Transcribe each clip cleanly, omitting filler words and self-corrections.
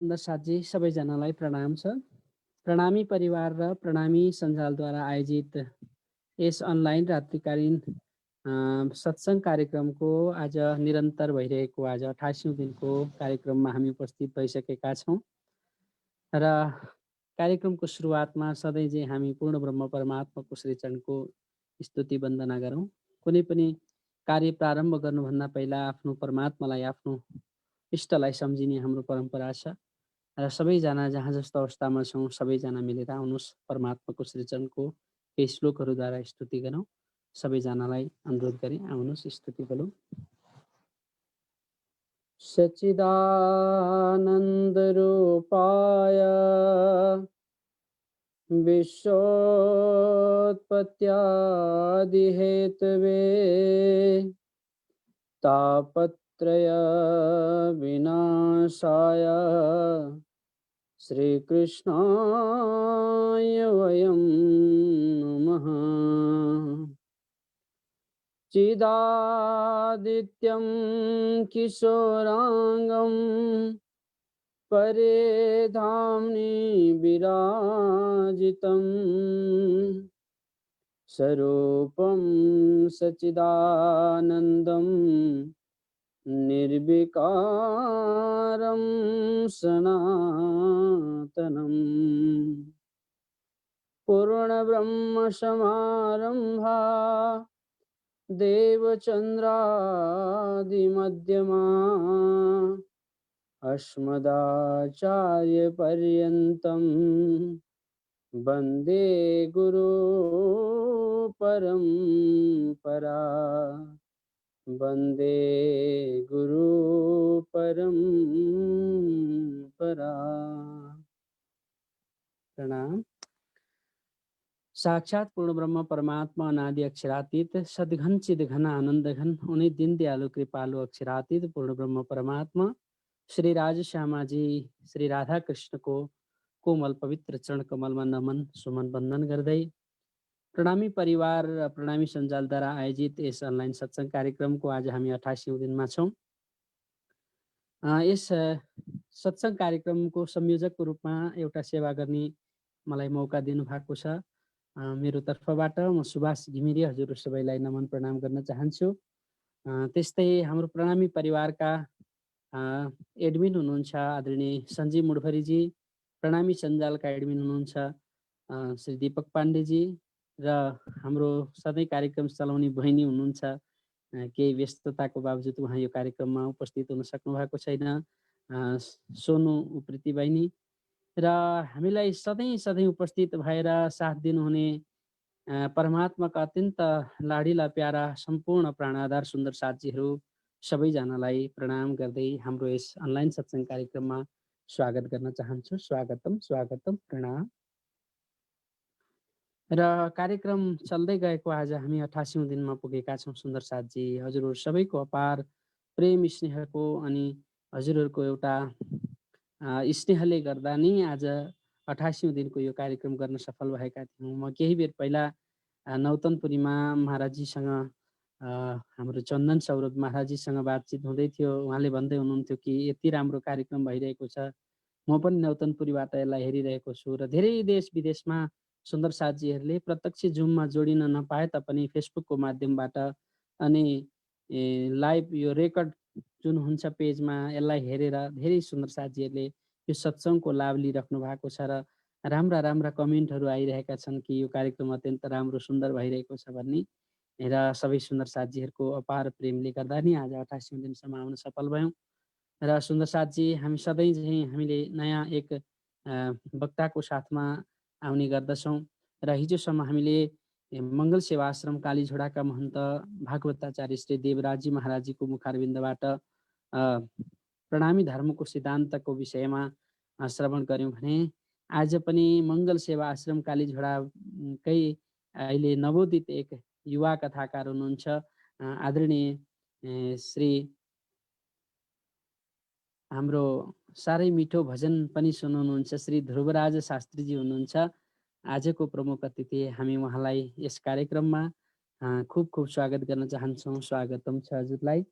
साथी सबैजनालाई प्रणाम छ। प्रणामी परिवार र प्रणामी सञ्जालद्वारा आयोजित यस अनलाइन रात्रिकालीन सत्सङ्ग कार्यक्रमको आज निरन्तर भइरहेको आज 28औँ दिनको कार्यक्रममा हामी उपस्थित भइसकेका छौँ र कार्यक्रमको सुरुवातमा सधैँ चाहिँ हामी पूर्ण ब्रह्म परमात्माको श्रीचरणको स्तुति वन्दना गरौँ। कुनै पनि कार्य प्रारम्भ गर्नुभन्दा पहिला आफ्नो परमात्मालाई, आफ्नो इष्टलाई सम्झिने हाम्रो परम्परा छ र सबैजना जहाँ जस्तो अवस्थामा छौँ सबैजना मिलेर आउनुहोस् परमात्माको सृजनको केही श्लोकहरूद्वारा स्तुति गरौँ। सबैजनालाई अनुरोध गरी आउनुहोस् स्तुति बोलौँ। सच्चिदानन्दरूपाय विश्वोत्पत्त्यादिहेतवे तापत्रय विनाशाय श्रीकृष्णाय वयं नमः। चिदादित्यं किशोराङ्गं परेधाम्नि विराजितं स्वरूपं सच्चिदानन्दं निर्विकारं सनातनम् पूर्णब्रह्मसमारम्भा देवचन्द्रादिमध्यमा अस्मदाचार्यपर्यन्तं वन्दे गुरुपरम्परा वन्दे गुरुपरम्परा। प्रणाम। साक्षात पूर्ण ब्रह्म परमात्मा अनादि अक्षरातीत सदघन चिदघन आनंद घन उन्हीं दीन दयालु कृपालु अक्षरातीत पूर्ण ब्रह्म परमात्मा श्री राज श्यामा जी श्री राधा कृष्ण को कोमल पवित्र चरण कमलमा नमन सुमन वन्दन गर्दै प्रणामी परिवार र प्रणामी सञ्जालद्वारा आयोजित यस अनलाइन सत्सङ्ग कार्यक्रमको आज हामी 28औँ दिनमा छौँ। यस सत्सङ्ग कार्यक्रमको संयोजकको रूपमा एउटा सेवा गर्ने मलाई मौका दिनुभएको छ। मेरो तर्फबाट म सुभाष घिमिरे हजुर सबैलाई नमन प्रणाम गर्न चाहन्छु। त्यस्तै हाम्रो प्रणामी परिवारका एडमिन हुनुहुन्छ आदरणीय सञ्जीव मुडभरीजी, प्रणामी सञ्जालका एडमिन हुनुहुन्छ श्री दीपक पाण्डेजी र हाम्रो सधैँ कार्यक्रम चलाउने बहिनी हुनुहुन्छ, केही व्यस्तताको बावजुद उहाँ यो कार्यक्रममा उपस्थित हुन सक्नु भएको छैन, सोनु उप्रेती बहिनी र हामीलाई सधैँ सधैँ उपस्थित भएर साथ दिनुहुने परमात्माका अत्यन्त लाडिला प्यारा सम्पूर्ण प्राणाधार सुन्दर साथीहरू सबैजनालाई प्रणाम गर्दै हाम्रो यस अनलाइन सत्सङ्ग कार्यक्रममा स्वागत गर्न चाहन्छु। स्वागतम स्वागतम प्रणाम। र कार्यक्रम चल्दै गएको आज हामी 28औँ दिनमा पुगेका छौँ। सुन्दर साथजी हजुरहरू सबैको अपार प्रेम स्नेहको अनि हजुरहरूको एउटा स्नेहले गर्दा नि आज 28औँ दिनको यो कार्यक्रम गर्न सफल भएका थियौँ। म केही बेर पहिला नौतनपुरीमा महाराजजीसँग हाम्रो चन्दन सौरभ महाराजजीसँग बातचित हुँदै थियो। उहाँले भन्दै हुनुहुन्थ्यो कि यति राम्रो कार्यक्रम भइरहेको छ, म पनि नौतनपुरीबाट यसलाई हेरिरहेको छु र धेरै देश विदेशमा सुन्दर साथीहरूले प्रत्यक्ष जुममा जोडिन नपाए तापनि फेसबुकको माध्यमबाट अनि लाइभ यो रेकर्ड जुन हुन्छ पेजमा यसलाई हेरेर धेरै सुन्दर साथीहरूले यो सत्सङ्गको लाभ लिइराख्नु भएको छ र राम्रा राम्रा कमेन्टहरू आइरहेका छन् कि यो कार्यक्रम अत्यन्त राम्रो सुन्दर भइरहेको छ भन्ने र सबै सुन्दर साथीहरूको अपार प्रेमले गर्दा नि आज 28औँ दिनसम्म आउन सफल भयौँ। र सुन्दर साथजी हामी सधैँ चाहिँ हामीले नयाँ एक वक्ताको साथमा आउने गर्दछौँ र हिजोसम्म हामीले मङ्गल सेवा आश्रम कालीझोडाका महन्त भागवताचार्य श्री देवराजी महाराजीको मुखारविन्दबाट प्रणामी धर्मको सिद्धान्तको विषयमा श्रवण गऱ्यौँ भने आज पनि मङ्गल सेवा आश्रम कालीझोडाकै अहिले नवोदित एक युवा कथाकार हुनुहुन्छ आदरणीय श्री हाम्रो साह्रै मिठो भजन पनि सुनाउनुहुन्छ श्री ध्रुवराज शास्त्रीजी हुनुहुन्छ आजको प्रमुख अतिथि। हामी उहाँलाई यस कार्यक्रममा खुब खुब स्वागत गर्न चाहन्छौँ। स्वागतम छ हजुरलाई।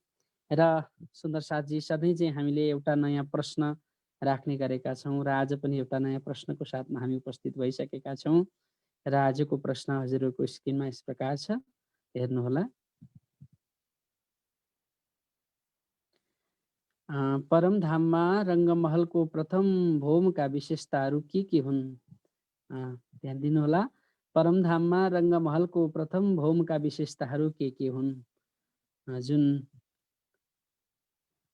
र सुन्दर साथजी सधैँ चाहिँ हामीले एउटा नयाँ प्रश्न राख्ने गरेका छौँ र आज पनि एउटा नयाँ प्रश्नको साथमा हामी उपस्थित भइसकेका छौँ र आजको प्रश्न हजुरहरूको स्क्रिनमा यस प्रकार छ, हेर्नुहोला। परमधाममा रङ्गमहलको प्रथम भोमका विशेषताहरू के हुन्? ध्यान दिनुहोला। परमधाममा रङ्गमहलको प्रथम भोमका विशेषताहरू के हुन्? जुन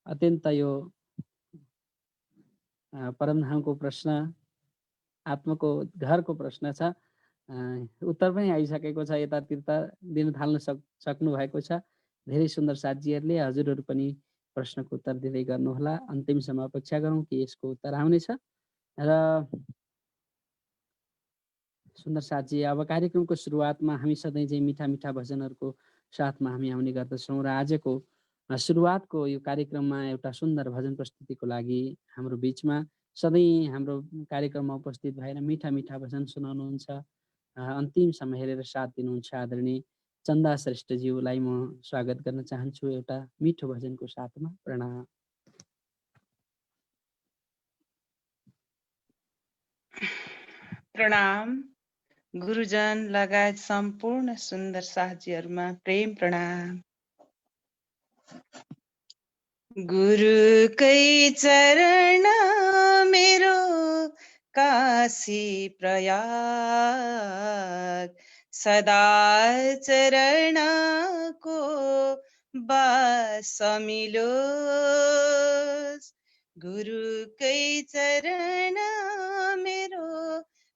अत्यन्त यो परमधामको प्रश्न, आत्माको घरको प्रश्न छ। उत्तर पनि आइसकेको छ, यतातिर दिन थाल्न सक्नु भएको छ। धेरै सुन्दर साथीहरूले हजुरहरू पनि प्रश्नको उत्तर दिँदै गर्नुहोला। अन्तिमसम्म अपेक्षा गरौँ कि यसको उत्तर आउनेछ। र सुन्दर साथी, अब कार्यक्रमको सुरुवातमा हामी सधैँ चाहिँ मिठा मिठा भजनहरूको साथमा हामी आउने गर्दछौँ र आजको सुरुवातको यो कार्यक्रममा एउटा सुन्दर भजन प्रस्तुतिको लागि हाम्रो बिचमा सधैँ हाम्रो कार्यक्रममा उपस्थित भएर मिठा मिठा भजन सुनाउनुहुन्छ, अन्तिमसम्म हेरेर साथ दिनुहुन्छ आदरणीय चन्दा श्रेष्ठज्यूलाई म स्वागत गर्न चाहन्छु एउटा मिठो भजनको साथमा। प्रणाम। प्रणाम। गुरुजन लगायत सम्पूर्ण सुन्दर साथीहरूमा प्रेम प्रणाम। गुरुकै चरण मेरो काशी प्रयाग, सदा चरणको बास मिलोस्। गुरुकै चरण मेरो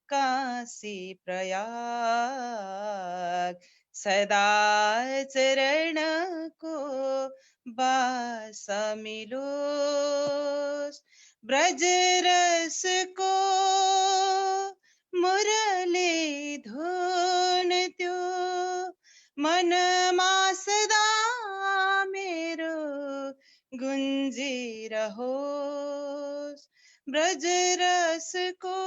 काशी प्रयाग, सदा चरणको बास मिलोस्। ब्रजरसको मुरली धुन त्यो मनमा सदा मेरो गुन्जिरहोस्। ब्रजरसको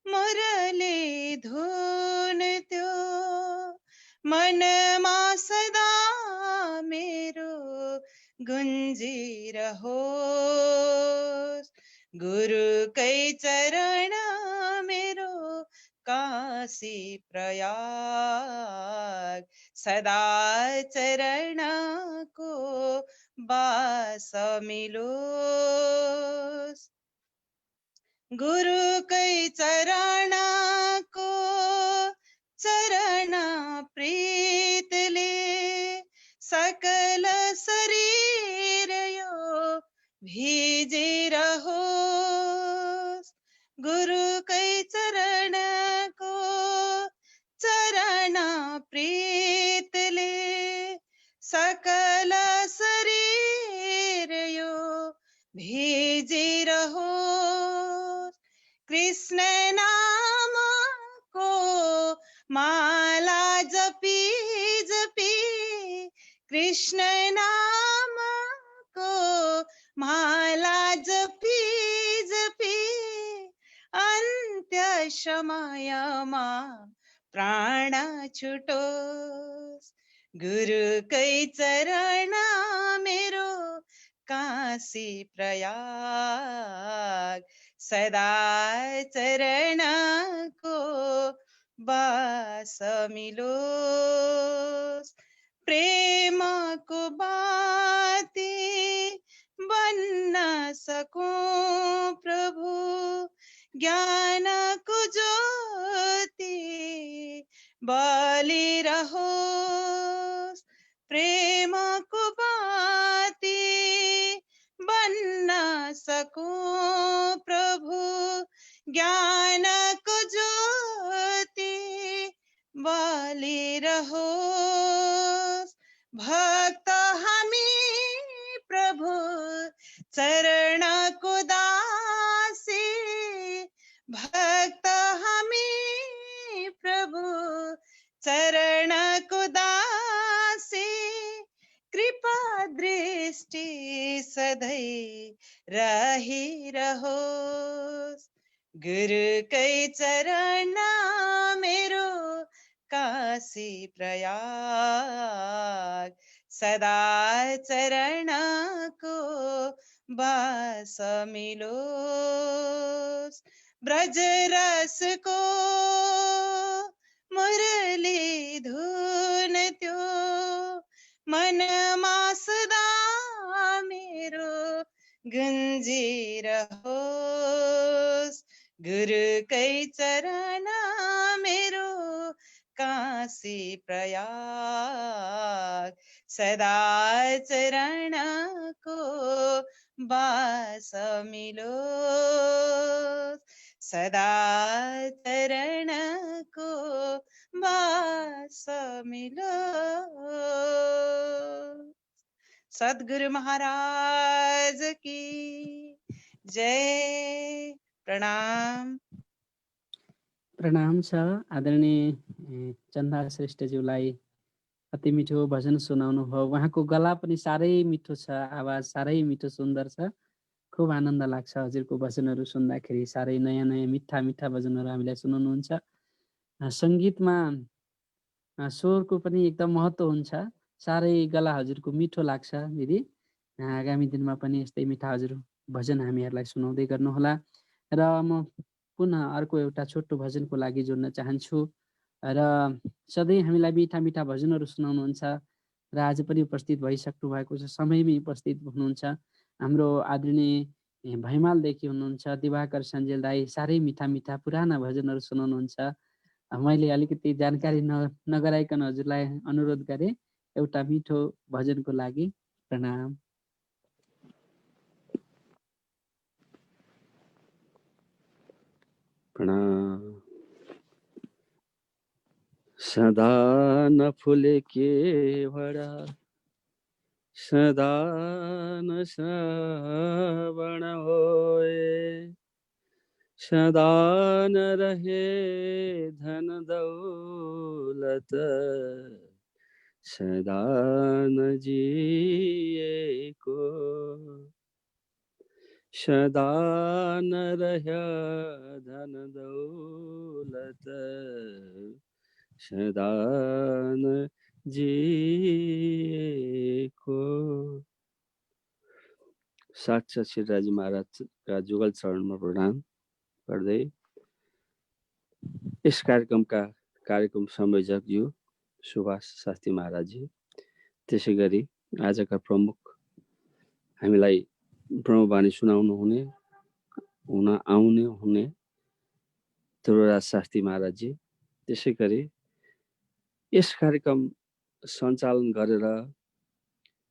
मुरली धुन त्यो मनमा सदा मेरो गुन्जिरहोस्। गुरुकै चरण मेरो काशी प्रयाग, सदा चरणको बास मिलोस्। गुरुकै चरणको चरण प्रीतले सकल शरीर यो भिजिरहोस्। गुरुकै चरणको चरण प्रीतले सकल शरीर यो भिजिरहोस्। कृष्ण नामको माला जपी जपी, कृष्ण नामको माला जपी जपी, अन्त्य समयमा प्राण छुटोस्। गुरुकै चरण मेरो काशी प्रयाग, सदा चरणको बास मिलोस्। प्रेमको बाती बन्न सकूं प्रभु, ज्ञानको ज्योति बलिरहोस्। प्रेमको बाती बन्न सकूं प्रभु, ज्ञानको ज्योति बलिरहोस्। भक्त हामी प्रभु चरणको दासी, भक्त हामी प्रभु चरणको दासी, कृपा दृष्टि सधैँ रहिरहोस्। गुरुकै चरण मेरो काशी प्रयाग, सदा चरणको बास मिलोस् ब्रज रसको मुरली धुन त्यो मनमा सदा मेरो गुन्जिरहोस् गुरुकै चरण मेरो काशी प्रयाग सदा चरणको बास मिलोस् सदा चरणको बास मिलोस्। सद्गुरु महाराज की जय। प्रणाम। प्रणाम छ आदरणीय चन्दा श्रेष्ठज्यूलाई। अति मिठो भजन सुनाउनु भयो। उहाँको गला पनि साह्रै मिठो छ, आवाज साह्रै मिठो सुन्दर छ। खुब आनन्द लाग्छ हजुरको भजनहरू सुन्दाखेरि। साह्रै नयाँ नयाँ मिठा मिठा भजनहरू हामीलाई सुनाउनुहुन्छ। सङ्गीतमा स्वरको पनि एकदम महत्त्व हुन्छ। साह्रै गला हजुरको मिठो लाग्छ दिदी। आगामी दिनमा पनि यस्तै मिठा हजुर भजन हामीहरूलाई सुनाउँदै गर्नुहोला। र म पुनः अर्को एउटा छोटो भजनको लागि जोड्न चाहन्छु। र सधैँ हामीलाई मिठा मिठा भजनहरू सुनाउनुहुन्छ र आज पनि उपस्थित भइसक्नु भएको छ, समयमै उपस्थित हुनुहुन्छ। हाम्रो आदरणीय भैमालदेखि हुनुहुन्छ दिवाकर सञ्जेल दाई। साह्रै मिठा मिठा पुराना भजनहरू सुनाउनुहुन्छ। मैले अलिकति जानकारी नगराइकन हजुरलाई अनुरोध गरेँ एउटा मिठो भजनको लागि। प्रणाम। प्रणाम। सदा नफुले केवडा सदा न श्रवण होए सदा न रहे धन दौलत सदा न जिएको सदा न रह्या धन दौलत सदा न जिएको। साक्षात् श्रीराजी महाराजका जुगल चरणमा प्रणाम गर्दै यस कार्यक्रमका कार्यक्रम संयोजकज्यू सुभाष शास्त्री महाराजजी, त्यसै गरी आजका प्रमुख हामीलाई ब्रह्मवाणी सुनाउनु हुने ध्रुवराज शास्त्री महाराजजी, त्यसै गरी यस कार्यक्रम सञ्चालन गरेर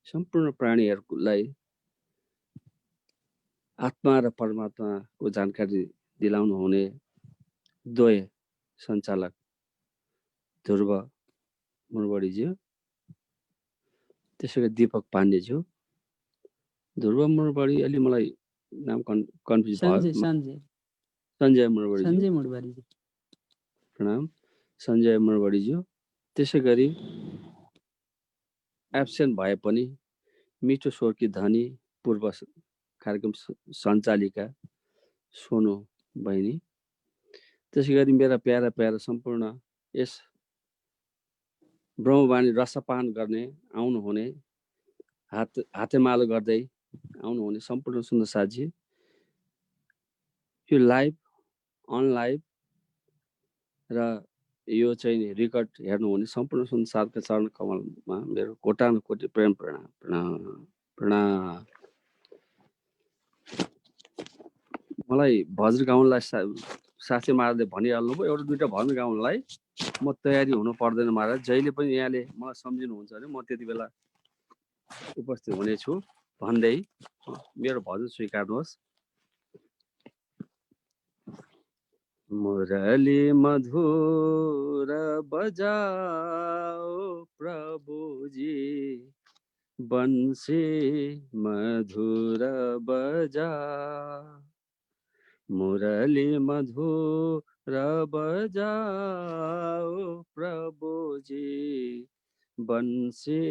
सम्पूर्ण प्राणीहरूलाई आत्मा र परमात्माको जानकारी दिलाउनु हुने द्वय सञ्चालक ध्रुव मुरबडीज्यू, त्यसै गरी दीपक पाण्डेज्यू। ध्रुव मुरबडी अलि मलाई नाम कन्फ्युज भयो। सञ्जय मुरबडी। प्रणाम सञ्जय मुरबडीज्यू। त्यसै गरी एब्सेन्ट भए पनि मिठो स्वरकी धनी पूर्व कार्यक्रम सञ्चालिका सोनु बहिनी, त्यसै गरी मेरा प्यारा प्यारा सम्पूर्ण यस ब्रह्मवाणी रसपान गर्ने आउनुहुने हातेमालो गर्दै आउनुहुने सम्पूर्ण सुन्दर साथी, यो लाइभ अन लाइभ र यो चाहिँ रेकर्ड हेर्नुहुने सम्पूर्ण सुन्दर साथका चरण कमलमा मेरो कोटान कोटी प्रेम प्रणाम प्रणाम प्रणाम। मलाई भजन गाउनलाई साथी महाराजले भनिहाल्नु भयो, एउटा दुईवटा भजन गाउनलाई म तयारी हुनु पर्दैन महाराज। जहिले पनि यहाँले मलाई सम्झिनुहुन्छ भने म त्यति बेला उपस्थित हुनेछु भन्दै मेरो भजन स्वीकार्नुहोस्। मुरली मधुर बजाओ प्रभुजी बंसी मधुर बजा, मुरली मधुर बजाओ प्रभुजी बंसी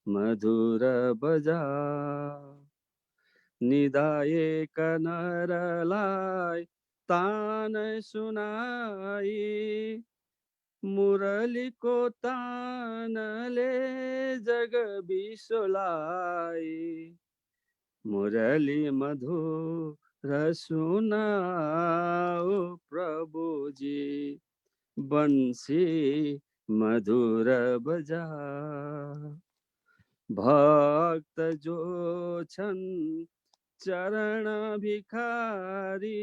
मधुर बजा, निदाएक नरलाई तान सुनाई मुरलीको तानले जग विश्वलाई मुरली मधुर सुनाओ प्रभुजी, बंसी मधुर बजा। भक्त जो छन् चरण भिखारी,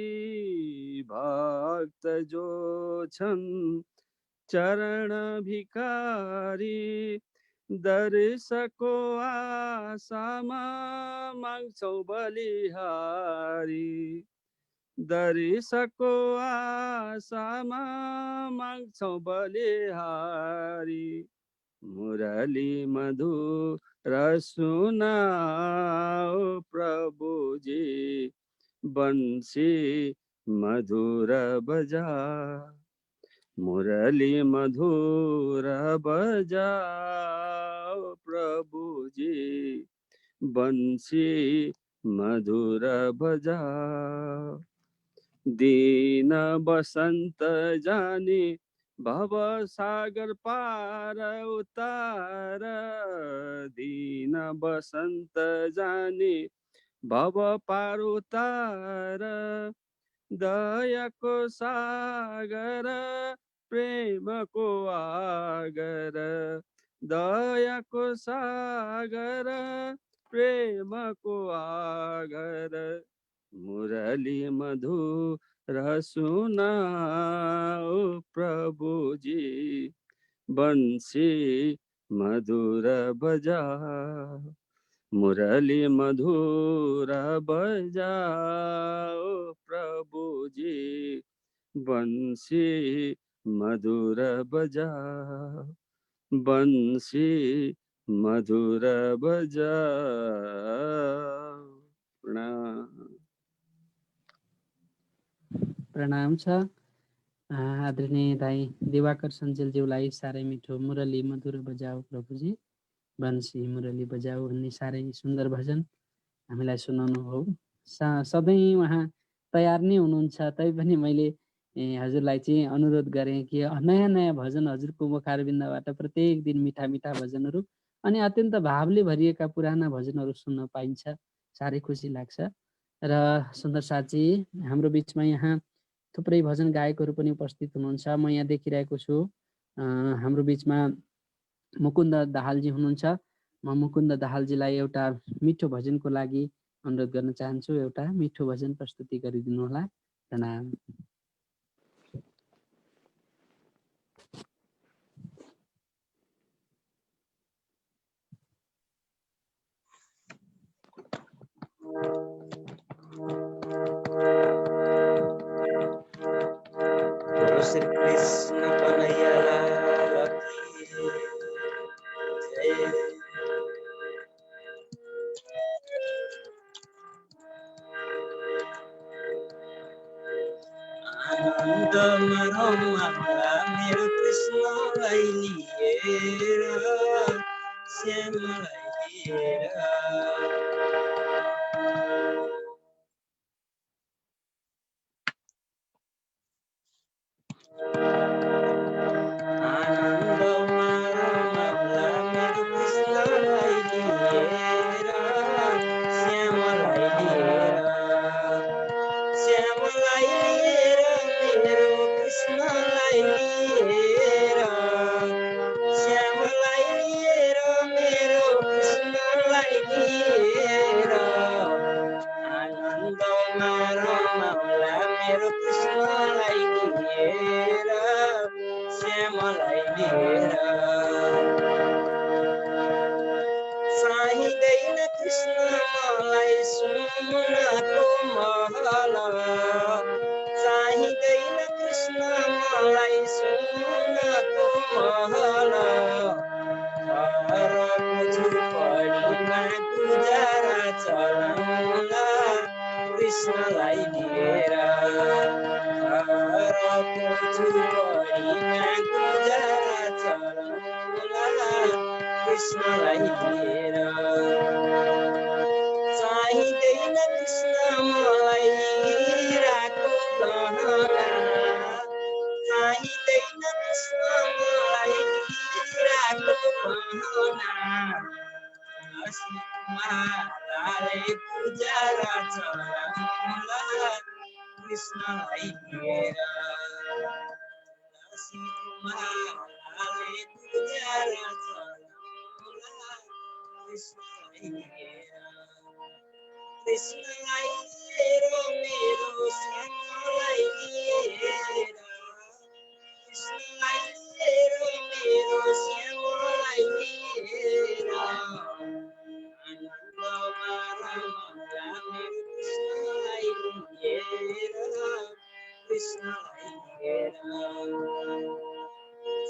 भक्त जो छन् चरण भिखारी, दर्शको आशामा माग्छौ बलिहारी। दर्शको आशामा माग्छौ बलिहारी। मुरली मधुर सुनाओ प्रभुजी, बंसी मधुर बजा। मुरली मधुर बजाओ प्रभुजी, बंसी मधुर बजा। दीन बसंत जानी भव सागर पार उतार। दीन बसंत जानी भव पार उतार। दयाको सागर प्रेमको आगर। दयाको सागर प्रेमको आगर। मुरली मधुर सुनाओ प्रभुजी, बंसी मधुर बजा। मुरली मधुर बजाओ प्रभुजी, बंसी मधुर बजा। बंसी मधुर बजा। प्रणाम। प्रणाम छ आदरणीय दाई दिवाकर सञ्जेलज्यूलाई साह्रै मिठो मुरली मधुर बजाऊ प्रभुजी, बन्सी मुरली बजाऊ भन्ने साह्रै सुन्दर भजन हामीलाई सुनाउनु हो। सधैँ उहाँ तयार नै हुनुहुन्छ, तैपनि मैले हजुरलाई चाहिँ अनुरोध गरेँ कि नयाँ नयाँ भजन हजुरको मुखारबिन्दबाट प्रत्येक दिन मिठा मिठा भजनहरू अनि अत्यन्त भावले भरिएका पुराना भजनहरू सुन्न पाइन्छ, साह्रै खुसी लाग्छ। र सुन्दर साथजी हाम्रो बिचमा यहाँ थुप्रै भजन गायकहरू पनि उपस्थित हुनुहुन्छ। म यहाँ देखिरहेको छु हाम्रो बिचमा मुकुन्द दाहालजी हुनुहुन्छ। म मुकुन्द दाहालजीलाई एउटा मिठो भजनको लागि अनुरोध गर्न चाहन्छु। एउटा मिठो भजन प्रस्तुति गरिदिनु होला। प्रणाम। श्री कृष्ण कन्हैया लाल की जय। आनंद मरौला मेरो कृष्णलाई लिएर, श्यामलाई लिएर। आनन्द मरौला मेरो कृष्णलाई लिएर, श्यामलाई लिएर। श्यामलाई लिएर मेरो कृष्णलाई लिएर। श्यामलाई लिएर मेरो कृष्णलाई लिएर। आनन्द मरौला मेरो कृष्णलाई लिएर, श्यामलाई लिएर। चाहिँदैन कृष्ण मलाई सुनको महल। चाहिँदैन कृष्ण मलाई सुनको महल। घरको झुपडीमा गुजारा चलाउँला कृष्णलाई लिएर। घरको झुपडीमा गुजारा चलाउँला कृष्णलाई लिएर। चाहिँदैन कृष्ण मलाई हिराको गहना। चाहिँदैन कृष्ण मलाई हिराको गहना। हँसी तुम्हारा लाले पूजारा चढाउला कृष्णलाई लिएर राशि कुमारले पूजारा चढाउला कृष्णलाई लिएर कृष्णलाई लिएर मेरो श्यामलाई लिएर कृष्णलाई लिएर मेरो श्यामलाई लिएर आनन्दमा रमाउँला मेरो कृष्णलाई लिएर कृष्णलाई लिएर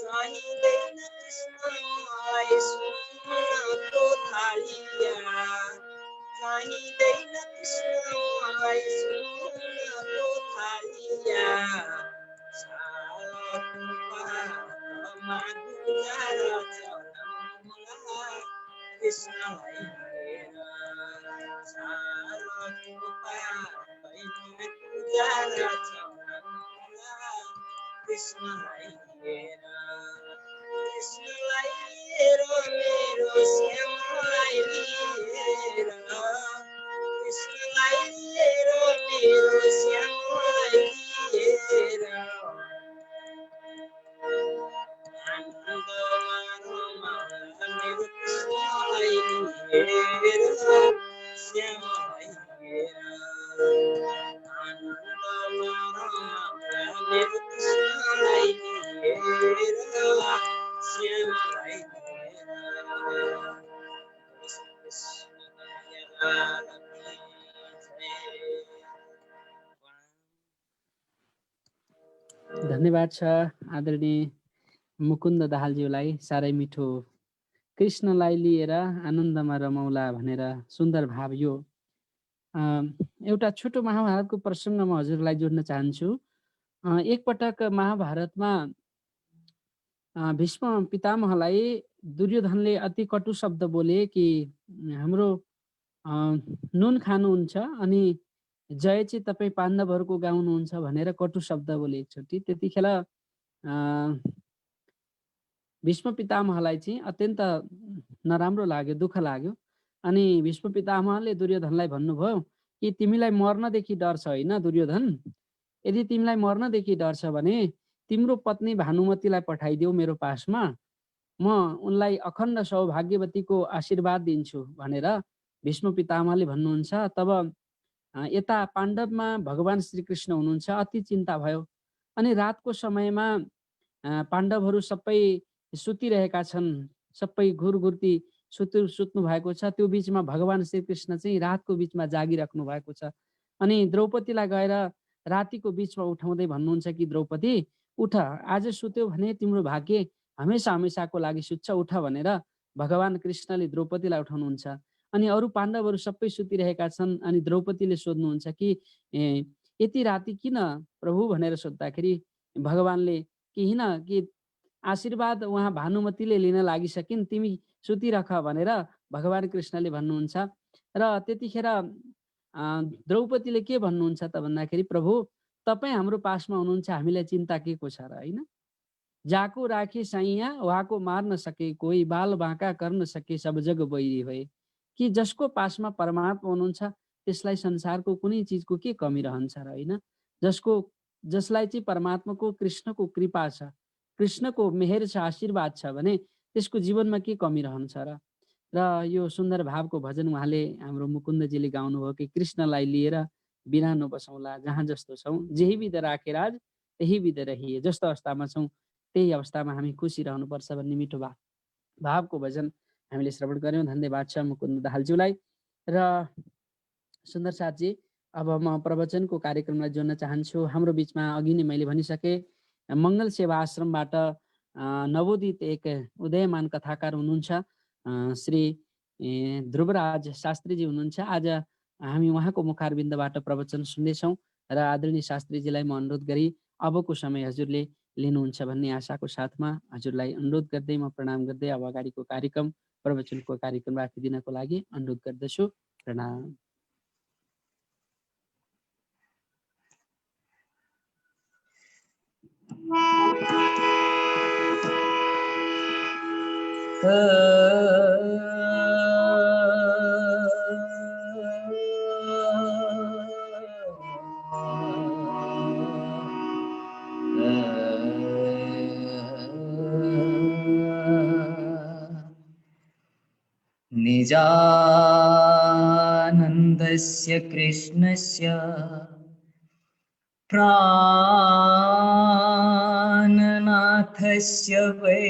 चाहिँदैन कृष्ण मलाई सुनको थालिया चाहिँदैन कृष्ण मलाई सुनको थालिया छालाको पातमा गुजारा चढाउला कृष्णलाई लिएर छालाको पातमा गुजारा चढाउला कृष्णलाई लिएर कृष्णलाई लिएर मेरो श्यामलाई लिएर कृष्णलाई लिएर मेरो श्यामलाई लिएर आनन्दमा रमाउँला मेरो कृष्णलाई लिएर श्यामलाई लिएर आनन्दमा रमाउँला मेरो कृष्णलाई लिएर श्यामलाई लिएर धन्यवाद छ आदरणीय मुकुन्द दाहालज्यूलाई। साह्रै मिठो कृष्णलाई लिएर आनन्दमा रमाउला भनेर सुन्दर भाव यो। एउटा छोटो महाभारतको प्रसङ्ग म हजुरलाई जोड्न चाहन्छु। एकपटक महाभारतमा भीष्म पितामहलाई दुर्योधनले अति कटु शब्द बोले कि हाम्रो नुन खानुहुन्छ अनि जय चाहिँ तपाईँ पाण्डवहरूको गाउनुहुन्छ भनेर कटु शब्द बोले एकचोटि। त्यतिखेर भीष्म पितामहलाई चाहिँ अत्यन्त नराम्रो लाग्यो, दुःख लाग्यो। अनि भीष्म पितामहले दुर्योधनलाई भन्नुभयो कि तिमीलाई मर्नदेखि डर छ होइन दुर्योधन, यदि तिमीलाई मर्नदेखि डर छ भने तिम्रो पत्नी भानुमतीलाई पठाइदेऊ मेरो पासमा, म उनलाई अखण्ड सौभाग्यवतीको आशीर्वाद दिन्छु भनेर भीष्म पितामहले भन्नुहुन्छ। तब यता पाण्डवमा भगवान श्रीकृष्ण हुनुहुन्छ, अति चिन्ता भयो। अनि रातको समयमा पाण्डवहरू सबै सुतिरहेका छन्, सबै घुरघुर्ती सुत्नु भएको छ। त्यो बिचमा भगवान श्रीकृष्ण चाहिँ रातको बिचमा जागिराख्नु भएको छ। अनि द्रौपदीलाई गएर रातिको बिचमा उठाउँदै भन्नुहुन्छ कि द्रौपदी उठ, आज सुत्यो भने तिम्रो भाग्य हमेसा हमेसाको लागि सुत्छ, उठ भनेर भगवान कृष्णले द्रौपदीलाई उठाउनुहुन्छ। अनि अरू पाण्डवहरू सबै सुतिरहेका छन्। अनि द्रौपदीले सोध्नुहुन्छ कि यति राति किन प्रभु भनेर सोद्धाखेरि भगवानले किन कि आशीर्वाद उहाँ भानुमतीले लिन लागिसकिन्, तिमी सुतिरख भनेर भगवान कृष्णले भन्नुहुन्छ। र त्यतिखेर द्रौपदीले के भन्नुहुन्छ त भन्दाखेरि प्रभु तपाईँ हाम्रो पासमा हुनुहुन्छ, हामीलाई चिन्ता के को छ र होइन। जाको राखे साइया वहाँको मार्न सके कोही, बाल बाँका गर्न सके सब जग बैरी भए। कि जसको पासमा परमात्मा हुनुहुन्छ त्यसलाई संसारको कुनै चिजको के कमी रहन्छ र होइन। जसलाई चाहिँ परमात्माको कृष्णको कृपा छ, कृष्णको मेहेर छ, आशीर्वाद छ भने त्यसको जीवनमा के कमी रहन्छ र। यो सुन्दर भावको भजन उहाँले हाम्रो मुकुन्दजीले गाउनुभयो कि कृष्णलाई लिएर बिरानो बसौँला जहाँ जस्तो छौँ, जेही विध राखेर आज त्यही विध रहिए। जस्तो अवस्थामा छौँ त्यही अवस्थामा हामी खुसी रहनुपर्छ भन्ने मिठो भावको भजन हामीले श्रवण गऱ्यौँ। धन्यवाद छ मुकुन्द दाहालज्यूलाई। र सुन्दर साथजी, अब म प्रवचनको कार्यक्रमलाई जोड्न चाहन्छु। हाम्रो बिचमा अघि नै मैले भनिसकेँ मङ्गल सेवा आश्रमबाट नवोदित एक उदयमान कथाकार हुनुहुन्छ श्री ध्रुवराज शास्त्रीजी हुनुहुन्छ। आज हामी उहाँको मुखारबिन्दबाट प्रवचन सुन्दैछौँ र आदरणीय शास्त्रीजीलाई म अनुरोध गरी अबको समय हजुरले लिनुहुन्छ भन्ने आशाको साथमा हजुरलाई अनुरोध गर्दै म प्रणाम गर्दै अब अगाडिको कार्यक्रम प्रवचनको कार्यक्रम राखिदिनको लागि अनुरोध गर्दछु। प्रणाम। निजानन्दस्य कृष्णस्य प्राणनाथस्य वै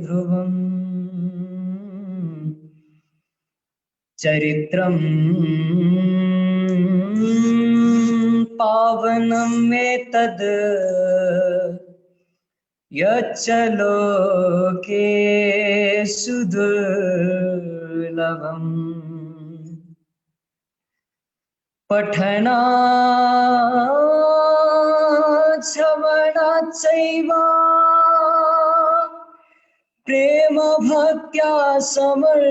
ध्रुवम् चरित्रं पावनम् एतद् यच्च लोके सुदुर्लभम् पठनात् श्रवणाच्चैव प्रेम भक्त्या समर्चना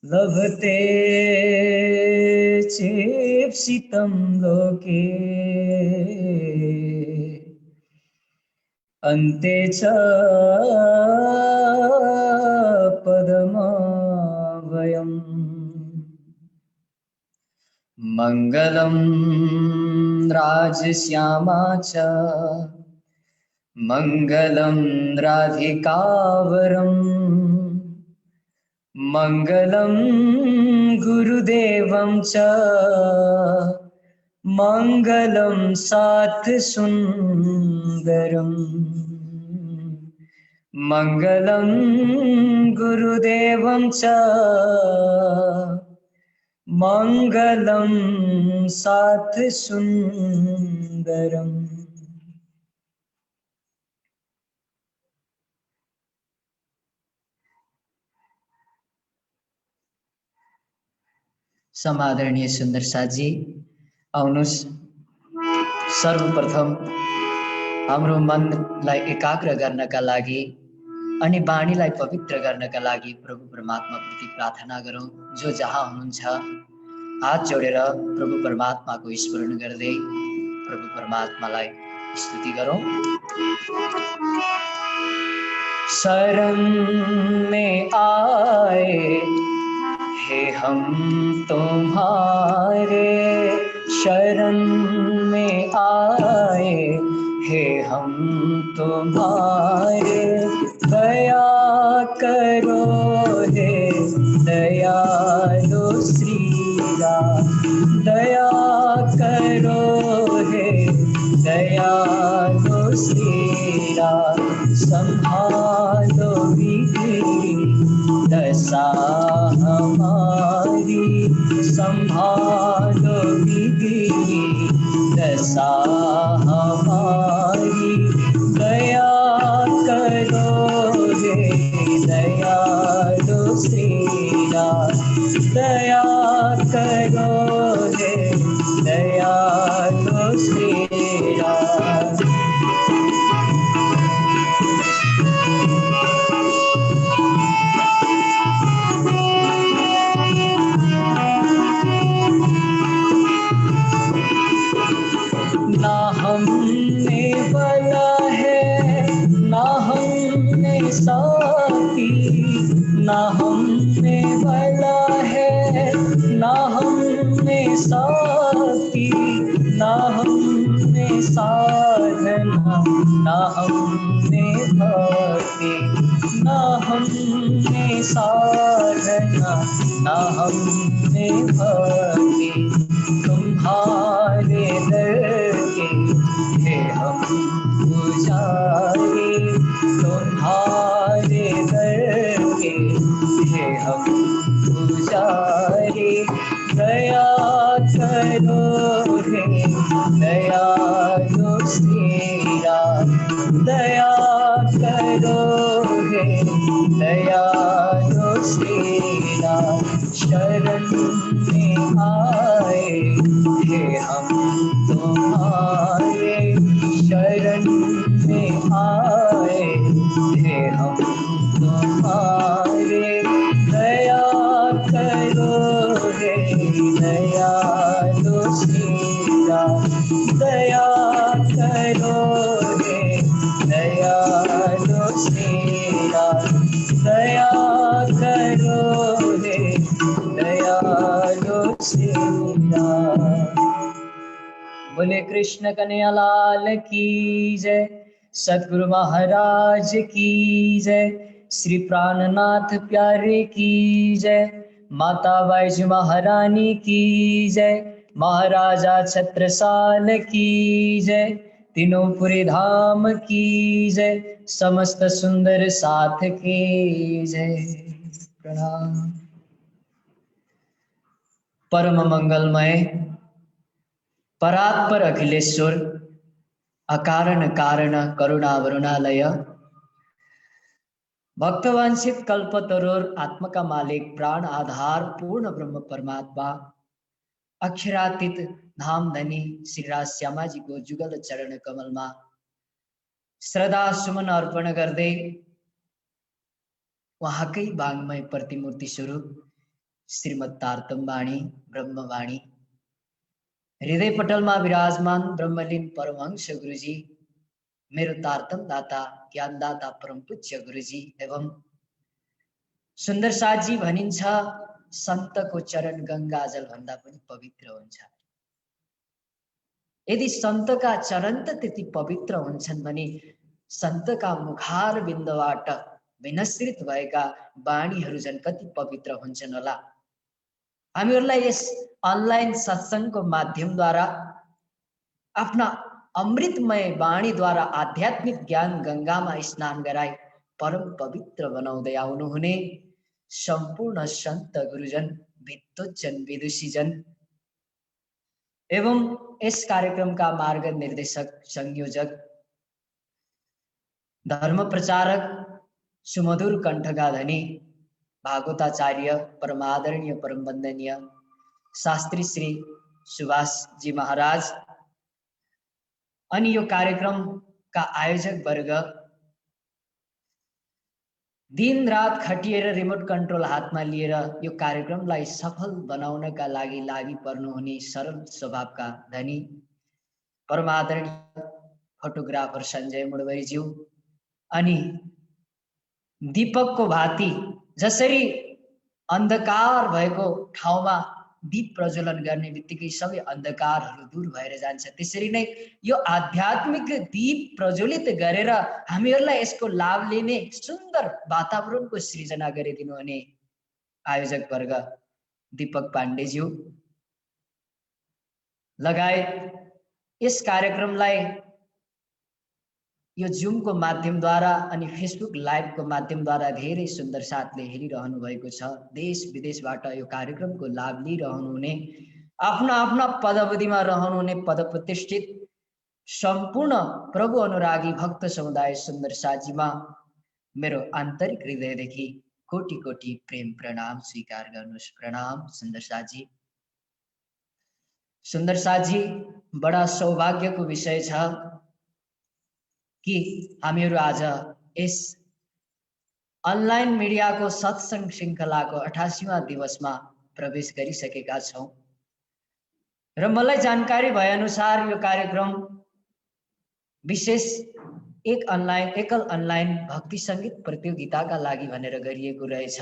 लभते चेप्सितं लोके अन्ते च पदमभयम् मङ्गलं राजश्यामा च मङ्गलं राधिकावरम् मङ्गलं गुरुदेवं च मङ्गलं साथ सुन्दरम् मङ्गलं गुरुदेवं च मङ्गलं साथ सुन्दरम्। समादरणीय सुन्दर साथजी, आउनुस् सर्वप्रथम हाम्रो मनलाई एकाग्र गर्नका लागि अनि वाणीलाई पवित्र गर्नका लागि प्रभु परमात्मा प्रति प्रार्थना गरौँ। जो जहाँ हुनुहुन्छ हात जोडेर प्रभु परमात्माको स्मरण गर्दै प्रभु परमात्मालाई स्तुति गरौँ। शरण में आए हे हम तुम्हारे, शरण में आए हे हम तुम्हारे, दया करो हे दयालु श्री राम, दया करो हे दयालु श्री राम, संभालो बिगड़ी दशा हमारी, संभालो बिगड़ी दशा हमारी, दया करो हे दयालु श्री राम, दया करो हे दयालु श्री राम। ना हमने बला है ना हमने साथी, ना हमने बला है ना हमने साथी, ना हमने साधना ना हमने भक्ति, ना हमने साधना ना हमने भक्ति, तुम्हारे दर के हे हम पुजारी, तुम्हारे दर के हे हम पुजारी, दया करो हे दयालु श्री राम, दया करो हे दयालु श्री राम, शरण में आए हे हम तुम्हारे, शरण में आए हे हम तुम्हारे, दया करो हे दयालु श्री राम, दया करो हे दयालु श्री राम, दया करो हे दयालु श्री राम। बोले कृष्ण कन्हैया लाल की जय, सद्गुरु महाराज की जय। श्री प्राणनाथ प्यारे की जय। माता बाईजी महारानी की जय। महाराजा छत्रसाल की जय। तीनों पुरी धाम की जय। समस्त सुंदर साथ की जय। प्रणाम। परम मंगलमय परात्पर अखिलेश्वर अकारण कारण करुणा वरुणालय भक्तवांछित कल्पतरोर आत्मा का मालिक प्राण आधार पूर्ण ब्रह्म परमात्मा अक्षरातीत धाम धनी श्री राज श्यामा जी को जुगल चरण कमल में श्रद्धा सुमन अर्पण गर्दै वहाँकै वाङ्मय प्रतिमूर्ति स्वरूप श्रीमद् तारतम वाणी ब्रह्मवाणी हृदय पटल में विराजमान ब्रह्मलीन परमहंस गुरुजी, मेरो तारतम दाता ज्ञानदाता परम पूज्य गुरुजी एवं सुन्दर साथजी भनिन्छ सन्तको चरण गंगा जल भन्दा पनि पवित्र हुन्छ। यदि सन्तका चरण त त्यति पवित्र हुन्छन् भने सन्तका मुखार बिन्दबाट विनश्रित भएका वाणीहरू झन् कति पवित्र हुन्छन् होला। हामीहरूलाई यस अनलाइन सत्संगको माध्यमद्वारा आफ्ना अमृतमय वाणीद्वारा आध्यात्मिक ज्ञान गंगामा स्नान गराई परम पवित्र बनाउँदै आउनुहुने सम्पूर्ण सन्त गुरुजन विद्वज्जन विदुषीजन एवं यस कार्यक्रमका मार्ग निर्देशक संयोजक धर्म प्रचारक सुमधुर कंठका धनी भागवताचार्य परमादरणीय परम वंदनीय शास्त्री श्री सुभाष जी महाराज अनि यो कार्यक्रम का आयोजक वर्ग दिन रात खटिएर रिमोट कंट्रोल हातमा लिएर यो कार्यक्रमलाई सफल बनाउनका लागि लागि पर्नुहुने सरल स्वभावका धनी परमादरणीय फोटोग्राफर संजय मुडवरीज्यू अनि दीपकको भाती जसरी अंधकार भएको ठाउँमा दीप प्रज्वलन गर्ने बित्तिकै सबै अंधकारहरू दूर भएर जान्छ, त्यसरी नै यो आध्यात्मिक दीप प्रज्वलित गरेर हामीहरूलाई यसको लाभ लिने सुन्दर वातावरणको सृजना गरिदिनु हुने आयोजक वर्ग दीपक पाण्डेज्यू लगायत यस कार्यक्रमलाई यो जुम को माध्यमद्वारा अनि फेसबुक लाइभ को माध्यमद्वारा धेरै सुन्दर साथले हेरिरहनु भएको छ। देश विदेशबाट यो कार्यक्रमको लाभ लिइरहनुहुने आफ्ना आफ्ना पदवधिमा रहनुहुने पदप्रतिष्ठित सम्पूर्ण प्रभु अनुरागी भक्त समुदाय सुन्दर साथजीमा मेरो आन्तरिक हृदयदेखि कोटि कोटि प्रेम प्रणाम स्वीकार गर्नुहोस्। प्रणाम सुन्दर साथजी। सुन्दर साथजी, बडा सौभाग्यको विषय छ कि हामीहरू आज यस अनलाइन मिडियाको सत्संग श्रृङ्खलाको 88वां दिवसमा प्रवेश गरिसकेका छौं र मलाई जानकारी भए अनुसार यो कार्यक्रम विशेष एकल अनलाइन भक्ति संगीत प्रतियोगिताका लागि भनेर गरिएको रहेछ।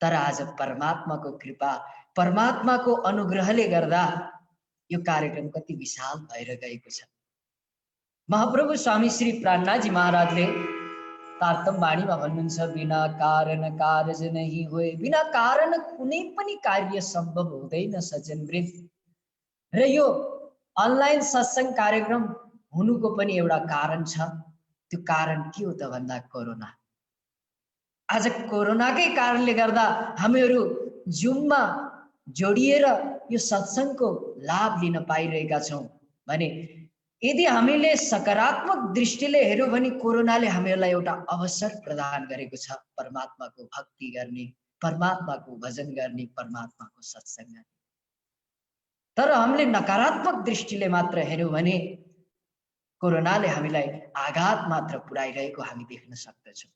तर आज परमात्माको कृपा परमात्माको अनुग्रहले गर्दा यो कार्यक्रम कति विशाल भएर गएको छ। महाप्रभु स्वामी श्री प्राणनाथ जी महाराजले तारतम वाणीमा भन्नुहुन्छ बिना कारण कारज नहीं होए, बिना कारण कुनै पनि कार्य सम्भव हुँदैन सज्जन वृद्ध। र यो अनलाइन सत्संग कार्यक्रम हुनुको पनि एउटा कारण छ। त्यो कारण के हो त भन्दा कोरोना। आज कोरोनाकै कारणले गर्दा हामीहरू जुममा जोडिएर यो सत्संगको लाभ लिन पाइरहेका छौं भने यदि हामीले सकारात्मक दृष्टिले हेर्यौं भने कोरोनाले हामीहरूलाई एउटा अवसर प्रदान गरेको छ परमात्माको भक्ति गर्ने, परमात्माको भजन गर्ने, परमात्माको सत्संग गर्ने। तर हामीले नकारात्मक दृष्टिले मात्र हेर्यौं भने कोरोनाले हामीलाई आघात मात्र पुर्याइरहेको हामी देख्न सक्दछौं।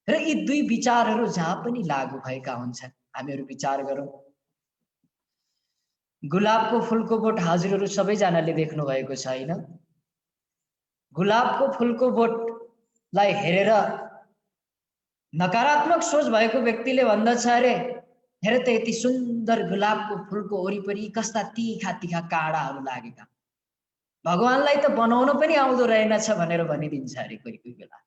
र यी दुई विचारहरू जहाँ पनि लागू भएका हुन्छन्। हामीहरू विचार गरौं, गुलाबको फूलको बोट हजुरहरू सबैजनाले देख्नु भएको छ हैन? गुलाबको फूलको बोटलाई हेरेर नकारात्मक सोच भएको व्यक्तिले भन्दछ अरे हेर त यति सुन्दर गुलाबको फूलको वरिपरि कस्ता तीखा तीखा काँडाहरू लागेका। भगवानलाई त बनाउन पनि आउँदो रहेनछ भनेर भनिदिन्छ अरे कोही कोही बेला।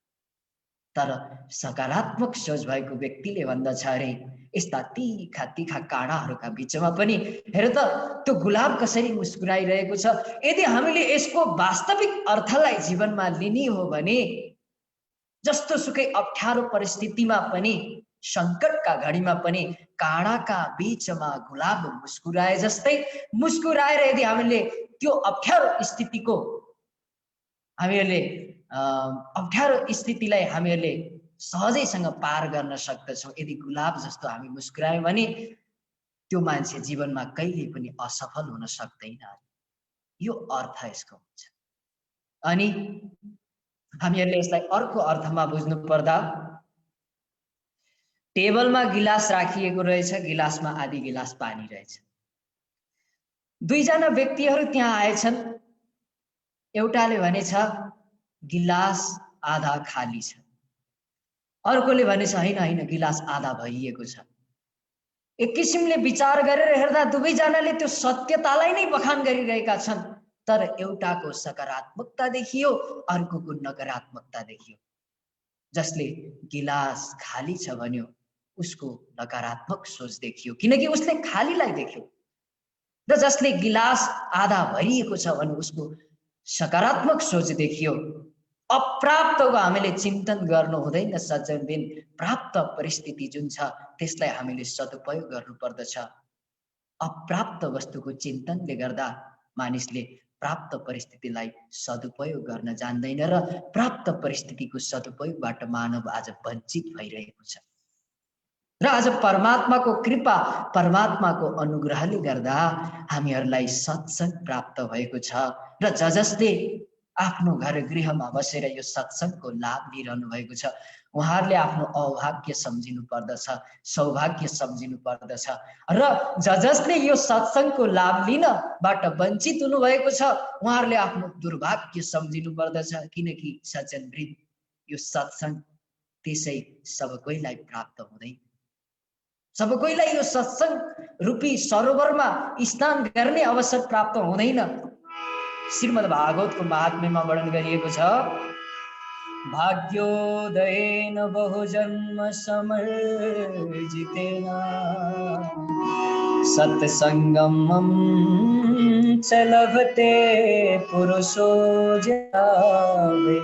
तर सकारात्मक सोच भएको व्यक्तिले भन्दछ अरे यस्ता तीखा तीखा काँडाहरूका बिचमा पनि हेर त त्यो गुलाब कसरी मुस्कुराइरहेको छ। यदि हामीले यसको वास्तविक अर्थलाई जीवनमा लिने हो भने जस्तो सुकै अप्ठ्यारो परिस्थितिमा पनि, संकटका घडीमा पनि काँडाका बीचमा गुलाब मुस्कुराए जस्तै मुस्कुराएर यदि हामीले त्यो अप्ठ्यारो स्थितिको हामीहरूले अप्ठ्यारो स्थितिलाई हामीहरूले सहजैसँग पार गर्न सक्दछौँ। यदि गुलाब जस्तो हामी मुस्कुरायौँ भने त्यो मान्छे जीवनमा कहिले पनि असफल हुन सक्दैन। यो अर्थ यसको हुन्छ। अनि हामीहरूले यसलाई अर्को अर्थमा बुझ्नु पर्दा टेबलमा गिलास राखिएको रहेछ, गिलासमा आधी गिलास पानी रहेछ। दुईजना व्यक्तिहरू त्यहाँ आएछन्। एउटाले भनेछ गिलास आधा खाली छ, अर्कोले भनेछ हैन हैन गिलास आधा भरिएको छ। एक किसिमले विचार गरेर हेर्दा दुवैजनाले त्यो सत्यतालाई नै बखान गरिरहेका छन्, तर एउटाको सकारात्मकता देखियो, अर्कोको नकारात्मकता देखियो। जसले गिलास खाली छ भन्यो उसको नकारात्मक सोच देखियो, किनकि उसले खालीलाई देख्यो। र जसले गिलास आधा भरिएको छ भने उसको सकारात्मक सोच देखियो। अप्राप्तको हामीले चिन्तन गर्नु हुँदैन सज्जनबिन। प्राप्त परिस्थिति जुन छ त्यसलाई हामीले सदुपयोग गर्नुपर्दछ। अप्राप्त वस्तुको चिन्तनले गर्दा मानिसले प्राप्त परिस्थितिलाई सदुपयोग गर्न जान्दैन र प्राप्त परिस्थितिको सदुपयोगबाट मानव आज वञ्चित भइरहेको छ। र आज परमात्माको कृपा, परमात्माको अनुग्रहले गर्दा हामीहरूलाई सत्संग प्राप्त भएको छ। र जसले आफ्नो घर गृहमा बसेर यो सत्संगको लाभ लिइरहनु भएको छ उहाँहरूले आफ्नो अभाग्य सम्झिनु पर्दछ, सौभाग्य सम्झिनु पर्दछ। र जसले यो सत्संगको लाभ लिनबाट वञ्चित हुनु भएको छ उहाँहरूले आफ्नो दुर्भाग्य सम्झिनु पर्दछ। किनकि सज्जनवृन्द यो सत्संग त्यसै सबैलाई प्राप्त हुँदैन। सबैलाई यो सत्संग रूपी सरोवरमा स्नान गर्ने अवसर प्राप्त हुँदैन। श्रीमद् भागवतको महात्म्यमा वर्णन गरिएको छ भाग्योदयेन बहुजन्म समर्जितेन सत्संगमं च लभते पुरुषो जावे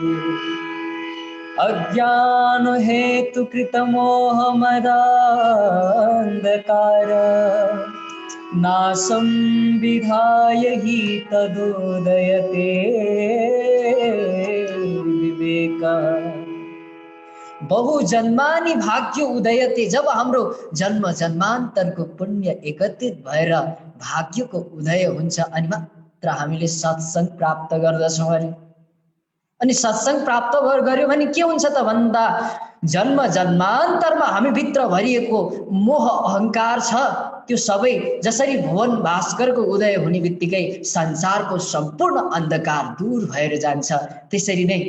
अज्ञान हेतु कृतमोह मदान्धकार नासं विधाय हि तदुदयते विवेका। बहुजन्मानि भाग्य उदयते। जब हाम्रो जन्म जन्मान्तरको पुण्य एकत्रित भएर भाग्यको उदय हुन्छ अनि मात्र हामीले सत्संग प्राप्त गर्दछौँ अरे। अनि सत्संग प्राप्त गर्यो भने के हुन्छ त भन्दा जन्म जन्मान्तरमा हामी भित्र भरिएको मोह अहंकार छ त्यो सबै जसरी भुवन भास्करको उदय हुने बित्तिकै संसारको सम्पूर्ण अन्धकार दूर भएर जान्छ, त्यसरी नै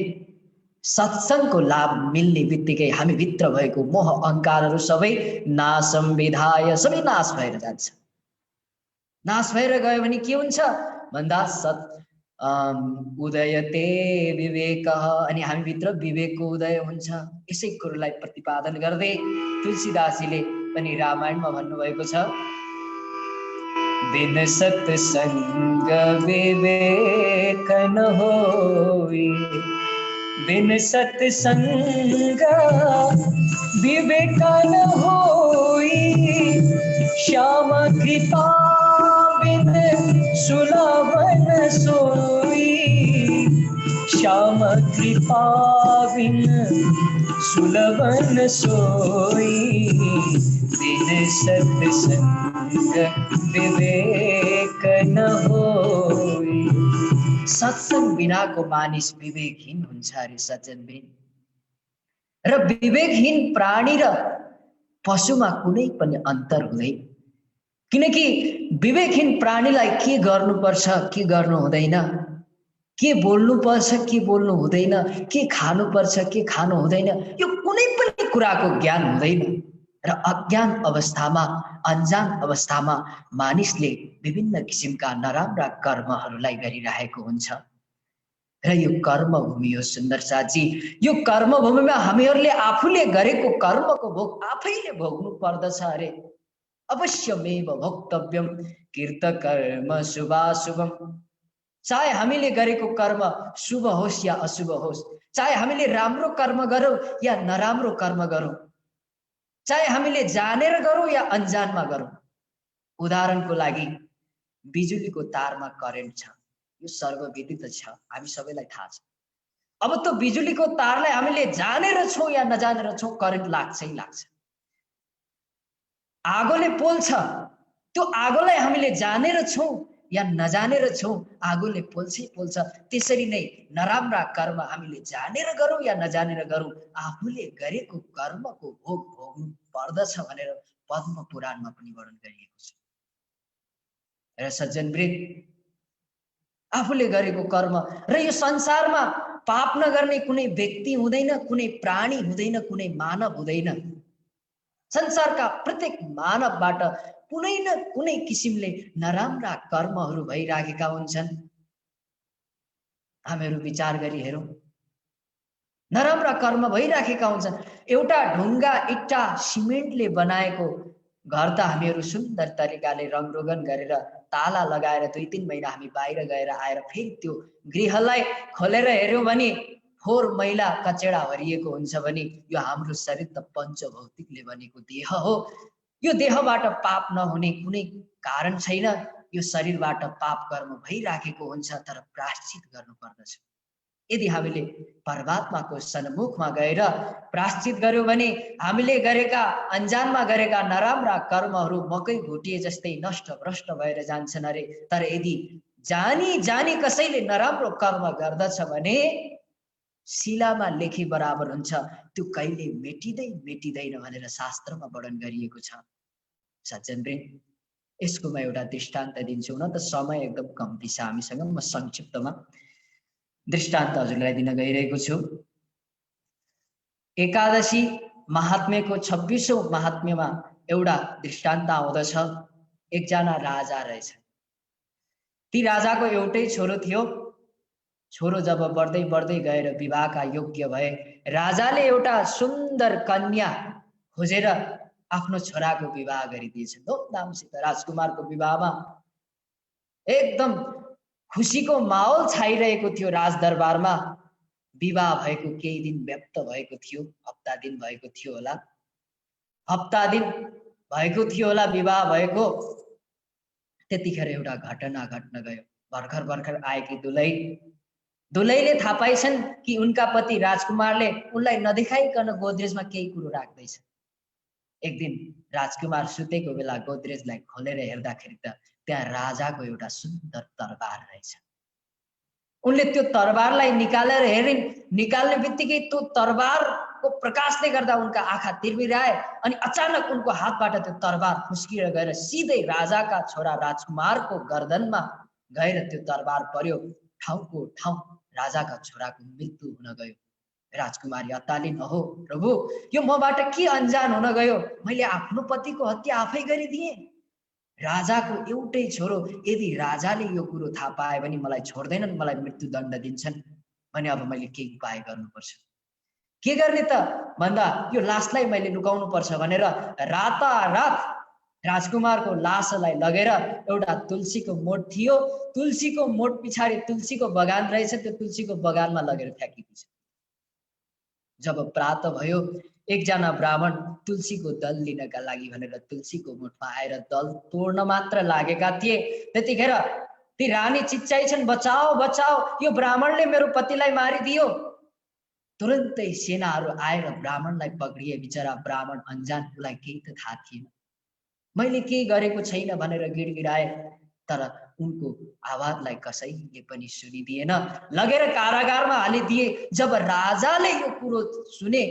सत्संगको लाभ मिल्ने बित्तिकै हामी भित्र भएको मोह अहंकारहरू सबै नाशम विधाय सबै नाश भएर जान्छ। नाश भएर गयो भने के हुन्छ भन्दा उदयते विवेक। अनि हामी भित्र विवेकको उदय हुन्छ। यसै कुरोलाई प्रतिपादन गर्दै तुलसीदासजीले पनि रामायणमा भन्नुभएको छ बिन सत्संग विवेक न होई, बिन सत्संग विवेक न होई, श्याम कृपा बिन सुलभन सोई, श्याम कृपा बिन सुलभन सोई, बिन सत्संग विवेक न होई। सत्संग बिनाको मानिस विवेकहीन हुन्छ अरे सज्जनबिन। र विवेकहीन प्राणी र पशुमा कुनै पनि अन्तर हुँदैन। किनकि विवेकहीन प्राणीलाई के गर्नुपर्छ के गर्नु हुँदैन, के बोल्नुपर्छ के बोल्नु हुँदैन, के खानुपर्छ के खानु हुँदैन, यो कुनै पनि कुराको ज्ञान हुँदैन। र अज्ञान अवस्थामा, अनजान अवस्थामा मानिसले विभिन्न किसिमका नराम्रा कर्महरूलाई गरिरहेको हुन्छ। र यो कर्मभूमि हो सुन्दर साथजी। यो कर्मभूमिमा हामीहरूले आफूले गरेको कर्मको भोग आफैले भोग्नु पर्दछ अरे। अवश्यमेव भोक्तव्यम कृत कर्म शुभाशुभम। चाहे हामीले गरेको कर्म शुभ होस् या अशुभ होस्, चाहे हामीले राम्रो कर्म गरौँ या नराम्रो कर्म गरौँ, चाहे हामीले जानेर गरौँ या अनजानमा गरौँ। उदाहरणको लागि बिजुलीको तारमा करेन्ट छ, यो सर्वविदित छ, हामी सबैलाई थाहा छ। अब त्यो बिजुलीको तारलाई हामीले जानेर छौँ या नजानेर छौँ, करेन्ट लाग्छै लाग्छ। आगोले पोल्छ, त्यो आगोलाई हामीले जानेर छौँ या नजानेर छौँ, आगोले पोल्छै पोल्छ। त्यसरी नै नराम्रा कर्म हामीले जानेर गरौँ या नजानेर गरौँ, आफूले गरेको कर्मको भोग भोग्नु पर्दछ भनेर पद्म पुराणमा पनि वर्णन गरिएको छ। र सज्जनवृन्द, आफूले गरेको कर्म र यो संसारमा पाप नगर्ने कुनै व्यक्ति हुँदैन, कुनै प्राणी हुँदैन, कुनै मानव हुँदैन। संसारका प्रत्येक मानवबाट कुनै न कुनै किसिमले नराम्रा कर्महरू भइराखेका हुन्छन्। हामीहरू विचार गरी हेरौँ, नराम्रा कर्म भइराखेका हुन्छन्। एउटा ढुङ्गा इट्टा सिमेन्टले बनाएको घर त हामीहरू सुन्दर तरिकाले रङरोगन गरेर ताला लगाएर 2-3 महिना हामी बाहिर गएर आएर फेरि त्यो गृहलाई खोलेर हेर्यौँ भने फोहोर मैला कचेडा भरिएको हुन्छ भने यो हाम्रो शरीर त पञ्चभौतिकले बनेको देह हो। यो देहबाट पाप नहुने कुनै कारण छैन। यो शरीरबाट पाप कर्म भइराखेको हुन्छ, तर प्रायश्चित गर्नु पर्दछ। यदि हामीले परमात्माको सन्मुखमा गएर प्रायश्चित गर्यौं भने हामीले गरेका अनजानमा गरेका नराम्रा कर्महरू मकै घोटिए जस्तै नष्ट भ्रष्ट भएर जान्छन् अरे। तर यदि जानी जानी कसैले नराम्रो कर्म गर्दछ भने शिलामा लेखी बराबर हुन्छ, त्यो कहिले मेटिँदैन भनेर शास्त्रमा वर्णन गरिएको छ। सज्जनवृन्द, यसको म एउटा दृष्टान्त दिन्छु। न त समय एकदम कम्ती छ हामीसँग, म संक्षिप्तमा दृष्टान्त हजुरलाई दिन गइरहेको छु। एकादशी महात्म्यको 26औं महात्म्यमा एउटा दृष्टान्त आउँदछ। एकजना राजा रहेछ। ती राजाको एउटै छोरो थियो। छोरो जब बढ्दै बढ्दै गएर विवाहका योग्य भए, राजाले एउटा सुन्दर कन्या खोजेर आफ्नो छोराको विवाह गरिदिएछ। धुमधामसित राजकुमारको विवाहमा एकदम खुसीको माहौल छाइरहेको थियो। राजदरबारमा विवाह भएको केही दिन व्यक्त भएको थियो, हप्ता दिन भएको थियो होला, विवाह भएको। त्यतिखेर एउटा घटना घट्न गयो। भर्खर आएकी दुलैले थाहा पाइछन् कि उनका पति राजकुमारले उनलाई नदेखाइकन गोदरेजमा केही कुरो राख्दैछ। एक दिन राजकुमार सुतेको बेला गोदरेजलाई खोलेर हेर्दाखेरि त त्यहाँ राजाको एउटा सुन्दर तरबार रहेछ। उनले त्यो तरबारलाई निकालेर हेरिन्। निकाल्ने बित्तिकै त्यो तरबारको प्रकाशले गर्दा उनका आँखा तिर्मिराए अनि अचानक उनको हातबाट त्यो तरबार फुस्किएर गएर सिधै राजाका छोरा राजकुमारको गर्दनमा गएर त्यो तरबार पर्यो। ठाउँको ठाउँ राजाका छोराको मृत्यु हुन गयो। राजकुमारी अत्तालिन्, अहो प्रभु, यो मबाट के अनजान हुन गयो? मैले आफ्नो पतिको हत्या आफै गरिदिएँ। राजाको एउटै छोरो, यदि राजाले यो कुरो थाहा पाए भने मलाई छोड्दैनन्, मलाई मृत्युदण्ड दिन्छन् भने अब मैले केही उपाय गर्नुपर्छ। के गर्ने त भन्दा यो लासलाई मैले लुकाउनु पर्छ भनेर रातारात राजकुमारको लासलाई लगेर एउटा तुलसीको मोठ थियो, तुलसीको मोठ पछाडि तुलसीको बगान रहेछ, त्यो तुलसीको बगानमा लगेर फ्याँकिदिन्छ। जब प्रातः भयो, एकजना ब्राह्मण तुलसीको दल लिनका लागि भनेर तुलसीको मोठमा आएर दल तोड्न मात्र लागेका थिए। त्यतिखेर ती रानी चिच्चाइछन्, बचाओ बचाओ, यो ब्राह्मणले मेरो पतिलाई मारिदियो। तुरन्तै सेनाहरू आएर ब्राह्मणलाई पक्रिए। बिचरा ब्राह्मण अनजान, उसलाई केही त थाहा थिएन। मैले केही गरेको छैन भनेर गिडगिडाए, तर उनको आवाजलाई कसैले पनि सुनिदिएन। लगेर कारागारमा हालिदिए। जब राजाले यो कुरो सुने,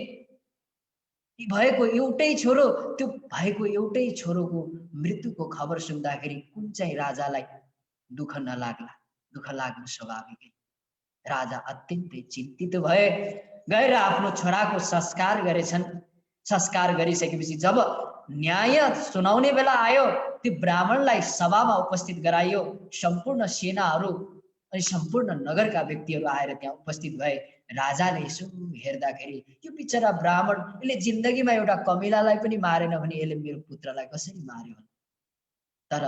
भएको एउटै छोरो, त्यो भएको एउटै छोरोको मृत्युको खबर सुन्दाखेरि कुन चाहिँ राजालाई दुःख नलाग्ला? दुःख लाग्नु स्वाभाविक। राजा अत्यन्तै चिन्तित भए। गएर आफ्नो छोराको संस्कार गरेछन्। संस्कार गरिसकेपछि जब न्याय सुनाउने बेला आयो, त्यो ब्राह्मणलाई सभामा उपस्थित गराइयो। सम्पूर्ण सेनाहरू अनि सम्पूर्ण नगरका व्यक्तिहरू आएर त्यहाँ उपस्थित भए। राजाले यसो हेर्दाखेरि यो बिचरा ब्राह्मण, यसले जिन्दगीमा एउटा कमिलालाई पनि मारेन भने यसले मेरो पुत्रलाई कसरी मार्यो? तर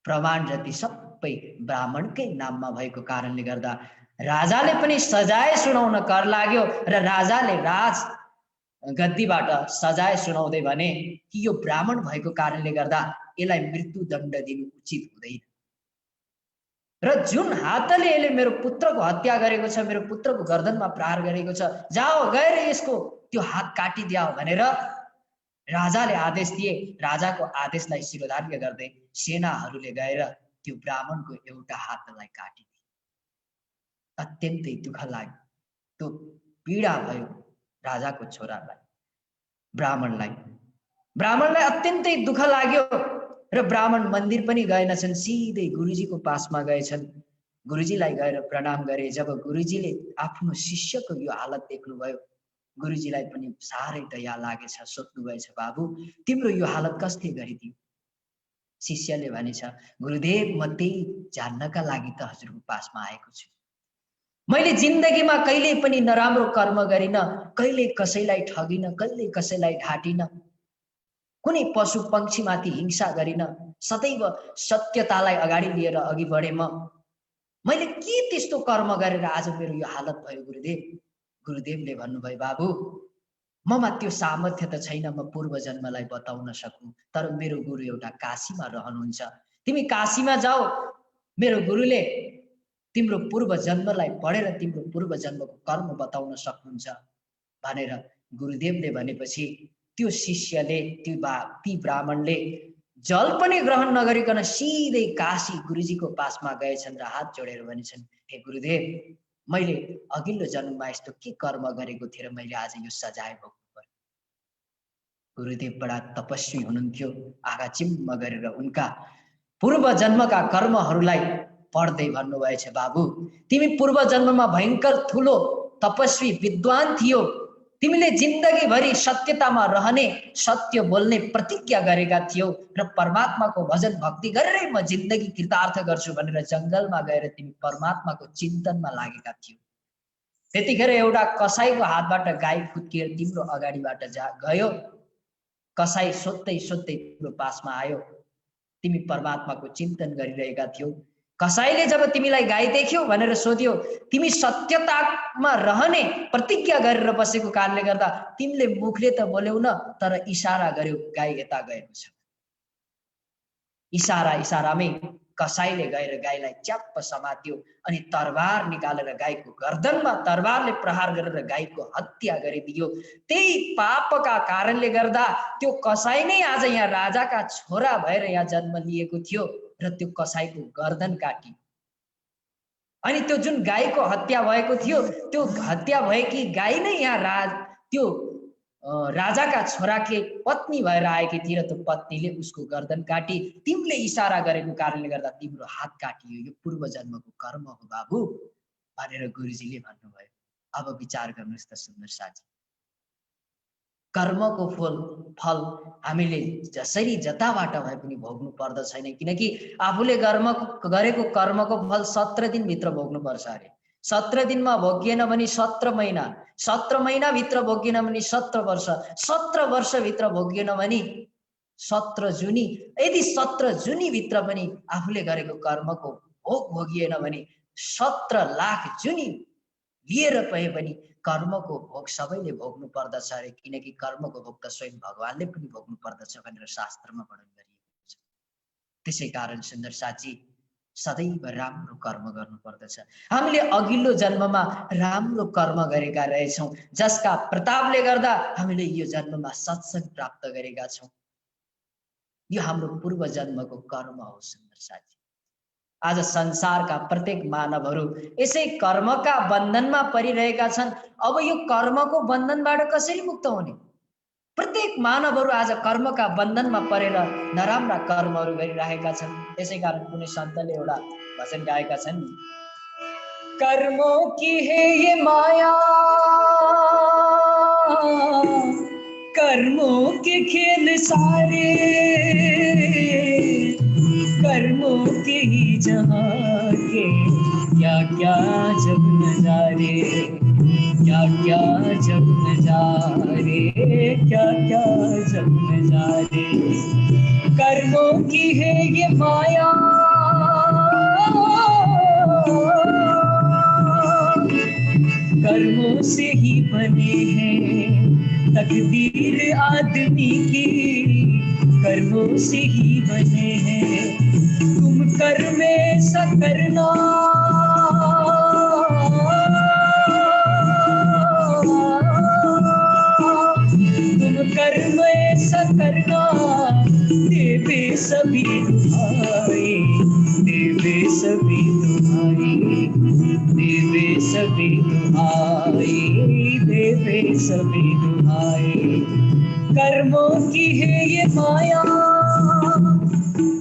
प्रमाण जति सबै ब्राह्मणकै नाममा भएको कारणले गर्दा राजाले पनि सजाय सुनाउन कर लाग्यो र राजाले राज गद्दीबाट सजाय सुनाउँदै भने कि यो ब्राह्मण भएको कारणले गर्दा यसलाई मृत्युदण्ड दिनु उचित हुँदैन र जुन हातले यसले मेरो पुत्रको हत्या गरेको छ, मेरो पुत्रको गर्दनमा प्रहार गरेको छ, जाओ गएर यसको त्यो हात काटिदिया भनेर राजाले आदेश दिए। राजाको आदेशलाई शिरोधार्य गर्दै सेनाहरूले गएर त्यो ब्राह्मणको एउटा हातलाई काटिदिए। अत्यन्तै दुःख लाग्यो, त्यो पीडा भयो राजाको छोरालाई, ब्राह्मणलाई अत्यन्तै दुःख लाग्यो र ब्राह्मण मन्दिर पनि गएनछन्, सिधै गुरुजीको पासमा गएछन्। गुरुजीलाई गएर प्रणाम गरे। जब गुरुजीले आफ्नो शिष्यको यो हालत देख्नुभयो, गुरुजीलाई पनि साह्रै दया लागेछ। सोध्नुभएछ, बाबु तिम्रो यो हालत कसले गरिदियो? शिष्यले भनेछ, गुरुदेव म त्यही जान्नका लागि त हजुरको पासमा आएको छु। मैले जिन्दगीमा कहिले पनि नराम्रो कर्म गरिन, कहिले कसैलाई ठगिन, कहिले कसैलाई ढाटिन, कुनै पशु पंक्षीमाथि हिंसा गरिन, सदैव सत्यतालाई अगाडि लिएर अघि बढे। मैले के त्यस्तो कर्म गरेर आज मेरो यो हालत भयो गुरुदेव? गुरुदेवले भन्नुभयो, बाबु ममा त्यो सामर्थ्य त छैन म पूर्व जन्मलाई बताउन सकूं, तर मेरो गुरु एउटा काशीमा रहनुहुन्छ, तिमी काशीमा जाऊ, मेरो गुरुले तिम्रो पूर्व जन्मलाई पढेर तिम्रो पूर्व जन्मको कर्म बताउन सक्नुहुन्छ भनेर गुरुदेवले भनेपछि त्यो शिष्यले, ती ब्राह्मणले जल पनि ग्रहण नगरिकन सिधै काशी गुरुजीको पासमा गएछन् र हात जोडेर भनेछन्, हे गुरुदेव मैले अघिल्लो जन्ममा यस्तो के कर्म गरेको थिएँ र मैले आज यो सजाय भोग्नु पर्यो? गुरुदेव बडा तपस्वी हुनुहुन्थ्यो। आँखा चिम्म गरेर उनका पूर्व जन्मका कर्महरूलाई पढ्दै भन्नुभएछ, बाबु तिमी पूर्व जन्ममा भयंकर ठुलो तपस्वी विद्वान थियो, तिमीले जिन्दगीभरि सत्यतामा रहने, सत्य बोल्ने प्रतिज्ञा गरेका थियौ र परमात्माको भजन भक्ति गरेरै म जिन्दगी कृतार्थ गर्छु भनेर जंगलमा गएर तिमी परमात्माको चिन्तनमा लागेका थियौ। त्यतिखेर एउटा कसाईको हातबाट गाई फुत्किएर तिम्रो अगाडिबाट गयो। कसाई सोध्दै सोध्दै तिम्रो पासमा आयो, तिमी परमात्माको चिन्तन गरिरहेका थियौ। कसाईले जब तिमीलाई गाई देख्यो भनेर सोध्यो, तिमी सत्यतामा रहने प्रतिज्ञा गरेर बसेको कारणले गर्दा तिमीले मुखले त बोल्यौ न, तर इशारा गर्यौ गाई यता गएको छ। इशारामै कसाईले गएर गाईलाई च्याप्प समात्यो अनि तरबार निकालेर गाईको गर्दनमा तरबारले प्रहार गरेर गाईको हत्या गरिदियो। त्यही पापका कारणले गर्दा त्यो कसाई नै आज यहाँ राजाका छोरा भएर यहाँ जन्म लिएको थियो र त्यो कसाईको गर्दन काटी। अनि त्यो जुन गाईको हत्या भएको थियो, त्यो हत्या भएकी गाई नै यहाँ त्यो राजाका छोराकी पत्नी भएर आएकी थिए र त्यो पत्नीले उसको गर्दन काटी। तिमीले इशारा गरेको कारणले गर्दा तिम्रो हात काटियो, यो पूर्व जन्मको कर्म हो बाबु भनेर गुरुजीले भन्नुभयो। अब विचार गर्नुहोस् त सुन्दर साथी, कर्मको फल हामीले जसरी जताबाट भए पनि भोग्नु पर्दछैन, किनकि आफूले गरेको कर्मको फल 17 दिनभित्र भोग्नु पर्छ अरे। 17 दिनमा भोगिएन भने 17 महिना, 17 महिनाभित्र भोगिएन भने 17 वर्ष, 17 वर्षभित्र भोगिएन भने 17 जुनी। यदि 17 जुनीभित्र पनि आफूले गरेको कर्मको भोग भोगिएन भने 17 लाख जुनी लिएर भए पनि कर्मको भोग सबैले भोग्नु पर्दछ अरे, किनकि कर्मको भोग त स्वयं भगवानले पनि भोग्नु पर्दछ भनेर शास्त्रमा वर्णन गरिएको छ। त्यसै कारण सुन्दर साथी, सदैव राम्रो कर्म गर्नु पर्दछ। हामीले अघिल्लो जन्ममा राम्रो कर्म गरेका रहेछौँ, जसका प्रतापले गर्दा हामीले यो जन्ममा सत्संग प्राप्त गरेका छौँ। यो हाम्रो पूर्व जन्मको कर्म हो सुन्दर साथी। आज संसारका प्रत्येक मानवहरू यसै कर्मका बन्धनमा परिरहेका छन्। अब यो कर्मको बन्धनबाट कसरी मुक्त हुने? प्रत्येक मानवहरू आज कर्मका बन्धनमा परेर नराम्रा कर्महरू गरिरहेका छन्। त्यसै कारण कुनै सन्तले एउटा भजन गाएका छन्, कर्मों की है ये माया, कर्मों के खेल सारे, कर्मों के ही जहाँ के क्या जब नजारे, क्या क्या जब नजारे, क्या क्या जब नजारे। कर्मों की है ये माया, कर्मों से ही बने हैं तकदीर आदमी की, कर्मों से ही बने हैं। तुम कर्म ऐसा करना, तुम कर्म ऐसा करना, देवे सभी दुहाई, देवे सभी दुहाई, देवे सभी दुहाई, देवे सभी दुहाई। कर्मों की है ये माया।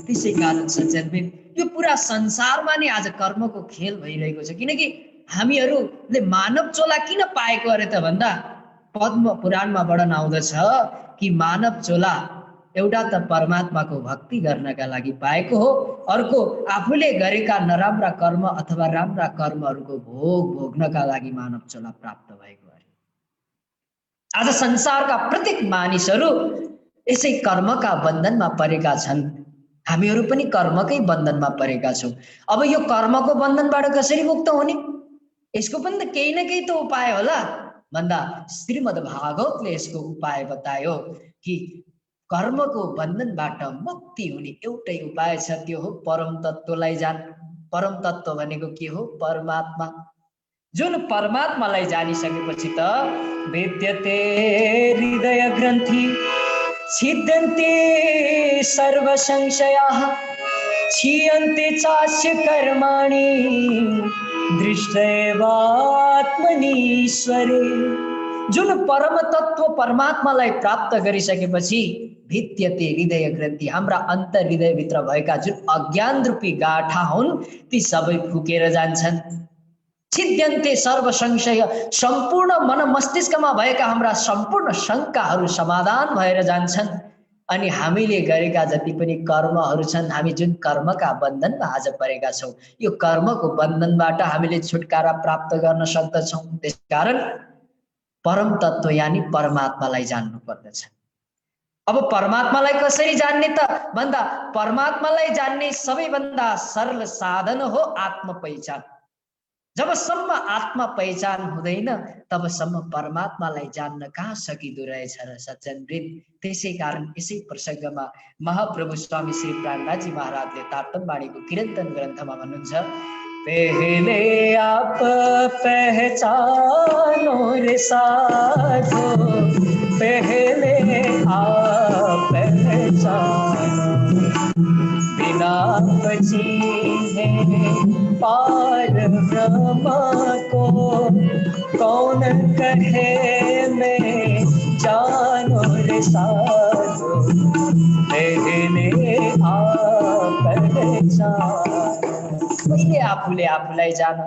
त्यसै कारण सज्जनबिन यो पुरा संसारमा नै आज कर्मको खेल भइरहेको छ। किनकि हामीहरूले मानव चोला किन पाएको अरे त भन्दा पद्म पुराणमा वर्णन आउँदछ कि मानव चोला एउटा त परमात्माको भक्ति गर्नका लागि पाएको हो, अर्को आफूले गरेका नराम्रा कर्म अथवा राम्रा कर्महरूको भोग भोग्नका लागि मानव चोला प्राप्त भएको अरे। आज संसारका प्रत्येक मानिसहरू यसै कर्मका बन्धनमा परेका छन्। हामीहरू पनि कर्मकै बन्धनमा परेका छौँ। अब यो कर्मको बन्धनबाट कसरी मुक्त हुने, यसको पनि त केही न केही त उपाय होला भन्दा श्रीमद् भागवतले यसको उपाय बतायो कि कर्मको बन्धनबाट मुक्ति हुने एउटै उपाय छ, त्यो हो परम तत्त्वलाई जान। परम तत्त्व भनेको के हो? परमात्मा। जुन परमात्मालाई जानिसकेपछि त वेद्यते हृदय ग्रन्थि छिद्यन्ते सर्व संशयाः क्षीयन्ते चास्य कर्माणि दृष्ट्वैवात्मनीश्वरे। जुन परम तत्व परमात्मालाई प्राप्त गरिसकेपछि भित्यते हृदय ग्रन्थि, हाम्रा अन्तर हृदयभित्र भएका जुन अज्ञान रूपी गाठा हुन् ती सबै फुकेर जान्छन्। छिद्यन्ते सर्व संशय, सम्पूर्ण मन मस्तिष्कमा भएका हाम्रा सम्पूर्ण शङ्काहरू समाधान भएर जान्छन्। अनि हामीले गरेका जति पनि कर्महरू छन्, हामी जुन कर्मका बन्धनमा आज परेका छौँ, यो कर्मको बन्धनबाट हामीले छुटकारा प्राप्त गर्न सक्दछौँ। त्यसकारण परम तत्व यानी परमात्मालाई जान्नु पर्दछ। अब परमात्मालाई कसरी जान्ने त भन्दा परमात्मालाई जान्ने सबैभन्दा सरल साधन हो आत्म पहिचान। जबसम्म आत्मा पहिचान हुँदैन तबसम्म परमात्मालाई जान्न कहाँ सकिदो रहेछ र सज्जनवृन्द। त्यसै कारण यसै प्रसङ्गमा महाप्रभु स्वामी श्री प्राणनाथजी महाराजले तारतम्यवाणीको कीर्तन ग्रन्थमा भन्नुहुन्छ, पहले आप पहचानो रे साधो, पहले आप पहचानो, बिना बचीने पार ब्रह्म को कौन कहे मैं जानो रे साधो, पहले आप पहचानो। पहिले आफूले आफूलाई जान,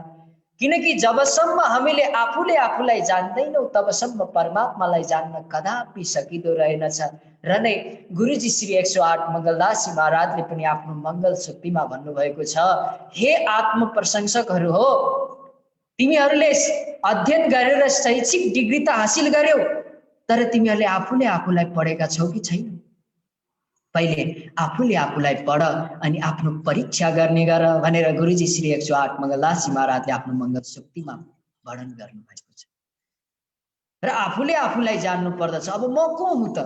किनकि जबसम्म हामीले आफूले आफूलाई जान्दैनौँ तबसम्म परमात्मालाई जान्न कदापि सकिदो रहेनछ। र नै गुरुजी श्री 108 मङ्गलदासजी महाराजले पनि आफ्नो मङ्गल शक्तिमा भन्नुभएको छ, हे आत्म प्रशंसकहरू हो, तिमीहरूले अध्ययन गरेर शैक्षिक डिग्री त हासिल गर्यौ, तर तिमीहरूले आफूले आफूलाई पढेका छौ कि छैन? पहिले आफूले आफूलाई पढ अनि आफ्नो परीक्षा गर्ने गर भनेर गुरुजी श्री 108 मङ्गलदासजी महाराजले आफ्नो मङ्गल शक्तिमा वर्णन गर्नुभएको छ। र आफूले आफूलाई जान्नु पर्दछ। अब म को हुँ त?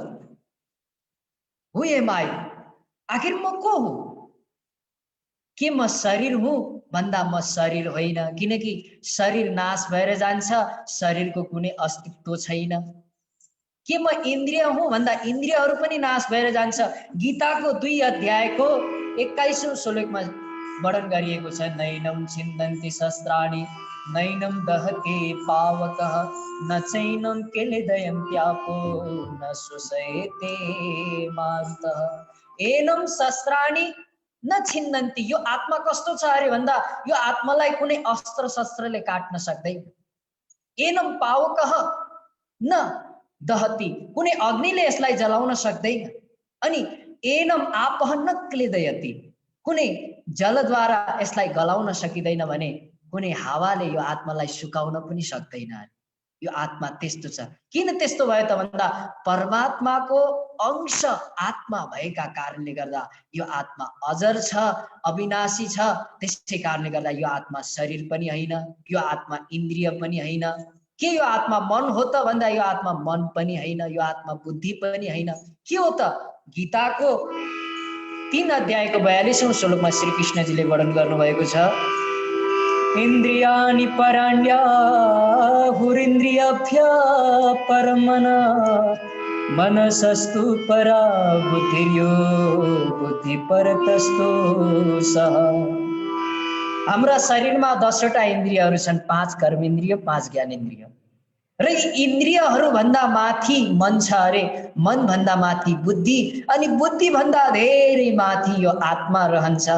Who am I? आखिर म को हुँ? के म शरीर हुँ भन्दा म शरीर होइन, किनकि शरीर नाश भएर जान्छ, शरीरको कुनै अस्तित्व छैन। के म इन्द्रिय हुँ भन्दा इन्द्रियहरू पनि नाश भएर जान्छ। गीताको 2 अध्यायको 21औं श्लोकमा वर्णन गरिएको छ, नैनम छिन्दन्ति शस्त्राणि नैनम दहते पावकः न चैनम केलिदयन्त्यापो न सुषयते मारुतः। एनम शस्त्राणि न छिन्दन्ति, यो आत्मा कस्तो छ अरे भन्दा यो आत्मालाई कुनै अस्त्र शस्त्रले काट्न सक्दैन। एनम पावकः न दहति, कुनै अग्निले यसलाई जलाउन सक्दैन। अनि एनम आपः न क्लेदयति, कुनै जलद्वारा यसलाई गलाउन सकिँदैन भने कुनै हावाले यो आत्मालाई सुकाउन पनि सक्दैन। यो आत्मा त्यस्तो छ। किन त्यस्तो भयो त भन्दा परमात्माको अंश आत्मा भएका कारणले गर्दा यो आत्मा अजर छ, अविनाशी छ। त्यसै कारणले गर्दा यो आत्मा शरीर पनि होइन, यो आत्मा इन्द्रिय पनि होइन। के यो आत्मा मन हो त भन्दा यो आत्मा मन पनि होइन, यो आत्मा बुद्धि पनि होइन। के हो त? गीताको 3 अध्यायको 42औं श्लोकमा श्री कृष्णजीले वर्णन गर्नुभएको छ, इन्द्रियाणि पराण्याहुरिन्द्रियभ्य परमन मनसस्तु परा बुद्धिर्यो बुद्धि परतस्तो सह। हाम्रा शरीरमा 10वटा इन्द्रियहरू छन्, 5 कर्मेन्द्रिय, 5 ज्ञानेन्द्रिय। र यी इन्द्रियहरू भन्दा माथि मन छ अरे, मन भन्दा माथि बुद्धि, अनि बुद्धि भन्दा धेरै माथि यो आत्मा रहन्छ।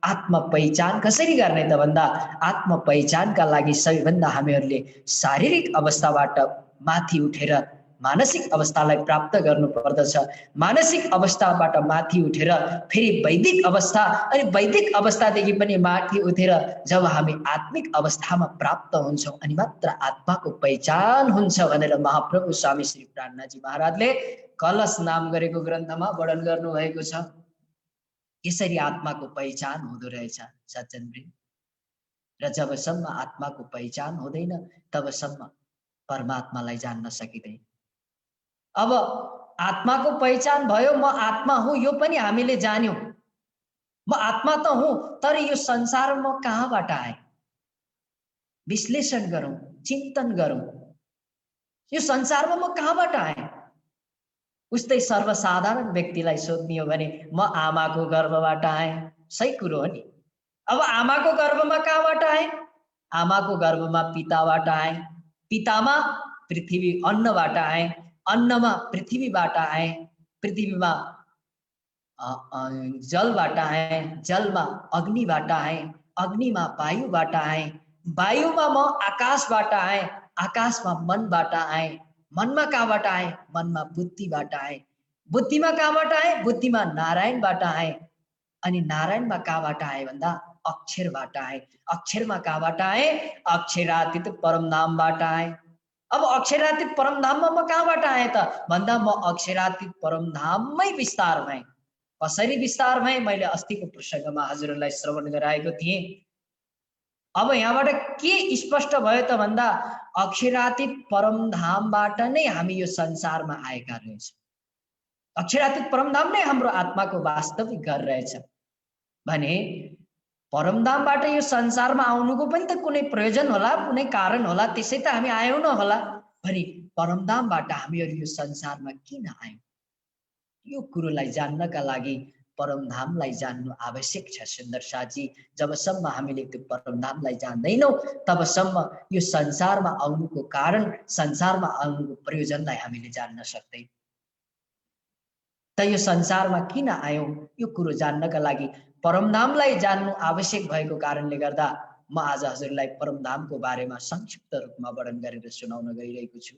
आत्मा पहिचान कसरी गर्ने त भन्दा आत्मा पहिचानका लागि सबैभन्दा हामीहरूले शारीरिक अवस्थाबाट माथि उठेर मानसिक अवस्थालाई प्राप्त गर्नु पर्दछ। मानसिक अवस्थाबाट माथि उठेर फेरि वैदिक अवस्था, अनि वैदिक अवस्थादेखि पनि माथि उठेर जब हामी आत्मिक अवस्थामा प्राप्त हुन्छौँ अनि मात्र आत्माको पहिचान हुन्छ भनेर महाप्रभु स्वामी श्री प्राणनाथजी महाराजले कलश नाम गरेको ग्रन्थमा वर्णन गर्नु भएको छ। यसरी आत्माको पहिचान हुँदो रहेछ सज्जनवृन्द। र जबसम्म आत्माको पहिचान हुँदैन तबसम्म परमात्मालाई जान्न सकिँदैन। अब आत्माको पहिचान भयो, म आत्मा हुँ, यो पनि हामीले जान्यौं। म आत्मा त हुँ, तर यो संसारमा म कहाँबाट आए? विश्लेषण गरौँ, चिन्तन गरौँ। यो संसारमा म कहाँबाट आए? उस्तै सर्वसाधारण व्यक्तिलाई सोध्ने हो भने म आमाको गर्भबाट आए, सही कुरो हो नि। अब आमाको गर्भमा कहाँबाट आए? आमाको गर्भमा पिताबाट आए, पितामा पृथ्वी अन्नबाट आए, अन्नमा पृथ्वीबाट आए, पृथ्वीमा जलबाट आए, जलमा अग्निबाट आए, अग्निमा वायुबाट आए, वायुमा म आकाशबाट आए, आकाशमा मनबाट आए, मनमा कहाँबाट आए? मनमा बुद्धिबाट आए, बुद्धिमा कहाँबाट आए? बुद्धिमा नारायणबाट आए, अनि नारायणमा कहाँबाट आए भन्दा अक्षरबाट आए, अक्षरमा कहाँबाट आए? अक्षरातीत परमधामबाट आए। अब अक्षरातीत परमधाममा म कहाँबाट आए त भन्दा म अक्षरातीत परमधाममै विस्तार भएँ। कसरी विस्तार भएँ? मैले अस्तिको प्रसङ्गमा हजुरहरूलाई श्रवण गराएको थिएँ। अब यहाँबाट के स्पष्ट भयो त भन्दा अक्षरातीत परमधामबाट नै हामी यो संसारमा आएका रहेछौँ। अक्षरातीत परमधाम नै हाम्रो आत्माको वास्तविक घर रहेछ भने परमधामबाट यो संसारमा आउनुको पनि त कुनै प्रयोजन होला, कुनै कारण होला, त्यसै त हामी आयौँ न होला। भने परमधामबाट हामीहरू यो संसारमा किन आयौँ? यो कुरोलाई जान्नका लागि परमधामलाई जान्नु आवश्यक छ सुन्दर साथी। जबसम्म हामीले त्यो परमधामलाई जान्दैनौँ तबसम्म यो संसारमा आउनुको कारण, संसारमा आउनुको प्रयोजनलाई हामीले जान्न सक्दैनौँ। त यो संसारमा किन आयौँ यो कुरो जान्नका लागि परमधामलाई जान्नु आवश्यक भएको कारणले गर्दा म आज हजुरलाई परमधामको बारेमा संक्षिप्त रूपमा वर्णन गरेर सुनाउन गइरहेको छु।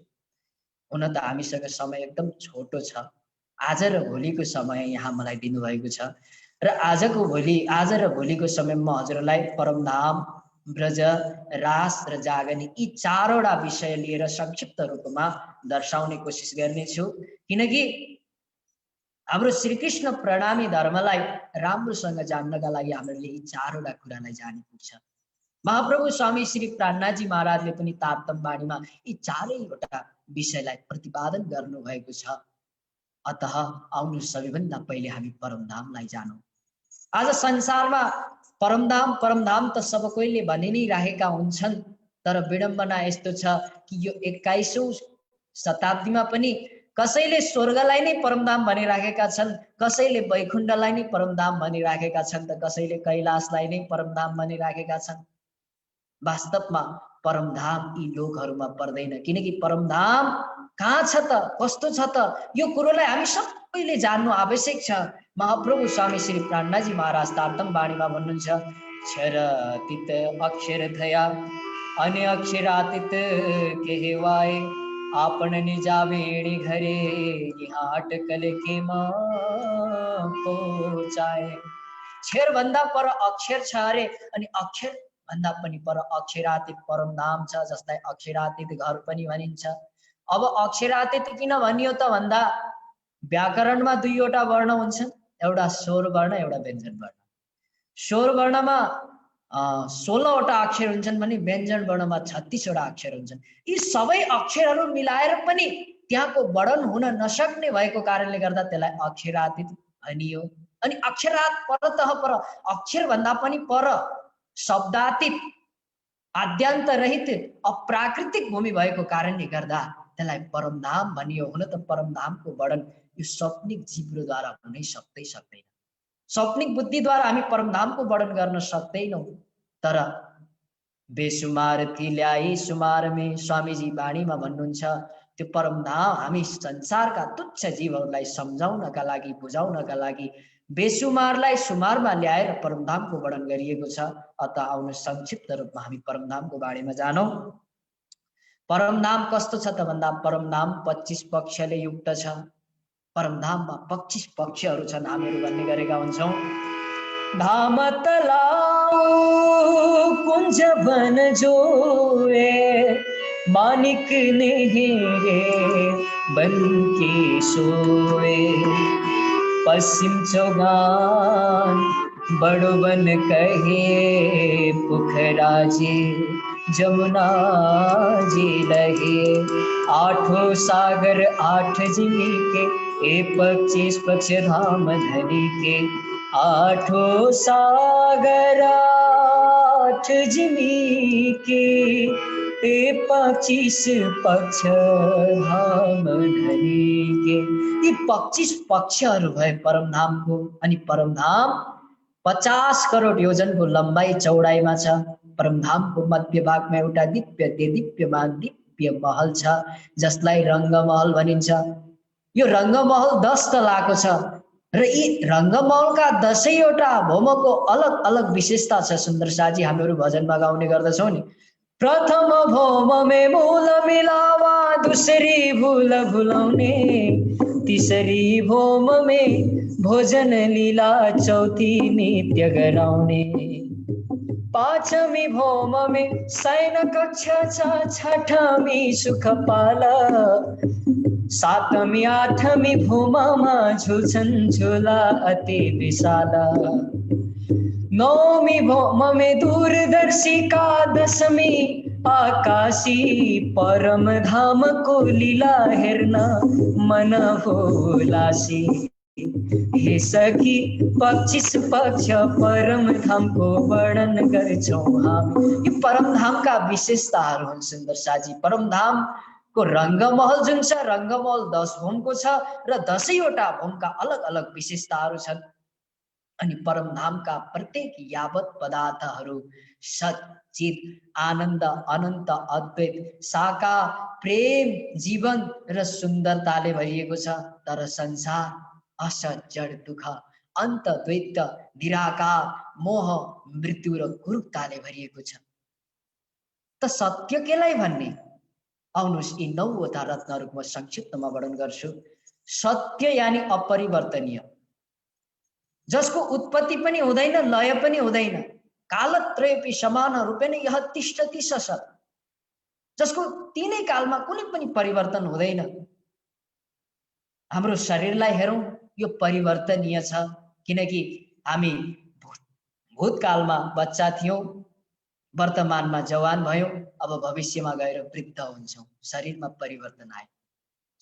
हुन त हामीसँग समय एकदम छोटो छ। आज र भोलिको समय यहाँ मलाई दिनुभएको छ र आज र भोलिको समयमा म हजुरलाई परमधाम, ब्रज, रास र जागनी यी 4वटा विषय लिएर संक्षिप्त रूपमा दर्शाउने कोसिस गर्नेछु। किनकि हाम्रो श्रीकृष्ण प्रणामी धर्मलाई राम्रोसँग जान्नका लागि हामीले यी 4वटा कुरालाई जान्नुपर्छ। महाप्रभु स्वामी श्री प्राणनाथजी महाराजले पनि तारतम्य बाणीमा यी 4वटा विषयलाई प्रतिपादन गर्नुभएको छ। अतः आउनु सबैभन्दा पहिले हामी परमधामलाई जानौँ। आज संसारमा परमधाम परमधाम त सब कोहीले भनि नै राखेका हुन्छन्, तर विडम्बना यस्तो छ कि यो 21औं शताब्दीमा पनि कसैले स्वर्गलाई नै परमधाम भनिराखेका छन्, कसैले वैकुण्ठलाई नै परमधाम भनिराखेका छन्, त कसैले कैलाशलाई नै परमधाम भनिराखेका छन्। वास्तवमा परमधाम यी लोकहरूमा पर्दैन, किनकि परमधाम कहाँ छ त, कस्तो छ त, यो कुरोलाई हामी सबैले जान्नु आवश्यक छ। महाप्रभु स्वामी श्री प्राणनाथजी महाराज तारतम्य बाणीमा भन्नुहुन्छ, क्षरातीत अक्षर थया अन्य अक्षरातीत कहवाए, आपण निजावेणी घरे यहाँ अटकल के पहुँचाए। क्षर भन्दा पर अक्षर छ अरे, अनि अक्षर भन्दा पनि पर अक्षरातीत परमधाम छ, जसलाई अक्षरातीत घर पनि भनिन्छ। अब अक्षरातीत किन भनियो त भन्दा व्याकरणमा दुईवटा वर्ण हुन्छन्, एउटा स्वर वर्ण, एउटा व्यञ्जन वर्ण। स्वर वर्णमा 16 वटा अक्षर हुन्छन् भने व्यञ्जन वर्णमा 36 वटा अक्षर हुन्छन्। यी सबै अक्षरहरू मिलाएर पनि त्यहाँको वर्णन हुन नसक्ने भएको कारणले गर्दा त्यसलाई अक्षरातीत भनियो। अनि अक्षरात परतः पर, अक्षर भन्दा पनि पर, शब्दातीत, आद्यान्त रहित, अप्राकृतिक भूमि भएको कारणले गर्दा त्यसलाई परमधाम भनियो। हुन त परमधामको वर्णन यो स्वप्निक जीवद्वारा हुनै सक्दैन। स्वप्निक बुद्धिद्वारा हामी परमधामको वर्णन गर्न सक्दैनौँ। तर बेसुमार थी ल्याई सुमार में, स्वामीजी वाणीमा भन्नुहुन्छ, त्यो परमधाम हामी संसारका तुच्छ जीवहरूलाई सम्झाउनका लागि, बुझाउनका लागि बेसुमारलाई सुमारमा ल्याएर परमधामको वर्णन गरिएको छ। अतः आउनु संक्षिप्त रूपमा हामी परमधामको बारेमा जानौं। परमधाम कस्तो छ त भन्दा परमधाम 25 पक्षले युक्त छ। परमधाममा 25 पक्षहरू छन्, हामीहरू भन्ने गरेका हुन्छौँ। धाम तलाउ कुञ्ज वन जोए, मानिक नेहेरे बन के सोए, पश्चिम चौगान बड़ो बन कहे, पोखरा जी जमुना जी लहे, आठों सागर 8 जिमी के, 25 पक्ष धाम धनी के, आठों सागर 8 जिमी के, 25 पक्ष धाम धनी के। यी 25 पक्षहरू भए परमधामको। अनि परमधाम 50 करोड योजनको लम्बाई चौडाइमा छ। परमधामको मध्य भागमा एउटा दिव्यमान दिव्य महल छ, जसलाई रङ्गमहल भनिन्छ। यो रङ्गमहल 10 तलाको छ र यी रङ्गमहलका 10 वटा भौमको अलग अलग विशेषता छ। सुन्दर साजी हामीहरू भजनमा गाउने गर्दछौँ नि। प्रथम भौम में मूल मिलावा, दूसरी भूल भुलाउने, तीसरी भौम में भोजन लीला, चौथी नित्य गराउने, पाँचमी भौम में शयन कक्ष छ, छठमी सुखपाल, सातमी आठमी भौममा झुल्छन् झुला अति विशाल, नौमी भौम में दूरदर्शिका, दशमी आकाशी परम धाम को लीला हेर्न मन भोलासी। हे सखी 25 पक्ष परम धामको वर्णन गर्छौं हामी। यो परम धामका विशेषताहरू हुन् सुन्दर साजी। परम धामको रङ्गमहल जुन छ, रङ्गमहल 10 भौमको छ र 10 वटा भौमका अलग अलग विशेषताहरू छन्। अनि परमधामका प्रत्येक यावत पदार्थहरू सत, चित, आनन्द, अनन्त, अद्वैत, साकार, प्रेम, जीवन र सुन्दरताले भरिएको छ। तर संसार असत, जड, दुःख, अन्त, द्वैत, निराकार, मोह, मृत्यु र कुरूपताले भरिएको छ। त सत्य केलाई भन्ने? आउनुहोस् यी 9 वटा रत्नहरूको म संक्षिप्तमा वर्णन गर्छु। सत्य यानी अपरिवर्तनीय, जसको उत्पत्ति पनि हुँदैन, लय पनि हुँदैन, कालत्रयपि समान रूपेण यह तिष्ठति ससत्, जसको तीनै कालमा कुनै पनि परिवर्तन हुँदैन। हाम्रो शरीरलाई हेरौं, यो परिवर्तनीय छ, किनकि हामी भूतकालमा बच्चा थियौं, वर्तमानमा जवान भयौं, अब भविष्यमा गएर वृद्ध हुन्छौं। शरीरमा परिवर्तन आयो।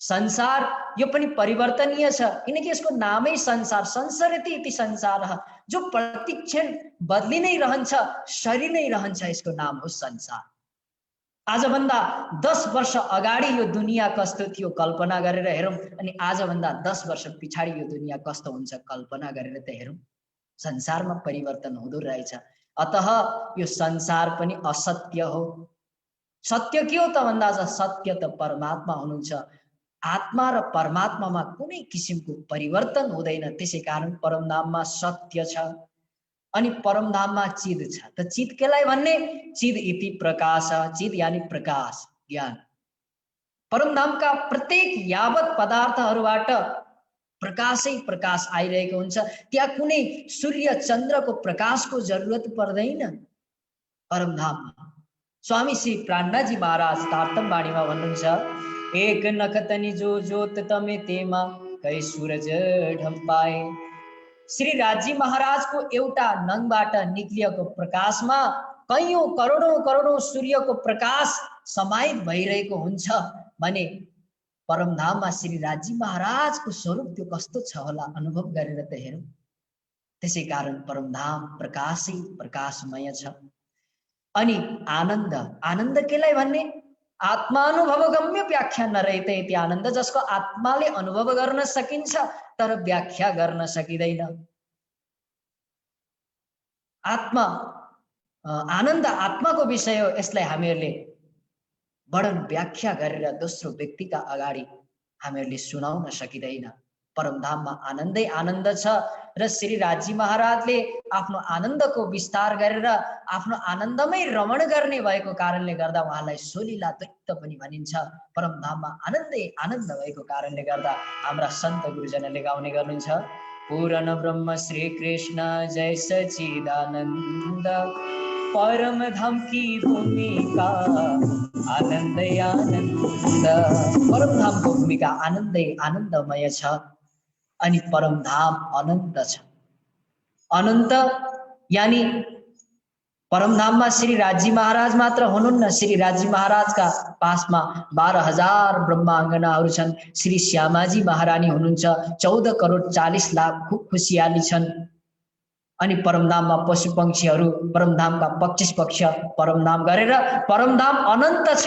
संसार यो पनि परिवर्तनीय छ, किनकि यसको नामै संसार, संसरति इति संसारः, जो प्रतिक्षण बदली नै रहन्छ, शरीर नै रहन्छ, यसको नाम हो संसार। आजभन्दा 10 वर्ष अगाडि यो दुनियाँ कस्तो थियो कल्पना गरेर हेरौं, अनि आजभन्दा 10 वर्ष पछाडि यो दुनियाँ कस्तो हुन्छ कल्पना गरेर त हेरौं। संसारमा परिवर्तन हुँदो रहेछ। अतः यो संसार पनि असत्य हो। सत्य के हो त भन्दा सत्य त परमात्मा हुनुहुन्छ। आत्मा र परमात्मामा कुनै किसिमको परिवर्तन हुँदैन। त्यसै कारण परमधाममा सत्य छ। अनि परमधाममा चिद छ। त चिद केलाई भन्ने? चिद इति प्रकाश, चिद यानी प्रकाश, ज्ञान। परमधामका प्रत्येक यावत पदार्थहरूबाट प्रकाशै प्रकाश आइरहेको हुन्छ। त्यहाँ कुनै सूर्य चन्द्रको प्रकाशको जरुरत पर्दैन। परमधाममा। स्वामी श्री प्राणनाथजी महाराज तारतम वाणीमा भन्नुहुन्छ, एक नखतनी जो जोत तमे तेमा कै सूरज ढम्पाए। श्री राजी महाराजको एउटा नङबाट निक्लिएको प्रकाशमा कैयौं करोडौं करोडौं सूर्यको प्रकाश समाहित भइरहेको हुन्छ भने परमधाममा श्री राजी महाराजको स्वरूप त्यो कस्तो छ होला अनुभव गरेर त हेरौँ। त्यसै कारण परमधाम प्रकाशै प्रकाशमय छ। अनि आनन्द, आनन्द केलाई भन्ने? आत्मानुभव गम्य व्याख्या नरहित यति आनन्द जसको आत्माले अनुभव गर्न सकिन्छ तर व्याख्या गर्न सकिँदैन। आत्मा आनन्द आत्माको विषय हो। यसलाई हामीहरूले वर्णन व्याख्या गरेर दोस्रो व्यक्तिका अगाडि हामीहरूले सुनाउन सकिँदैन। परमधाममा आनन्दै आनन्द छ र श्री राजी महाराजले आफ्नो आनन्दको विस्तार गरेर आफ्नो आनन्दमै रमण गर्ने भएको कारणले गर्दा उहाँलाई सोलिला द्वैत पनि भनिन्छ। परमधाममा आनन्दै आनन्द भएको कारणले गर्दा हाम्रा सन्त गुरुजनले गाउने गर्नुहुन्छ, पूर्ण ब्रह्म श्री कृष्ण जय सच्चिदानन्द, परमधाम की भूमिका आनन्दै आनन्द। परमधामको भूमिका आनन्दै आनन्दमय छ। अनि परमधाम अनन्त छ। अनन्त यानी परमधाममा श्री राजी महाराज मात्र हुनुहुन्न। श्री राजी महाराजका पासमा 12,000 ब्रह्माङ्गनाहरू छन्। श्री श्यामाजी महारानी हुनुहुन्छ। 14 करोड 40 लाख खुसियाली छन्। अनि परमधाममा पशु पक्षीहरू, परमधामका 25 पक्ष परमधाम गरेर परमधाम अनन्त छ।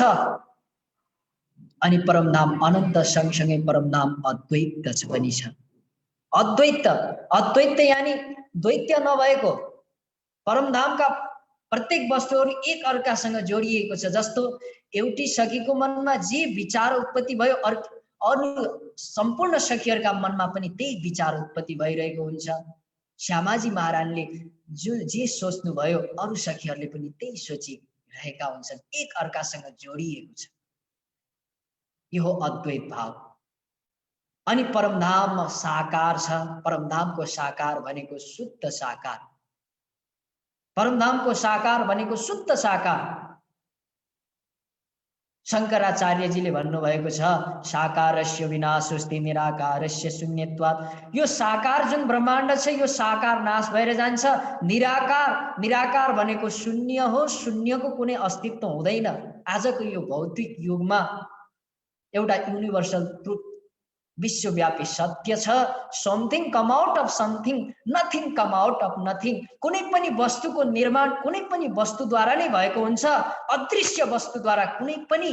अनि परमधाम अनन्त सँगसँगै परमधाम अद्वैत पनि छ। अद्वैत, अद्वैत यानी द्वैत नभएको। परमधामका प्रत्येक वस्तुहरू एक अर्कासँग जोडिएको छ। जस्तो एउटी सखीको मनमा जे विचार उत्पत्ति भयो अरू सम्पूर्ण सखीहरूका मनमा पनि त्यही विचार उत्पत्ति भइरहेको हुन्छ। श्यामाजी महारानीले जे सोच्नु भयो अरू सखीहरूले पनि त्यही सोचिरहेका हुन्छन्। एक अर्कासँग जोडिएको छ। यो हो अद्वैत भाव। अनि परमधाम साकार छ। परमधामको साकार भनेको शुद्ध साकार। परमधामको साकार भनेको शुद्ध साकार। शङ्कराचार्यजीले भन्नुभएको छ, साकारस्य विनाशोस्ति निराकारस्य शून्यत्वात्। यो साकार जुन ब्रह्माण्ड छ यो साकार नाश भएर जान्छ। निराकार भनेको शून्य हो। शून्यको कुनै अस्तित्व हुँदैन। आजको यो भौतिक युगमा एउटा युनिभर्सल ट्रुथ, विश्वव्यापी सत्य छ। Something come out of something, nothing come out of nothing. कुनै पनि वस्तुको निर्माण कुनै पनि वस्तुद्वारा नै भएको हुन्छ। अदृश्य वस्तुद्वारा कुनै पनि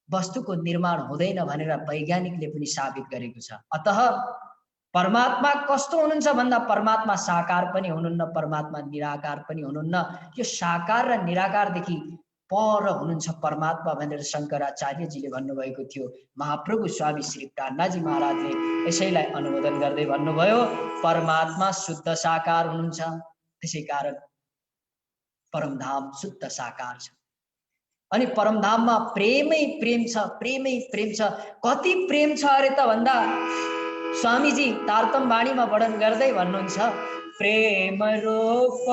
वस्तुको निर्माण हुँदैन भनेर वैज्ञानिकले पनि साबित गरेको छ। अतः परमात्मा कस्तो हुनुहुन्छ भन्दा परमात्मा साकार पनि हुनुहुन्न, परमात्मा निराकार पनि हुनुहुन्न। यो साकार र निराकारदेखि पर हुनुहुन्छ परमात्मा भनेर शङ्कराचार्यजीले भन्नुभएको थियो। महाप्रभु स्वामी श्री प्राणनाथजी महाराजले यसैलाई अनुमोदन गर्दै भन्नुभयो, परमात्मा शुद्ध साकार हुनुहुन्छ। त्यसै कारण परमधाम शुद्ध साकार छ। अनि परमधाममा प्रेमै प्रेम छ। प्रेमै प्रेम छ। कति प्रेम छ अरे त भन्दा स्वामीजी तारतम वाणीमा वर्णन गर्दै भन्नुहुन्छ, प्रेम रूप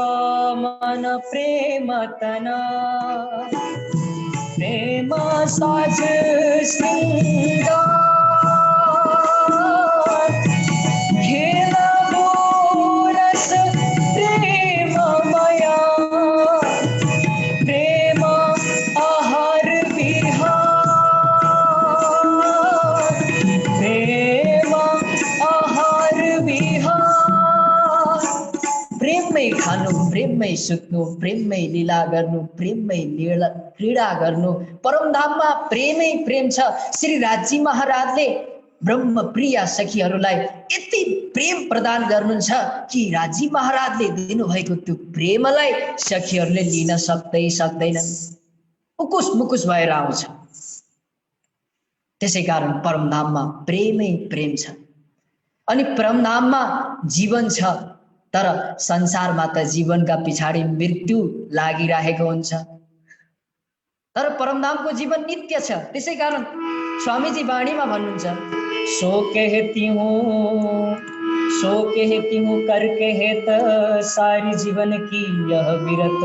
मन प्रेम तना, प्रेम साज श्रृंगार, खेल बोरस प्रेम मया, प्रेम आहार विहार, प्रेम आहार विहार। प्रेममै खानु, प्रेममै सुत्नु, प्रेममै लीला गर्नु, प्रेममै क्रीडा गर्नु। परमधाममा प्रेमै प्रेम छ। श्री राजी महाराजले ब्रह्म प्रिया सखीहरूलाई यति प्रेम प्रदान गर्नुहुन्छ कि राजी महाराजले दिनुभएको त्यो प्रेमलाई सखीहरूले लिन सक्दैनन्। उकुस मुकुस भएर आउँछ। त्यसै कारण परमधाममा प्रेमै प्रेम छ। अनि परमधाममा जीवन छ, तर संसारमा त जीवनका पछाडि मृत्यु लागिरहेको हुन्छ। तर परमधामको जीवन नित्य छ। त्यसै कारण स्वामीजी वाणीमा भन्नुहुन्छ, सो कहती हूँ कर कहत सारी जीवन की यह विरत,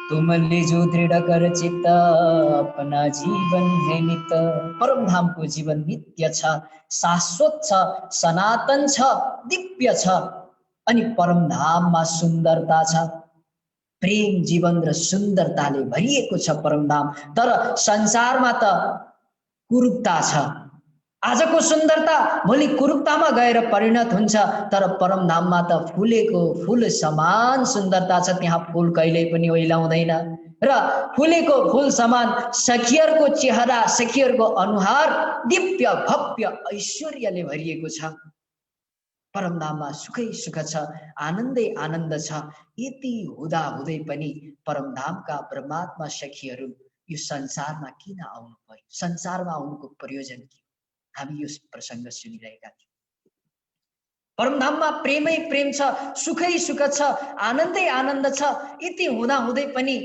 तुमले जो दृढ कर चित्त अपना जीवन है नित। परमधामको जीवन नित्य छ, शाश्वत छ, सनातन छ, दिव्य छ। अनि परमधाममा सुन्दरता छ। प्रेम जीवन र सुन्दरताले भरिएको छ परमधाम। तर संसारमा त कुरूपता छ। आजको सुन्दरता भोलि कुरूपतामा गएर परिणत हुन्छ। तर परमधाममा त फुलेको फुल समान सुन्दरता छ। त्यहाँ फुल कहिल्यै पनि ओइलाउँदैन र फुलेको फुल समान सखियरको चेहरा, सखियरको अनुहार दिव्य भव्य ऐश्वर्यले भरिएको छ। परमधाममा सुखै सुख छ, आनन्दै आनन्द छ। यति हुँदा हुँदै पनि परमधामका परमात्मा सखीहरू यो संसारमा किन आउनु पर्यो? संसारमा आउनुको प्रयोजन के? हामी यो प्रसङ्ग सुनिरहेका थियौँ। परमधाममा प्रेमै प्रेम छ, सुखै सुख छ, आनन्दै आनन्द छ। यति हुँदा हुँदै पनि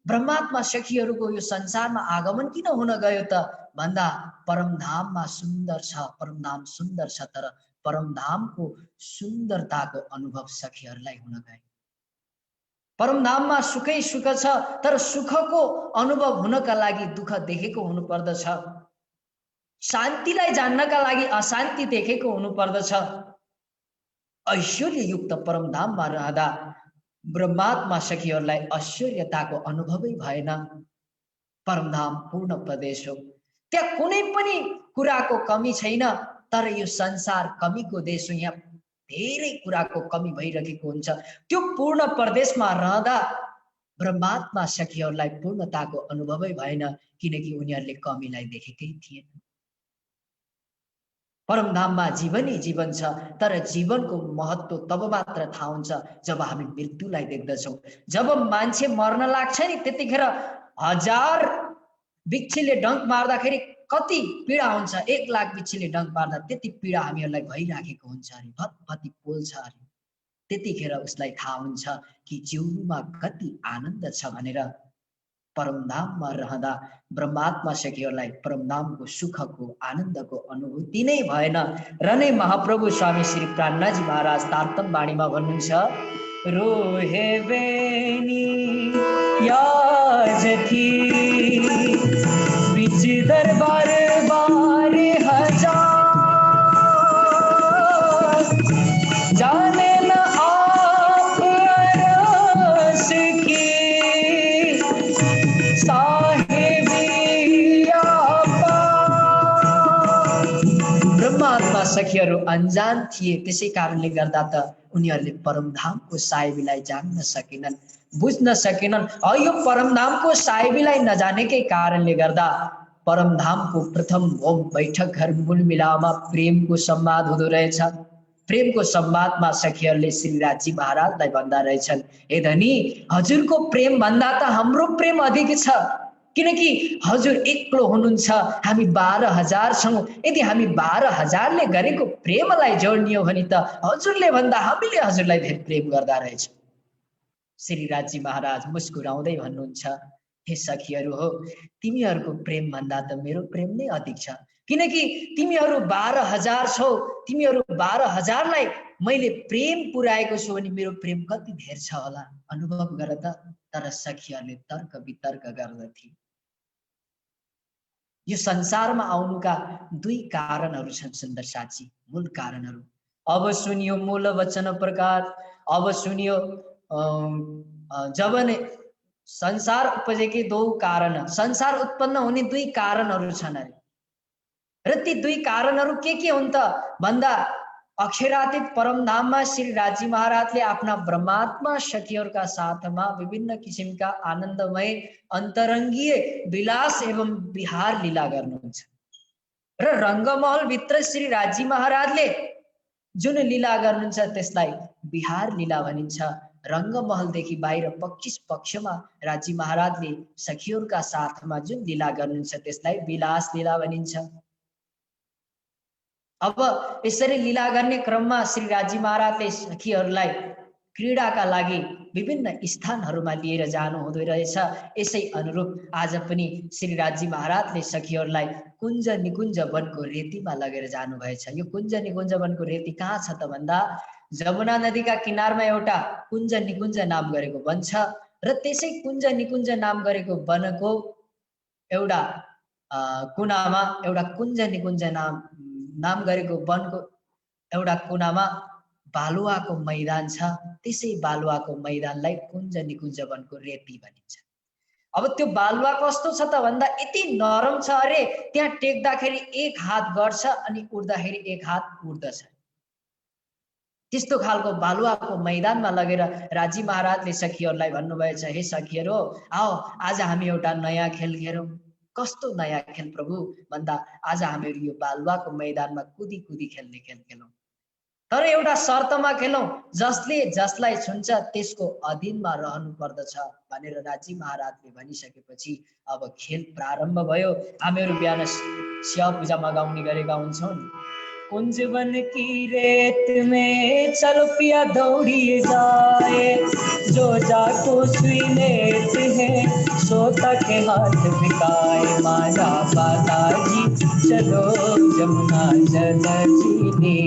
ब्रह्मात्मा सखीहरूको यो संसारमा आगमन किन हुन गयो त भन्दा परमधाममा सुन्दर छ, परमधाम सुन्दर छ। तर परमधामको सुन्दरताको अनुभव सखीहरूलाई हुन गयो। परमधाममा सुखै सुख छ, तर सुखको अनुभव हुनका लागि दुःख देखेको हुनुपर्दछ। शान्तिलाई जान्नका लागि अशान्ति देखेको हुनुपर्दछ। ऐश्वर्ययुक्त परमधाममा रहँदा ब्रह्मात्मा सखीहरूलाई ऐश्वर्यताको अनुभवै भएन। परमधाम पूर्ण प्रदेश हो, त्यहाँ कुनै पनि कुराको कमी छैन। तर यो संसार कमीको देश हो, यहाँ धेरै कुराको कमी भइरहेको हुन्छ। त्यो पूर्ण प्रदेशमा रहँदा ब्रह्मात्मा सखीहरूलाई पूर्णताको अनुभवै भएन, किनकि उनीहरूले कमीलाई देखेकै थिएन। परमधाममा जीवनै जीवन छ, तर जीवनको महत्त्व तब मात्र थाहा हुन्छ जब हामी मृत्युलाई देख्दछौँ। जब मान्छे मर्न लाग्छ नि, त्यतिखेर 1000 बिच्छीले डङ्क मार्दाखेरि कति पीडा हुन्छ। 1 लाख बिच्छीले डङ्क मार्दा त्यति पीडा हामीहरूलाई भइराखेको हुन्छ अरे, भतभती पोल्छ अरे। त्यतिखेर उसलाई थाहा हुन्छ कि जिउनुमा कति आनन्द छ भनेर। परमधाममा रहँदा ब्रह्मात्मा सखीहरूलाई परमधामको सुखको आनन्दको अनुभूति नै भएन। र नै महाप्रभु स्वामी श्री प्राणनाथजी महाराज तारतम बाणीमा भन्नुहुन्छ, रोहे बेनी याज थी बीच दरबार बारे हजार, जाने न आप अरस की ब्रह्मात्मा सखीहरू अनजान थिए, त्यसै कारणले गर्दा त उनीहरूले परमधामको साहेबीलाई जान्न सकेनन्, बुझ्न सकेनन्। यो परमधामको साहेबीलाई नजानेकै कारणले गर्दा परमधामको प्रथम होम बैठक घर मूल मिलावमा प्रेमको संवाद हुँदो रहेछ। प्रेमको संवादमा सखीहरूले श्रीराजी महाराजलाई भन्दा रहेछन्, हे धनी, हजुरको प्रेम भन्दा त हाम्रो प्रेम अधिक छ, किनकि हजुर एक्लो हुनुहुन्छ, हामी 12,000 छौँ। यदि हामी 12,000ले गरेको प्रेमलाई जोड्ने हो भने त हजुरले भन्दा हामीले हजुरलाई धेरै प्रेम गर्दा रहेछ। श्रीराजी महाराज मुस्कुराउँदै भन्नुहुन्छ, हे सखीहरू हो, तिमीहरूको प्रेम भन्दा त मेरो प्रेम नै अधिक छ, किनकि तिमीहरू 12,000 छौ। तिमीहरू 12,000लाई मैले प्रेम पुर्याएको छु भने मेरो प्रेम कति धेर छ होला, अनुभव गर त। तर सखीहरूले तर्क वितर्क गर्दथे। यो संसारमा आउनुका 2 कारणहरू छन् सुन्दर साथी, मूल कारणहरू। अब सुनियो मूल वचन प्रकार। अब सुनियो जब नै संसार उपजेकै 2 कारण, संसार उत्पन्न हुने 2 कारणहरू छन् अरे। र ती 2 कारणहरू के हुन् त भन्दा अक्षरातीत परमधाममा श्री राजी महाराजले आफ्ना ब्रह्मात्मा सखीहरूका साथमा विभिन्न किसिमका आनन्दमय अन्तरङ्गीय विलास एवं विहार लीला गर्नुहुन्छ। र रङ्गमहल भित्र श्री राजी महाराजले जुन लीला गर्नुहुन्छ त्यसलाई विहार लीला भनिन्छ। रङ्गमहलदेखि बाहिर 25 पक्षमा राजी महाराजले सखीहरूका साथमा जुन लीला गर्नुहुन्छ त्यसलाई विलास लीला भनिन्छ। अब यसरी लीला गर्ने क्रममा श्री राजी महाराजले सखीहरूलाई क्रीडाका लागि विभिन्न स्थानहरूमा लिएर जानु हुँदो रहेछ। यसै अनुरूप आज पनि श्री राजी महाराजले सखीहरूलाई कुञ्ज निकुञ्ज वनको रेतीमा लगेर जानुभएछ। यो कुञ्ज निकुञ्ज वनको रेती कहाँ छ त भन्दा जमुना नदीका किनारमा एउटा कुञ्ज निकुञ्ज नाम गरेको वन छ। र त्यसै कुञ्ज निकुञ्ज नाम गरेको वनको एउटा कुनामा एउटा कुञ्ज निकुञ्ज नाम गरेको वनको एउटा कुनामा बालुवाको मैदान छ। त्यसै बालुवाको मैदानलाई कुञ्ज निकुञ्ज वनको रेती भनिन्छ। अब त्यो बालुवा कस्तो छ त भन्दा यति नरम छ, अरे त्यहाँ टेक्दाखेरि एक हात गर्छ अनि उड्दाखेरि एक हात उड्दछ। त्यस्तो खालको बालुवाको मैदानमा लगेर राजी महाराजले सखीहरूलाई भन्नुभएछ, हे सखीहरू आओ आज हामी एउटा नयाँ खेल खेलौँ। कस्तो नयाँ खेल प्रभु भन्दा आज हामीहरू यो बालुवाको मैदानमा कुदी कुदी खेल्ने खेल खेलौँ, तर एउटा शर्तमा खेलौँ, जसले जसलाई छुन्छ त्यसको अधीनमा रहनु पर्दछ भनेर राजी महाराजले भनिसकेपछि अब खेल प्रारम्भ भयो। हामीहरू बिहान शिव पूजामा गाउने गरेका हुन्छौँ, कुंज बन की रेत में चलो पिया दौड़िए जाए, जो जाको सुई लेते हैं सोता के हाथ बिकाए, माया बालाजी चलो जमुना जलजीले।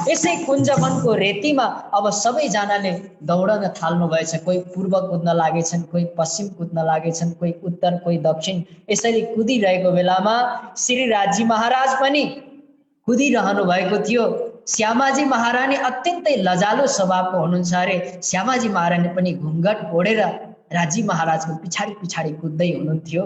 यसै कुञ्जवनको रेतीमा अब सबैजनाले दौडन थाल्नु भएछ। कोही पूर्व कुद्न लागेछन्, कोही पश्चिम कुद्न लागेछन्, कोही उत्तर, कोही दक्षिण। यसरी कुदिरहेको बेलामा श्री राजी महाराज पनि कुदिरहनु भएको थियो। श्यामाजी महारानी अत्यन्तै लजालु स्वभावको हुनुहुन्छ अरे। श्यामाजी महारानी पनि घुमघट ओढेर राजी महाराजको पिछाडी पिछाडी कुद्दै हुनुहुन्थ्यो।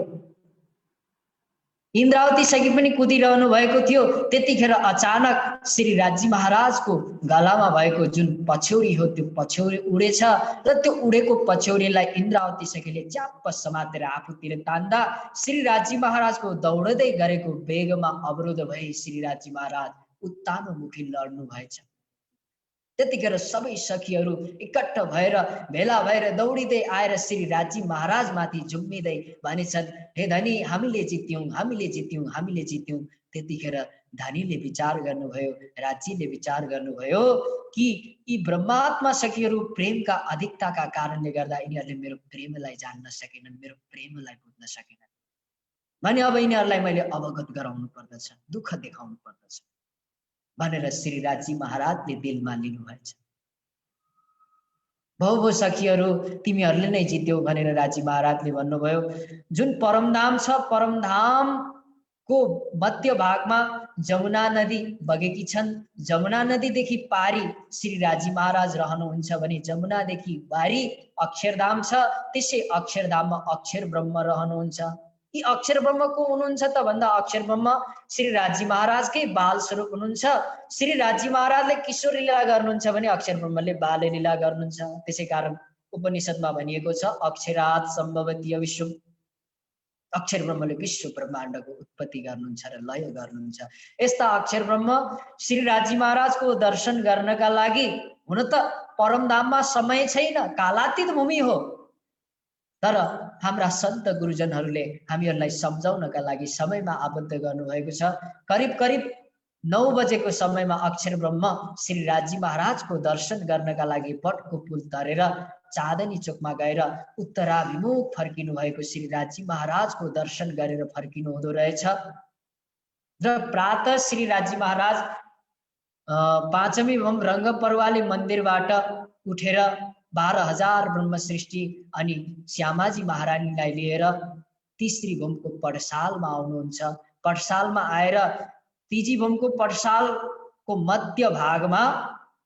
इन्द्रावती सखी पनि कुदिरहनु भएको थियो। त्यतिखेर अचानक श्री राजी महाराजको गलामा भएको जुन पछ्यौरी हो त्यो पछ्यौरी उडेछ र त्यो उडेको पछ्यौरीलाई इन्द्रावती सखीले च्याप्प समातेर आफूतिर तान्दा श्री राजी महाराजको दौडदै गरेको वेगमा अवरोध भई श्री राजी महाराज उत्तानोमुखी लड्नु भएछ। त्यतिखेर सबै सखीहरू एकट्ठ भएर भेला भएर दौडिँदै आएर श्री राजी महाराज माथि झुम्मिँदै भनेछन्, हे धनी हामीले जित्यौं, हामीले जित्यौं, हामीले जित्यौं। त्यतिखेर धनीले विचार गर्नुभयो, राज्यले विचार गर्नुभयो कि यी ब्रह्मात्मा सखीहरू प्रेमका अधिकताका कारणले गर्दा यिनीहरूले मेरो प्रेमलाई जान्न सकेनन्, मेरो प्रेमलाई बुझ्न सकेनन् भने अब यिनीहरूलाई मैले अवगत गराउनु पर्दछ, दुःख देखाउनु पर्दछ भनेर श्री राजी महाराजले दिलमा लिनुभएछ। भौ सखीहरू तिमीहरूले नै जित्यौ भनेर राजी महाराजले भन्नुभयो। जुन परमधाम छ, परमधामको मध्य भागमा जमुना नदी बगेकी छन्। जमुना नदीदेखि पारी श्री राजी महाराज रहनुहुन्छ भने जमुनादेखि बारी अक्षरधाम छ। त्यसै अक्षरधाममा अक्षर ब्रह्म रहनुहुन्छ। यी अक्षर ब्रह्म को हुनुहुन्छ त भन्दा अक्षर ब्रह्म श्री राजी महाराजकै बाल स्वरूप हुनुहुन्छ। श्री राजी महाराजले किशोर लीला गर्नुहुन्छ भने अक्षर ब्रह्मले बाल लीला गर्नुहुन्छ। त्यसै कारण उपनिषदमा भनिएको छ अक्षरात् सम्भवति विश्व। अक्षर ब्रह्मले विश्व ब्रह्माण्डको उत्पत्ति गर्नुहुन्छ र लय गर्नुहुन्छ। यस्ता अक्षर ब्रह्म श्री राजी महाराजको दर्शन गर्नका लागि हुन त परमधाममा समय छैन, कालातीत भूमि हो, तर हाम्रा सन्त गुरुजनहरूले हामीहरूलाई सम्झाउनका लागि समयमा आबद्ध गर्नुभएको छ। करिब करिब 9 बजेको समयमा अक्षर ब्रह्म श्री राजी महाराजको दर्शन गर्नका लागि बटको पुल तरेर चाँदनी चोकमा गएर उत्तराभिमुख फर्किनु भएको श्री राजी महाराजको दर्शन गरेर फर्किनु हुँदो रहेछ। र प्रातः श्री राजी महाराज पाँचमी भम रंग परवाली मन्दिरबाट उठेर 12,000 ब्रह्म सृष्टि अनि श्यामाजी महारानीलाई लिएर तीसरी भूमको पडसालमा आउनुहुन्छ। पडसालमा आएर तीजी भूमको पडसालको मध्य भागमा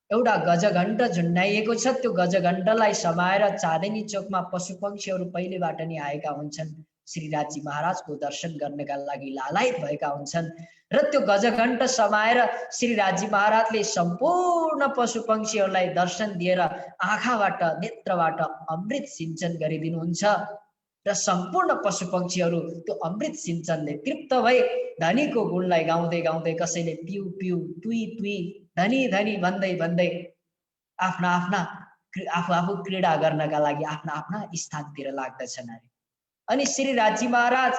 एउटा गजघण्ट झुन्डाइएको छ। त्यो गजघण्टलाई समाएर चाँदनी चोकमा पशुपक्षीहरू पहिलेबाट नै आएका हुन्छन्, श्री राजी महाराजको दर्शन गर्नका लागि लालायित भएका हुन्छन्। र त्यो गजघण्ट समाएर श्री राजी महाराजले सम्पूर्ण पशुपक्षीहरूलाई दर्शन दिएर आँखाबाट नेत्रबाट अमृत सिंचन गरिदिनुहुन्छ र सम्पूर्ण पशुपक्षीहरू त्यो अमृत सिंचनले तृप्त भई धनीको गुणलाई गाउँदै गाउँदै कसैले पिउ पिउ तुई तुई धनी धनी भन्दै भन्दै आफ्ना आफ्ना आफू क्रीडा गर्नका लागि आफ्ना आफ्ना स्थानतिर लाग्दछन्। अनि श्री राजी महाराज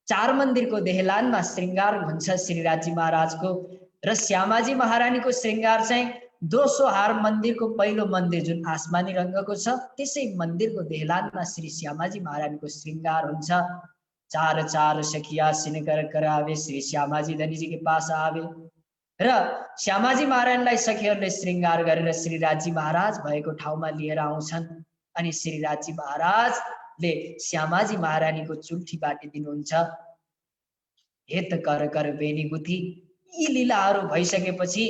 4 मन्दिरको देहलानमा श्रृंगार हुन्छ श्री राजी महाराजको। र श्यामाजी महारानीको श्रृंगार चाहिँ दोस्रो हार मन्दिरको पहिलो मन्दिर जुन आसमानी रंगको छ त्यसै मन्दिरको देहलानमा श्री श्यामाजी महारानीको श्रृंगार हुन्छ। 4 सखिया सिनकर करावे श्री श्यामाजी धनीजी के पास आवे। र श्यामाजी महारानीलाई सखीहरूले श्रृंगार गरेर श्री राजी महाराज भएको ठाउँमा लिएर आउँछन्। अनि श्री राजी महाराजले श्यामाजी महारानीको चुल्ठी बाटिदिनुहुन्छ। हेत कर कर बेनी गुथी। यी लीलाहरू भइसकेपछि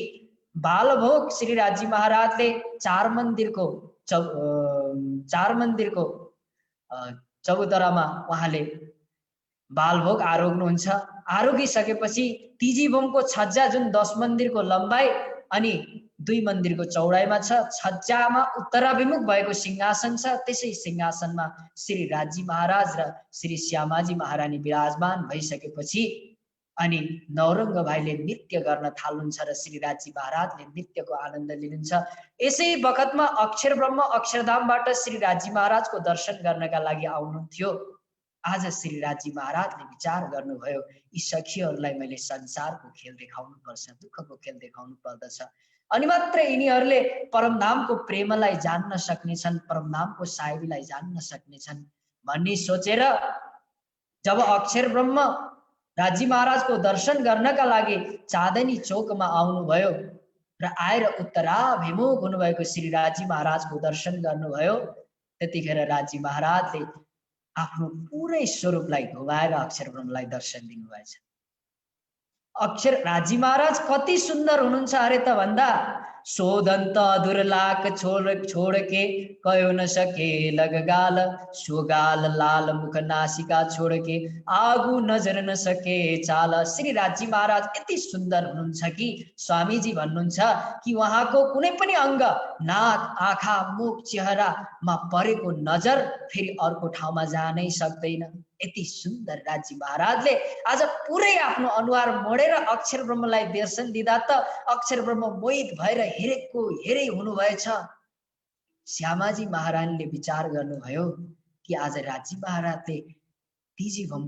बालभोग श्री राजी महाराजले चार मन्दिरको चौतरामा उहाँले बालभोग आरोग्नुहुन्छ। आरोगिसकेपछि तिजीभोमको छज्जा जुन 10 मन्दिरको लम्बाइ अनि 2 मन्दिरको चौडाइमा छ, छज्जामा उत्तराभिमुख भएको सिंहासन छ। त्यसै सिंहासनमा श्री राजी महाराज र श्री श्यामाजी महारानी विराजमान भइसकेपछि अनि नौरङ्ग भाइले नृत्य गर्न थाल्नुहुन्छ र श्री राजी महाराजले नृत्यको आनन्द लिनुहुन्छ। यसै बखतमा अक्षर ब्रह्म अक्षरधामबाट श्री राजी महाराजको दर्शन गर्नका लागि आउनुहुन्थ्यो। आज श्री राजी महाराजले विचार गर्नुभयो, यी सखीहरूलाई मैले संसारको खेल देखाउनु पर्छ, दुःखको खेल देखाउनु पर्दछ, अनि मात्र यिनीहरूले परमधामको प्रेमलाई जान्न सक्नेछन्, परमधामको सायरीलाई जान्न सक्नेछन् भन्ने सोचेर जब अक्षर ब्रह्म राजी महाराजको दर्शन गर्नका लागि चाँदनी चोकमा आउनुभयो र आएर उत्तराभिमुख हुनुभएको श्री राजी महाराजको दर्शन गर्नुभयो, त्यतिखेर राजी महाराजले आफ्नो पुरै स्वरूपलाई घुमाएर अक्षर ब्रह्मलाई दर्शन दिनुभएछ। अक्षर राजी महाराज कति सुन्दर हुनुहुन्छ अरे त भन्दा, सोदन्त दुर्लाक छोड़ के कयो न सके लगगाल, सोगाल लाल मुख नासिका छोड़ के आगु नजर न सके चाल। श्री राजी महाराज यति सुन्दर हुनुहुन्छ कि स्वामीजी भन्नुहुन्छ कि उहाँको कुनै पनि अङ्ग, नाक, आँखा, मुख, चेहरामा परेको नजर फेरि अर्को ठाउँमा जानै सक्दैन। यति सुन्दर राजी महाराजले आज पुरै आफ्नो अनुहार मोडेर अक्षर ब्रह्मलाई दर्शन दिँदा त अक्षर ब्रह्म मोहित भएर हेरेको हेरै हुनुभएछ। श्यामाजी महारानीले विचार गर्नुभयो कि आज राजी महाराजले तिजीभोम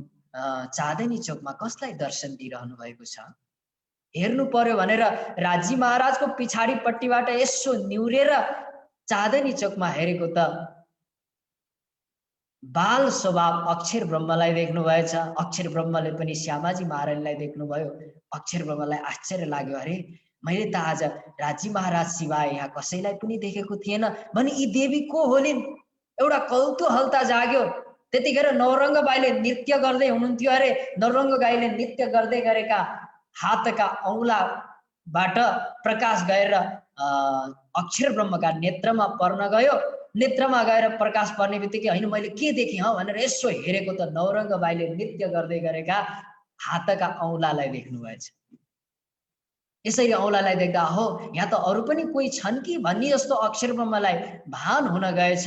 चाँदनी चोकमा कसलाई दर्शन दिइरहनु भएको छ हेर्नु पर्यो भनेर राजी महाराजको पछाडिपट्टिबाट यसो निहुरेर चाँदनी चोकमा हेरेको त बाल स्वभाव अक्षर ब्रह्मलाई देख्नु भएछ। अक्षर ब्रह्मले पनि श्यामाजी महारानीलाई देख्नुभयो। अक्षर ब्रह्मलाई आश्चर्य लाग्यो, अरे मैले त आज राजी महाराज सिवाय यहाँ कसैलाई पनि देखेको थिएन भने यी देवी को होलिन्? एउटा कौतूहलता जाग्यो। त्यतिखेर नौरङ्ग गाईले नृत्य गर्दै हुनुहुन्थ्यो। अरे नौरङ्ग गाईले नृत्य गर्दै गरेका हातका औँलाबाट प्रकाश गएर अक्षर ब्रह्मका नेत्रमा पर्न गयो। नेत्रमा गएर प्रकाश पर्ने बित्तिकै होइन मैले के देखेँ हौ भनेर यसो हेरेको त नौरङ्ग बाईले नृत्य गर्दै गरेका हातका औँलालाई देख्नु भएछ। यसरी औँलालाई देख्दा हो यहाँ त अरू पनि कोही छन् कि भन्ने जस्तो अक्षर ब्रह्मलाई भान हुन गएछ।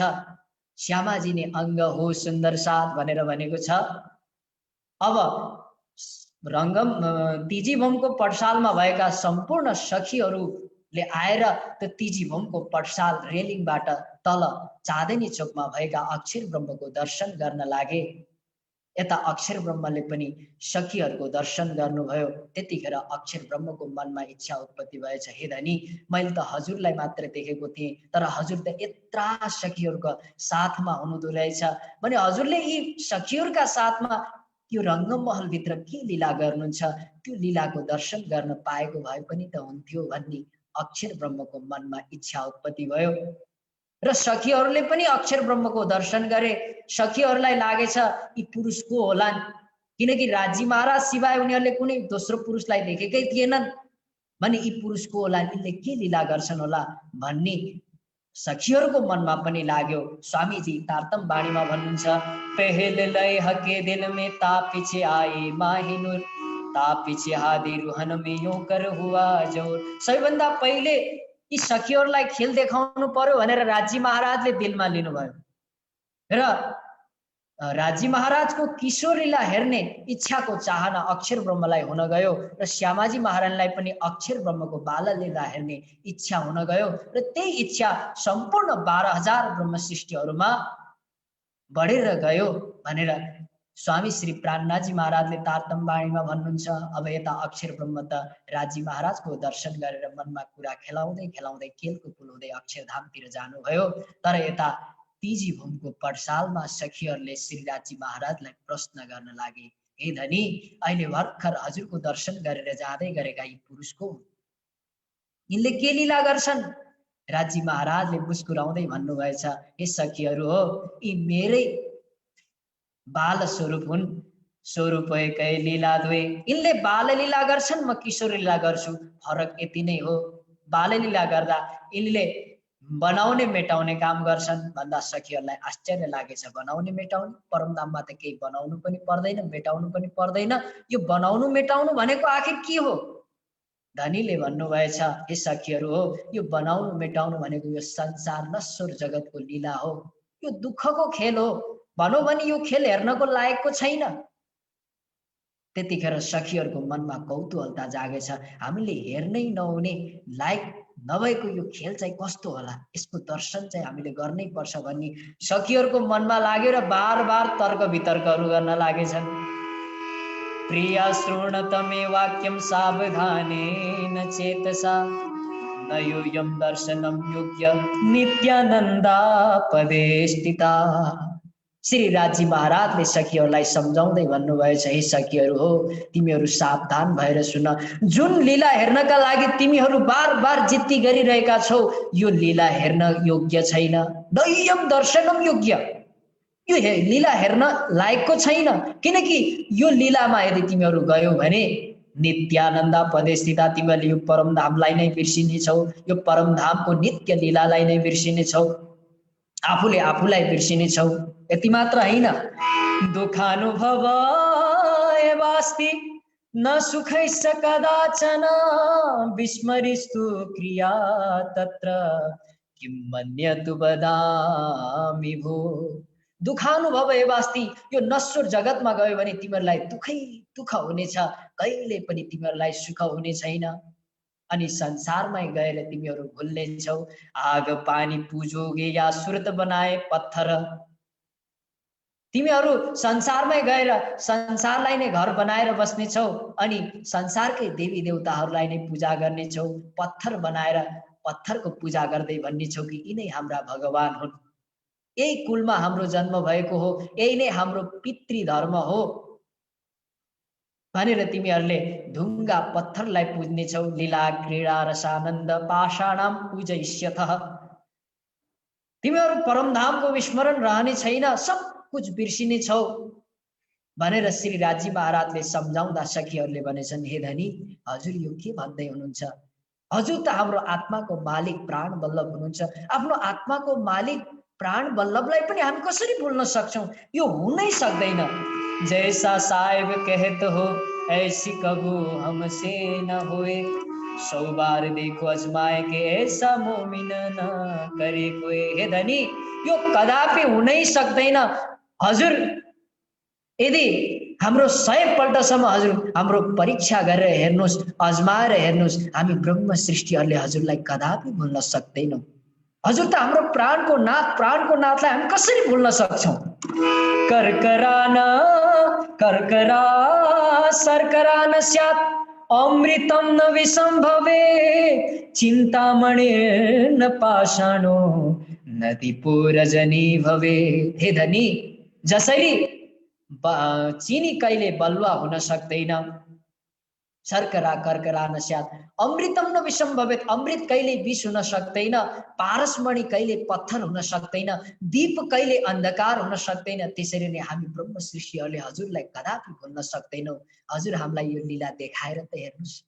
श्यामाजी ने अङ्ग हो सुन्दर साथ भनेर भनेको छ। अब रङ्गम तिजीभोमको पटसालमा भएका सम्पूर्ण सखीहरूले आएर त्यो तिजीभोमको पटसाल रेलिङबाट तल चाँदनी चोकमा भएका अक्षर ब्रह्मको दर्शन गर्न लागे। यता अक्षर ब्रह्मले पनि सखीहरूको दर्शन गर्नुभयो। त्यतिखेर अक्षर ब्रह्मको मनमा इच्छा उत्पत्ति भएछ, हे धनी मैले त हजुरलाई मात्र देखेको थिएँ, तर हजुर त यत्रा सखीहरूको साथमा हुनुहुँदो रहेछ भने हजुरले यी सखीहरूका साथमा यो रङ्गमहलभित्र के लीला गर्नुहुन्छ, त्यो लीलाको दर्शन गर्न पाएको भए पनि त हुन्थ्यो भन्ने अक्षर ब्रह्मको मनमा इच्छा उत्पत्ति भयो। र सखीहरूले पनि अक्षर ब्रह्मको दर्शन गरे। सखीहरूलाई लागेछ यी पुरुष को होलान्, किनकि राजी महाराज सिवाय उनीहरूले कुनै दोस्रो पुरुषलाई देखेकै थिएनन् भने यी पुरुष को होलान्, यिनले के लीला गर्छन् होला भन्ने सखीहरूको मनमा पनि लाग्यो। स्वामीजी तारतम बाणीमा भन्नुहुन्छ, पहले लय हके दिल में ता पीछे आए माहिनुर, ता पीछे हादी रुहन में यो कर हुआ जोर। सबैभन्दा पहिले यी सखीहरूलाई खेल देखाउनु पर्यो भनेर राजी महाराजले दिलमा लिनुभयो र राजी महाराजको किशोर लीला हेर्ने इच्छाको चाहना अक्षर ब्रह्मलाई हुन गयो र श्यामाजी महारानीलाई पनि अक्षर ब्रह्मको बाल लीला हेर्ने इच्छा हुन गयो र त्यही इच्छा सम्पूर्ण 12,000 ब्रह्म सृष्टिहरूमा बढेर गयो भनेर स्वामी श्री प्राणनाथजी महाराजले तारतम बाणीमा भन्नुहुन्छ। अब यता अक्षर ब्रह्म त राजी महाराजको दर्शन गरेर मनमा कुरा खेलाउँदै खेलाउँदै खेलको पुल हुँदै अक्षरधामतिर जानुभयो। तर यता तिजीभोमको पटसालमा सखीहरूले श्री राजी महाराजलाई प्रश्न गर्न लागे, हे धनी अहिले भर्खर हजुरको दर्शन गरेर जाँदै गरेका यी पुरुषको यिनले के लीला गर्छन्? राजी महाराजले मुस्कुराउँदै भन्नुभएछ, हे सखीहरू हो, यी मेरै बाल स्वरूप हुन्। स्वरूप एकै लीला दुई, यिनले बाल लीला गर्छन्, म किशोर लीला गर्छु, फरक यति नै हो। बाल लीला गर्दा यिनले बनाउने मेटाउने काम गर्छन् भन्दा सखीहरूलाई आश्चर्य लागेछ। बनाउने मेटाउने, परमधाममा त केही बनाउनु पनि पर्दैन, मेटाउनु पनि पर्दैन, यो बनाउनु मेटाउनु भनेको आखिर के हो? धनीले भन्नुभएछ, हे सखीहरू हो, यो बनाउनु मेटाउनु भनेको यो संसार नश्वर जगतको लीला हो, यो दुःखको खेल हो। भनौँ भने यो खेल हेर्नको लायकको छैन। त्यतिखेर सखीहरूको मनमा कौतूहलता जागेछ, हामीले हेर्नै नहुने लायक नभएको यो खेल चाहिँ कस्तो होला, यसको दर्शन चाहिँ हामीले गर्नै पर्छ भन्ने सखीहरूको मनमा लाग्यो र बार बार तर्क वितर्कहरू गर्न लागेछन्। प्रिया शृणुतमे वाक्यम सावधानेन चेतसा, न यूयं दर्शनं योग्य नित्यानन्दापदे स्थिता। श्री राजी महाराजले सखीहरूलाई सम्झाउँदै भन्नुभएछ, हे सखीहरू हो, तिमीहरू सावधान भएर सुन। जुन लीला हेर्नका लागि तिमीहरू बार बार जिद्दी गरिरहेका छौ, यो लीला हेर्न योग्य छैन। नयम दर्शनम योग्य, यो लीला हेर्न लायकको छैन। किनकि यो लीलामा यदि तिमीहरू गयौ भने नित्यानन्द पदेस्थिता, तिमीहरूले यो परमधामलाई नै बिर्सिनेछौ, यो परमधामको नित्य लीलालाई नै बिर्सिनेछौ, आफूले आफूलाई बिर्सिनेछौ। यति मात्र होइन, दुःखानुभव एवास्ति न सुखैश्च कदाचन, विस्मरिस्तु क्रिया तत्र किं मन्यतु वदामि भो। दुःखानुभव एवास्ति, यो नश्वर जगतमा गयो भने तिमीहरूलाई दुःखै दुःख हुनेछ, कहिले पनि तिमीहरूलाई सुख हुने छैन। अनि संसारमै गएर तिमीहरू भुल्नेछौ। आग पानी पूजोगे या सुरत बनाए पत्थर, तिमीहरू संसारमै गएर संसारलाई नै घर बनाएर बस्नेछौ अनि संसारकै देवी देवताहरूलाई नै पूजा गर्नेछौ। पत्थर बनाएर पत्थरको पूजा गर्दै भन्नेछौ कि यिनै हाम्रा भगवान हुन्, यही कुलमा हाम्रो जन्म भएको हो, यही नै हाम्रो पितृ धर्म हो भनेर तिमीहरूले ढुङ्गा पत्थरलाई पूज्नेछौ। लीला क्रीडा रसानन्द पाषाणाम पूजयिष्यथः, तिमीहरू परमधामको विस्मरण रहने छैन, सब कुछ बिर्सिने छौ भनेर श्री राजी महाराजले सम्झाउँदा सखीहरूले भनेछन्, हे धनी, हजुर यो के भन्दै हुनुहुन्छ? हजुर त हाम्रो आत्माको मालिक प्राण वल्लभ हुनुहुन्छ। आफ्नो आत्माको मालिक प्राण वल्लभलाई पनि हामी कसरी भुल्न सक्छौं? यो हुनै सक्दैन। जैसा साहेब कहत हो ऐसी कबू हमसे न होए, 100 बार देखो अजमाए के ऐसा मोमिन न करे कोई। हे धनी, यो कदापि हुनै सक्दैन। हजुर यदि हाम्रो 100 पल्टसम्म हजुर हाम्रो परीक्षा गरेर हेर्नुहोस्, अजमाएर हेर्नुहोस्, हामी ब्रह्म सृष्टिहरूले हजुरलाई कदापि भुल्न सक्दैनौं। हजुर त हाम्रो प्राणको नाथलाई हामी कसरी भुल्न सक्छौं? कर्करा सर्करा न स्यात्, अमृतम न विसंभवे, चिंतामणि न पाषाणो नदी पूरजनी भवे। हे धनी, जसरी चिनी कहिले बलुवा हुन सक्दैन, सर्करा कर्करा न स्यात्, अमृतम न विसंभवेत, अमृत कहिले विष हुन सक्दैन, पारसमणि कहिले पत्थर हुन सक्दैन, दीप कहिले अन्धकार हुन सक्दैन, त्यसरी नै हामी ब्रह्म सृष्टिहरूले हजुरलाई कदापि भुल्न सक्दैनौं। हजुर हामीलाई यो लीला देखाएर त हेर्नुहोस्।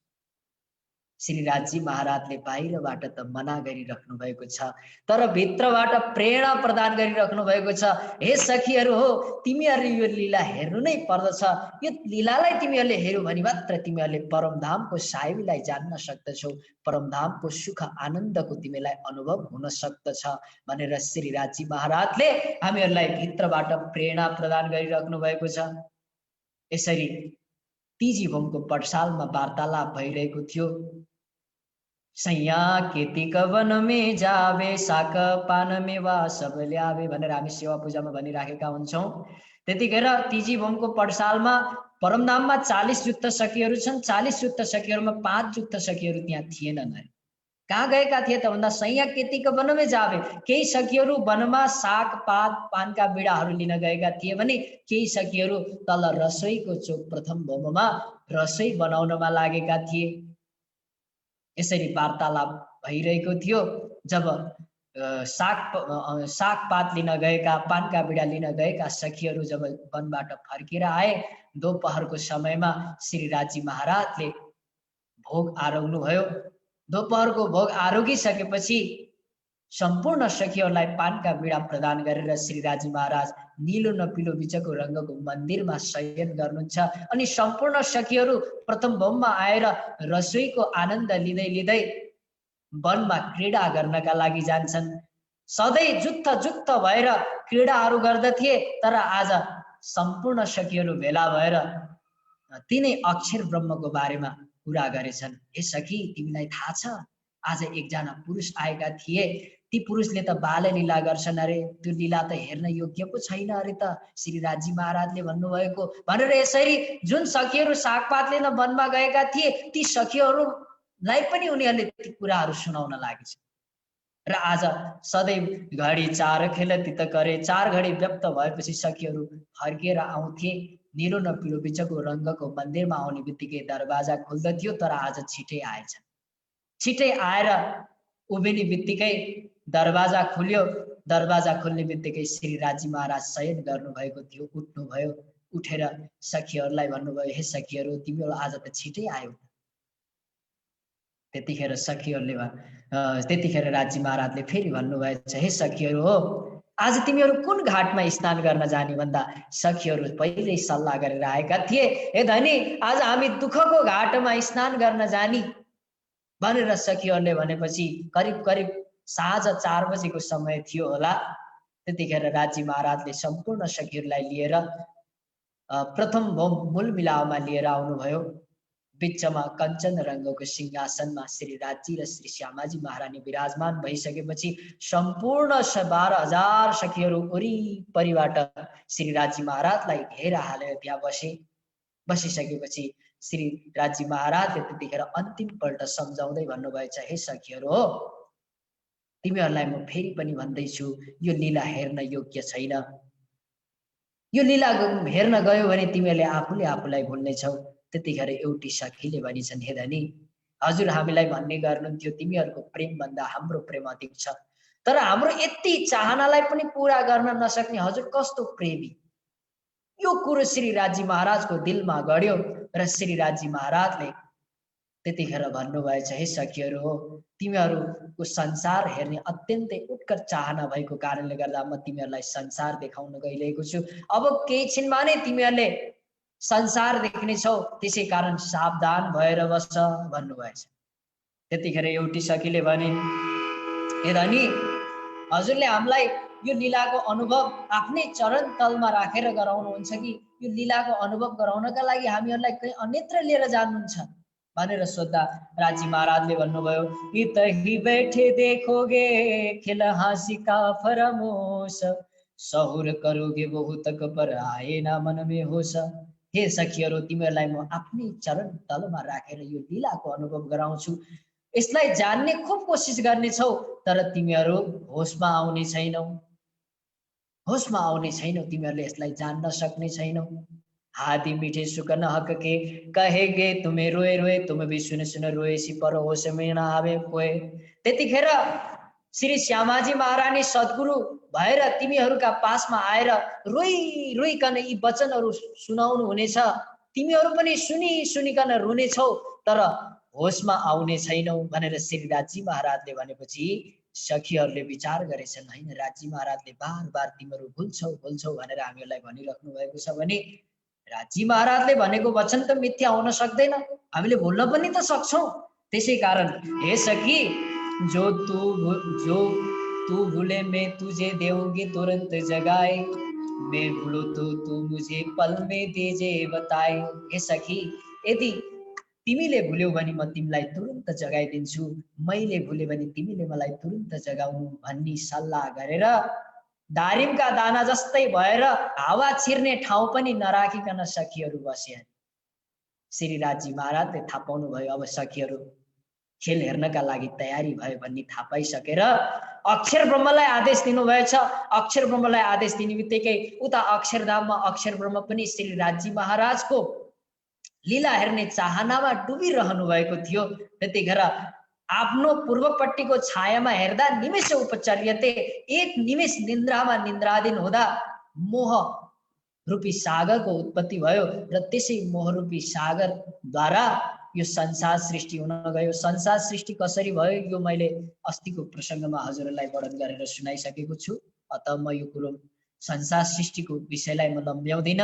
श्री राजी महाराजले बाहिरबाट त मना गरिराख्नु भएको छ, तर भित्रबाट प्रेरणा प्रदान गरिराख्नु भएको छ। हे सखीहरू हो, तिमीहरूले यो लीला हेर्नु नै पर्दछ। यो लीलालाई तिमीहरूले हेर्यौ भने मात्र तिमीहरूले परमधामको साहेबीलाई जान्न सक्दछौ, परमधामको सुख आनन्दको तिमीलाई अनुभव हुन सक्दछ भनेर श्री राजी महाराजले हामीहरूलाई भित्रबाट प्रेरणा प्रदान गरिराख्नु भएको छ। यसरी तिजी भोमको पटसालमा वार्तालाप भइरहेको थियो। सैया केतिक वन में जावे, साक पान में वा सब ल्यावे भनेर हामी सेवा पूजामा भनिराखेका हुन्छौं। त्यतिखेर तिजी भोमको पटसालमा परमधाममा 40 युद्ध सखीहरू छन्। 40 युद्ध सखीहरूमा 5 युद्ध सखीहरू त्यहाँ थिएनन्। कहाँ गएका थिए त भन्दा सैया केतिक वन में जावे, केही सखीहरू वनमा साग पात पानका बिडाहरू लिन गएका थिए भने केही सखीहरू तल रसोईको चोक प्रथम भोममा रसोई बनाउनमा लागेका थिए। यसरी वार्तालाप भइरहेको थियो। जब सागपात लिन गएका, पानका बिडा लिन गएका सखीहरू जब वनबाट फर्केर आए, दोपहरको समयमा श्री राजी महाराजले भोग आरोग्नु भयो। दोपहरको भोग आरोगिसकेपछि सम्पूर्ण सखीहरूलाई पानका बिडा प्रदान गरेर श्री राजी महाराज नीलो न पीलो बिचको रङ्गको मन्दिरमा शयन गर्नुहुन्छ। अनि सम्पूर्ण सखीहरू प्रथम भोममा आएर रसोईको आनन्द लिँदै लिँदै वनमा क्रीडा गर्नका लागि जान्छन्। सधैँ जुत्त भएर क्रीडाहरू गर्दथे, तर आज सम्पूर्ण सखीहरू भेला भएर तिनै अक्षर ब्रह्मको बारेमा कुरा गरेछन्। हे सखी, तिमीलाई थाहा छ आज एकजना पुरुष आएका थिए, ती पुरुषले त बाललीला गर्छन् अरे, त्यो लीला त हेर्न योग्य पो छैन अरे त श्री राजी महाराजले भन्नुभएको भनेर यसरी जुन सखीहरू सागपात लिन वनमा गएका थिए ती सखीहरूलाई पनि उनीहरूले ती कुराहरू सुनाउन लागेछ। र आज सधैँ घडी 4 खेल तित करे, 4 घडी व्यक्त भएपछि सखीहरू फर्केर आउँथे। नीलो न पीलो बिचको रङ्गको मन्दिरमा आउने बित्तिकै दरवाजा खुल्दथ्यो, तर आज छिटै आएछन्। छिटै आएर उभिने बित्तिकै दरवाजा खुल्यो। दरवाजा खुल्ने बित्तिकै श्री राजी महाराज शयन गर्नुभएको थियो। उठ्नुभयो, उठेर सखीहरूलाई भन्नुभयो, हे सखीहरू, तिमीहरू आज त छिटै आयो। त्यतिखेर राजी महाराजले फेरि भन्नुभएछ, हे सखीहरू, हो आज तिमीहरू कुन घाटमा स्नान गर्न जाने भन्दा सखीहरू पहिल्यै सल्लाह गरेर आएका थिए। हे धनी, आज हामी दुःखको घाटमा स्नान गर्न जाने भनेर सखीहरूले भनेपछि करिब साँझ 4 बजेको समय थियो होला। त्यतिखेर राजी महाराजले सम्पूर्ण सखीहरूलाई लिएर प्रथम मूल मिलावमा लिएर आउनुभयो। बिचमा कञ्चन रङ्गको सिंहासनमा श्री राजी र श्री श्यामाजी महारानी विराजमान भइसकेपछि सम्पूर्ण 12,000 सखीहरू वरिपरिबाट श्री राजी महाराजलाई घेरा हालेर त्यहाँ बसिसकेपछि श्री राजी महाराजले त्यतिखेर अन्तिम पल्ट सम्झाउँदै भन्नुभएछ, हे सखीहरू, हो तिमीहरूलाई म फेरि पनि भन्दैछु, यो लीला हेर्न योग्य छैन। यो लीला हेर्न गयो भने तिमीहरूले आफूलाई भुल्नेछौ। त्यतिखेर एउटी सखीले भनिछन्, हे धनी, हजुर हामीलाई भन्ने गर्नुहुन्थ्यो तिमीहरूको प्रेम भन्दा हाम्रो प्रेम अधिक छ, तर हाम्रो यति चाहनालाई पनि पूरा गर्न नसक्ने हजुर कस्तो प्रेमी। यो कुरो श्री राजी महाराजको दिलमा गड्यो र श्री राजी महाराजले त्यतिखेर भन्नुभएछ, हे सखीहरू, हो तिमीहरूको संसार हेर्ने अत्यन्तै उत्कट चाहना भएको कारणले गर्दा म तिमीहरूलाई संसार देखाउन गइरहेको छु। अब केही छिनमा नै तिमीहरूले संसार देख्नेछौ, त्यसै कारण सावधान भएर बस भन्नुभएछ। त्यतिखेर एउटी सखीले भने, हे धनी, हजुरले हामीलाई यो लीलाको अनुभव आफ्नै चरण तलमा राखेर गराउनुहुन्छ कि यो लीलाको अनुभव गराउनका लागि हामीहरूलाई कहीँ अन्यत्र लिएर जानुहुन्छ भनेर सोद्धा राजी महाराजले भन्नुभयो, इतही बैठे देखोगे खेल हाँसी का फरमोश, सहुर करोगे बहुतक पर आए ना मन में होश। हे सखीहरू, तिमीहरूलाई म आफ्नै चरण तलमा राखेर यो लीलाको अनुभव गराउँछु। यसलाई जान्ने खूब कोसिस गर्नेछौ, तर तिमीहरू होसमा आउने छैनौ। तिमीहरूले यसलाई जान्न सक्ने छैनौ। हादी मीठे सुकन हक के कहेगे तुम्हें रोए रोए, तुम भी सुन सुन रोए सी पर होश में ना आवे कोई। त्यतिखेर श्री श्यामाजी महारानी सद्गुरु भएर तिमीहरूका पासमा आएर रोइकन यी वचनहरू सुनाउनु हुनेछ। तिमीहरू पनि सुनिकन रुनेछौ, तर होसमा आउने छैनौ भनेर श्री राजी महाराजले भनेपछि सखीहरूले विचार गरेछन्, हैन राजी महाराजले बार तिमीहरू भुल्छौ भनेर हामीहरूलाई भनिराख्नु भएको छ भने राजी महाराजले भनेको वचन त मिथ्या हुन सक्दैन, हामीले भुल्न पनि त सक्छौं। त्यसै कारण हे सखी, जो तू भूले मैं तुझे देऊंगी तुरंत जगाए, मैं भूलो तो तू मुझे पल में दीजे बताए। हे सखी, यदि तिमीले भुल्यौ भने म तिमीलाई तुरन्त जगाइदिन्छु, मैले भुले भने तिमीले मलाई तुरन्त जगाउनु भन्ने सल्लाह गरेर दारिमका दाना जस्तै भएर हावा छिर्ने ठाउँ पनि नराखिकन सखीहरू बसे। श्री राजी महाराजले थाहा पाउनु भयो अब सखीहरू खेल हेर्नका लागि तयारी भयो भन्ने थाहा पाइसकेर अक्षर ब्रह्मलाई आदेश दिनुभएछ। अक्षर ब्रह्मलाई आदेश दिने बित्तिकै उता अक्षरधाममा अक्षर ब्रह्म पनि श्री राजी महाराजको लीला हेर्ने चाहनामा डुबिरहनु भएको थियो। त्यतिखेर आफ्नो पूर्वपट्टिको छायामा हेर्दा निमेष उपचर्यते, एक निमेष निन्द्रामा निन्द्राधीन हुँदा मोह रूपी सागरको उत्पत्ति भयो र त्यसै मोह रूपी सागरद्वारा यो संसार सृष्टि हुन गयो। संसार सृष्टि कसरी भयो यो मैले अस्तिको प्रसङ्गमा हजुरहरूलाई वर्णन गरेर सुनाइसकेको छु। अत म यो कुरो संसार सृष्टिको विषयलाई म लम्ब्याउँदिन।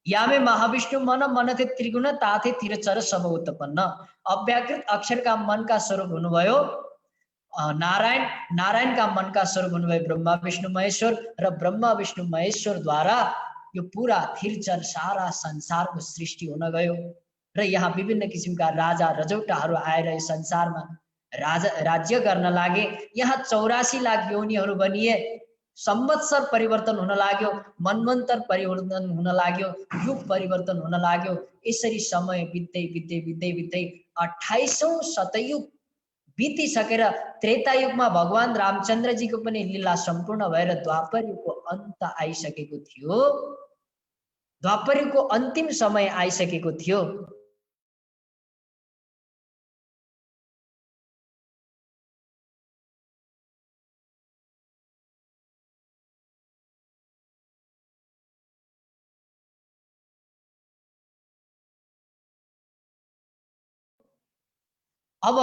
यामे महाविष्णु मन मनथे त्रिगुण ताथे तिरचर सब उत्पन्न। अव्याकृत अक्षरका मनका स्वरूप हुनुभयो नारायण, नारायणका मनका स्वरूप हुनुभयो ब्रह्मा विष्णु महेश्वर र ब्रह्मा विष्णु महेश्वरद्वारा यो पूरा थिरचर सारा संसारको सृष्टि हुन गयो। र यहाँ विभिन्न किसिमका राजा रजौटाहरू आएर यो संसारमा राज्य गर्न लागे। यहाँ 84 लाख योनिहरू बनिए, संवत्सर परिवर्तन हुन लाग्यो, मनवन्तर परिवर्तन हुन लाग्यो, युग परिवर्तन हुन लाग्यो। यसरी समय बित्दै बित्दै बित्दै बित्दै 28औं शतयुग बितिसकेर त्रेता युगमा भगवान रामचन्द्रजीको पनि लीला सम्पूर्ण भएर द्वापर युगको अन्त आइसकेको थियो। द्वापर युगको अन्तिम समय आइसकेको थियो। अब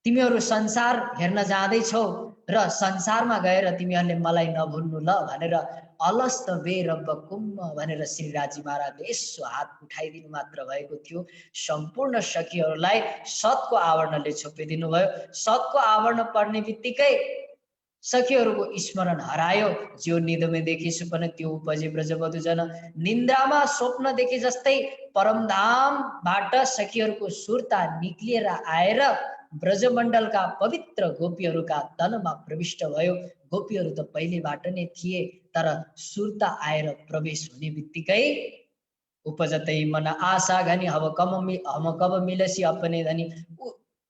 तिमीहरू संसार हेर्न जाँदैछौ र संसारमा गएर तिमीहरूले मलाई नभुल्नु ल भनेर अलस्त वे रब्ब कुम्म भनेर श्री राजी महाराजले यसो हात उठाइदिनु मात्र भएको थियो। सम्पूर्ण सखीहरूलाई सतको आवरणले छोपिदिनु भयो। सतको आवरण पर्ने बित्तिकै सखीहरूको स्मरण हरायो। जो निदमे देखे सुपन त्यो उपजे ब्रजवधु जन। निन्द्रामा स्वप्न देखे जस्तै परमधामबाट सखीहरूको सुरता निक्लिएर आएर ब्रजमण्डलका पवित्र गोपीहरूका तनमा प्रविष्ट भयो। गोपीहरू त पहिलेबाट नै थिए, तर सुरता आएर प्रवेश हुने बित्तिकै उपजतै मन आशा घनी हम कब मिलसी अपने धनी।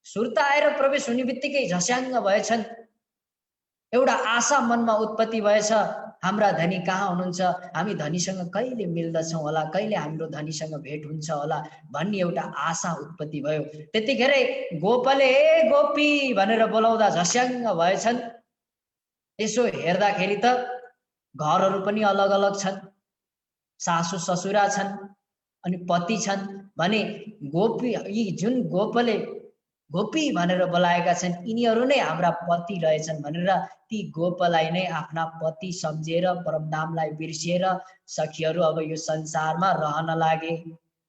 सुरता आएर प्रवेश हुने बित्तिकै झस्याङ्ग भएछन्। एउटा आशा मनमा उत्पत्ति भएछ, हाम्रा धनी कहाँ हुनुहुन्छ, हामी धनीसँग कहिले मिल्दछौँ होला, कहिले हाम्रो धनीसँग भेट हुन्छ होला भन्ने एउटा आशा उत्पत्ति भयो। त्यतिखेरै गोपले ए गोपी भनेर बोलाउँदा झस्याङ्ग भएछन्। यसो हेर्दाखेरि त घरहरू पनि अलग अलग छन्, सासु ससुरा छन् अनि पति छन् भने गोपी यी जुन गोपले गोपी भनेर बोलाएका छन् यिनीहरू नै हाम्रा पति रहेछन् भनेर ती गोपलाई नै आफ्ना पति सम्झेर परमधामलाई बिर्सिएर सखीहरू अब यो संसारमा रहन लागे।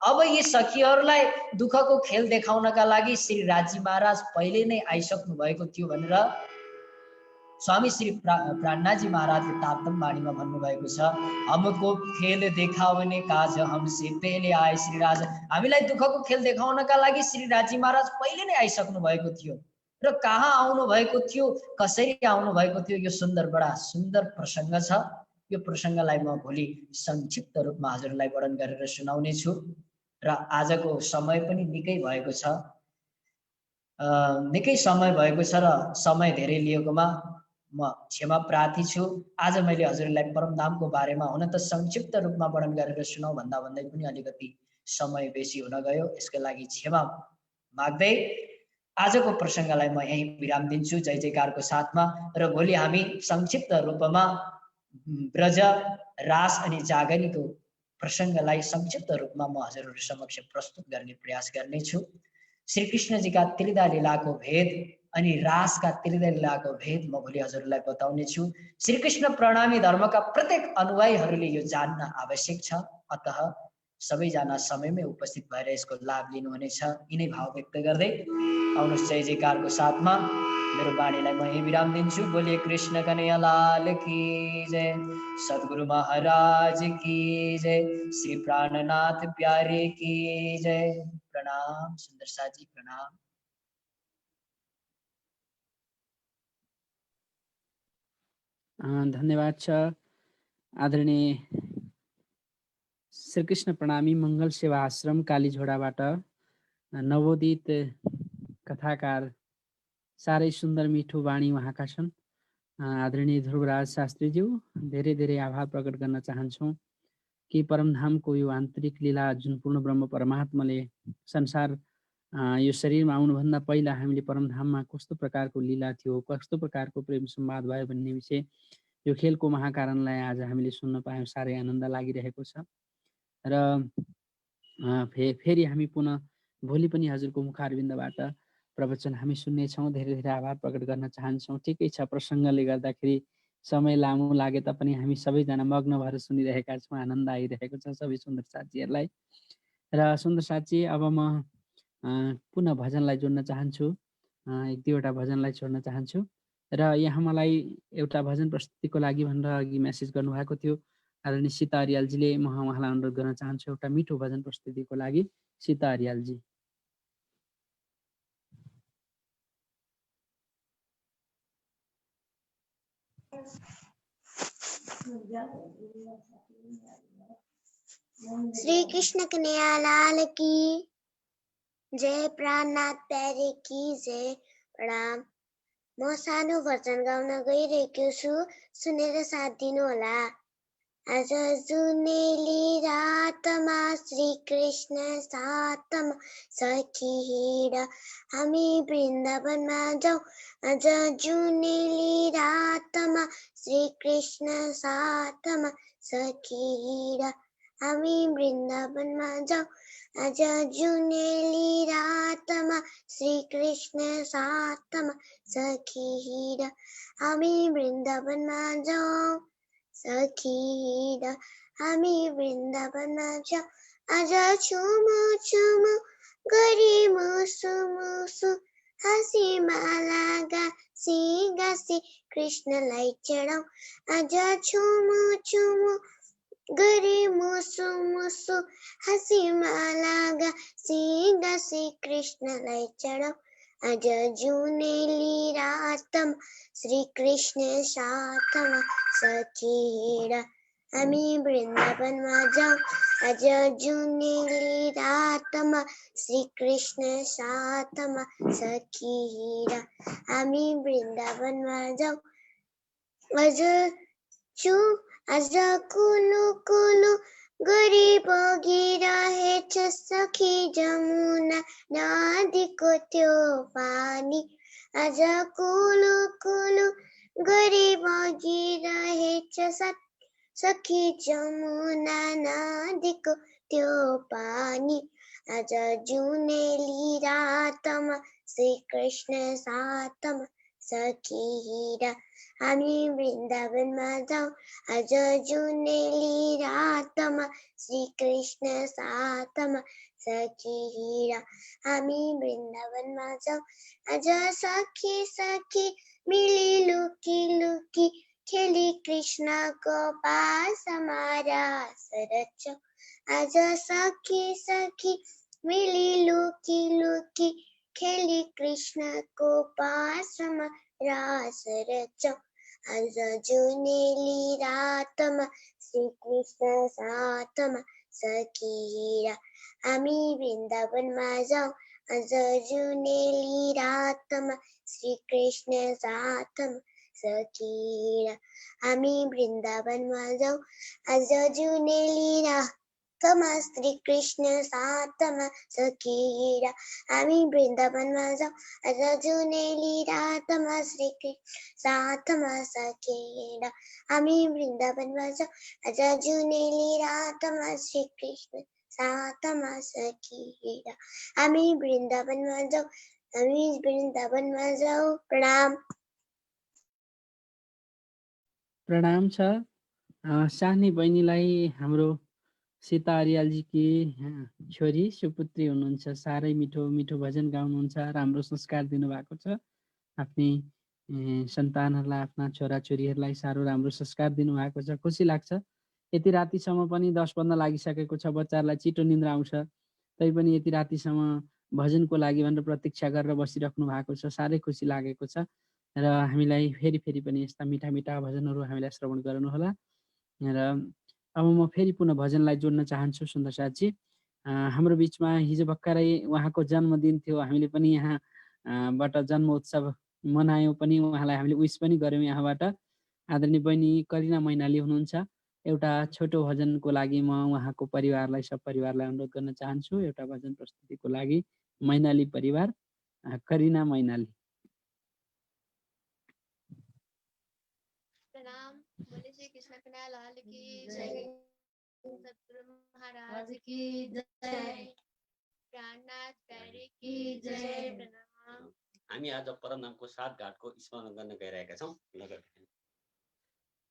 अब यी सखीहरूलाई दुःखको खेल देखाउनका लागि श्री राजी महाराज पहिले नै आइसक्नु भएको थियो भनेर स्वामी श्री प्राणनाथजी महाराजले तारतम वाणीमा भन्नुभएको छ। हमको खेल देखाउने काज हमसे पहले आए श्री राज। हामीलाई दुःखको खेल देखाउनका लागि श्री राजी महाराज पहिले नै आइसक्नु भएको थियो। र कहाँ आउनु भएको थियो, कसरी आउनु भएको थियो, यो सुन्दर बडा सुन्दर प्रसङ्ग छ। यो प्रसङ्गलाई म भोलि संक्षिप्त रूपमा हजुरलाई वर्णन गरेर सुनाउने छु। र आजको समय पनि निकै भएको छ, निकै समय भएको छ र समय धेरै लिएकोमा म क्षमा प्रार्थी छु। आज मैले हजुरलाई परमधामको बारेमा हुन त संक्षिप्त रूपमा वर्णन गरेर सुनाउ भन्दा भन्दै पनि अलिकति समय बेसी हुन गयो, यसको लागि क्षमा माग्दै आजको प्रसङ्गलाई म यही विराम दिन्छु जय जयकारको साथमा। र भोलि हामी संक्षिप्त रूपमा ब्रज रास अनि जागनीको प्रसङ्गलाई संक्षिप्त रूपमा म हजुरहरू समक्ष प्रस्तुत गर्ने प्रयास गर्नेछु। श्री कृष्णजीका त्रिधा लीलाको भेद अनि रासका त्रिधा लीलाको भेद म भोलि हजुरलाई बताउने छु। श्री कृष्ण प्रणामी धर्मका प्रत्येक अनुयायीहरूले यो जान्न आवश्यक छ। अतः सबैजना समयमै उपस्थित भएर यसको लाभ लिनुहुनेछ। यिनै भाव व्यक्त गर्दै आउनुहोस् जय जयकारको साथमा मेरो वाणीलाई म यही विराम दिन्छु। बोलिए कृष्ण कन्हैया लाल की जय, सद्गुरु महाराज की जय, श्री प्राणनाथ प्यारे की जय। प्रणाम सुंदर साजी, प्रणाम। धन्यवाद छ आदरणीय श्रीकृष्ण प्रणामी मङ्गल सेवा आश्रम कालीझोडाबाट नवोदित कथाकार साह्रै सुन्दर मिठो वाणी उहाँका छन्। आदरणीय ध्रुवराज शास्त्रीज्यू धेरै धेरै आभार प्रकट गर्न चाहन्छौँ कि परमधामको यो आन्तरिक लीला जुन पूर्ण ब्रह्म परमात्माले संसार यो शरीरमा आउनुभन्दा पहिला हामीले परमधाममा कस्तो प्रकारको लीला थियो, कस्तो प्रकारको प्रेम संवाद भयो भन्ने विषय यो खेलको महाकारणलाई आज हामीले सुन्न पायौँ। साह्रै आनन्द लागिरहेको छ र फेरि हामी पुनः भोलि पनि हजुरको मुखारविन्दबाट प्रवचन हामी सुन्नेछौँ। धेरै धेरै आभार प्रकट गर्न चाहन्छौँ। ठिकै छ, प्रसङ्गले गर्दाखेरि समय लामो लागे तापनि हामी सबैजना मग्न भएर सुनिरहेका छौँ। आनन्द आइरहेको छ सबै सुन्दर साथीहरूलाई। र सुन्दर साथी, अब म पुनः भजनलाई जोड्न चाहन्छु, एक दुईवटा भजनलाई छोड्न चाहन्छु। र यहाँ मलाई एउटा भजन प्रस्तुतिको लागि भनेर अघि मेसेज गर्नुभएको थियो आदरणीय सीता अर्यालजीले। म उहाँलाई अनुरोध गर्न चाहन्छु एउटा मिठो भजन प्रस्तुतिको लागि। सीता अर्यालजी। श्री कृष्ण कन्हैया लाल की जय, प्राणनाथ प्यारे की जय। प्रणाम। म सानो भजन गाउन गइरहेको छु, सुनेर साथ दिनु होला। आज जुनेली रातमा श्री कृष्ण साथमा सखी हिँड हामी वृन्दावनमा जाउँ। आज जुनेली रातमा श्री कृष्ण साथमा सखी हिँड हामी वृन्दावनमा जाउँ। आज जुनेली रातमा श्री कृष्ण साथमा सखी हिँड हामी वृन्दावनमा जाउँ। सखी हिँड हामी वृन्दावनमा जाउँ। आज छुमु छुमु गरी मुसु मुसु हाँसी माला गाँसी गाँसी कृष्णलाई चढाउँ। आज छुमु छुमु गरी मुसु मुसु हाँसी माला गाँसी गाँसी कृष्णलाई चढाउँ। आज जुनेली रातमा श्री कृष्ण साथमा सखी हिँड हामी वृन्दावनमा जाउँ। आज जुनेली रातमा श्री कृष्ण साथमा सखी हिँड हामी वृन्दावनमा जाउँ। आज कुलु कुलु गरी बगिरहेछ सखी जमुना नदीको त्यो पानी। आज कुलु कुलु गरी बगिरहेछ सखी जमुना नदीको त्यो पानी। आज जुनेली रातमा श्री कृष्ण साथमा सखी हिँड हामी वृन्दावनमा जाउँ। आज जुनेली रातमा श्री कृष्ण साथमा सखी हिँड हामी वृन्दावनमा जाउँ। आज सखी सखी मिली लुकी लुकी खेली कृष्णको पासमा रास रचौँ। आज सखी सखी मिली लुकी लुकी खेली कृष्णको पासमा रास रचौँ। आज जुनेली रातमा श्री कृष्ण साथमा सखी हिँड हामी वृन्दावनमा जाउँ। आज जुनेली रातमा श्री कृष्ण साथमा सखी हिँड हामी वृन्दावनमा जाउँ। आज जुनेली रातमा श्री कृष्ण साथमा सखी हिँड हामी वृन्दावनमा जाउँ। आज जुनेली रातमा श्री कृष्ण साथमा सखी हिँड हामी वृन्दावनमा जाउँ। आज जुनेली रातमा श्री कृष्ण साथमा सखी हिँड हामी वृन्दावनमा जाउँ। हामी वृन्दावनमा जाउँ। प्रणाम। प्रणाम छ। सानै बहिनीलाई हाम्रो सीता अर्यालजीकी छोरी सुपुत्री हुनुहुन्छ। साह्रै मिठो मिठो भजन गाउनुहुन्छ, राम्रो संस्कार दिनुभएको छ। आफ्नै सन्तानहरूलाई, आफ्ना छोराछोरीहरूलाई साह्रो राम्रो संस्कार दिनुभएको छ। खुसी लाग्छ। यति रातिसम्म पनि 10 बज्न लागिसकेको छ, बच्चाहरूलाई छिटो निन्द्रा आउँछ, तैपनि यति रातिसम्म भजनको लागि भनेर प्रतीक्षा गरेर बसिराख्नु भएको छ। साह्रै खुसी लागेको छ। र हामीलाई फेरि फेरि पनि यस्ता मिठा मिठा भजनहरू हामीलाई श्रवण गराउनुहोला। र अब म फेरि पुनः भजनलाई जोड्न चाहन्छु। सुन्दर साथी, हाम्रो बिचमा हिजो भर्खरै उहाँको जन्मदिन थियो। हामीले पनि यहाँबाट जन्म उत्सव मनायौँ पनि, उहाँलाई हामीले विश पनि गऱ्यौँ यहाँबाट। आदरणीय बहिनी करिना मैनाली हुनुहुन्छ। एउटा छोटो भजनको लागि म उहाँको परिवारलाई, सब परिवारलाई अनुरोध गर्न चाहन्छु एउटा भजन प्रस्तुतिको लागि। मैनाली परिवार करिना मैनाली। प्रणाम। बोले श्री कृष्ण कन्हैया लाल की जय, सतगुरु महाराज की जय, प्राणनाथ प्यारे की जय। प्रणाम। हामी आज परमधामको 7 घाटको स्मरण गर्न गइरहेका छौँ।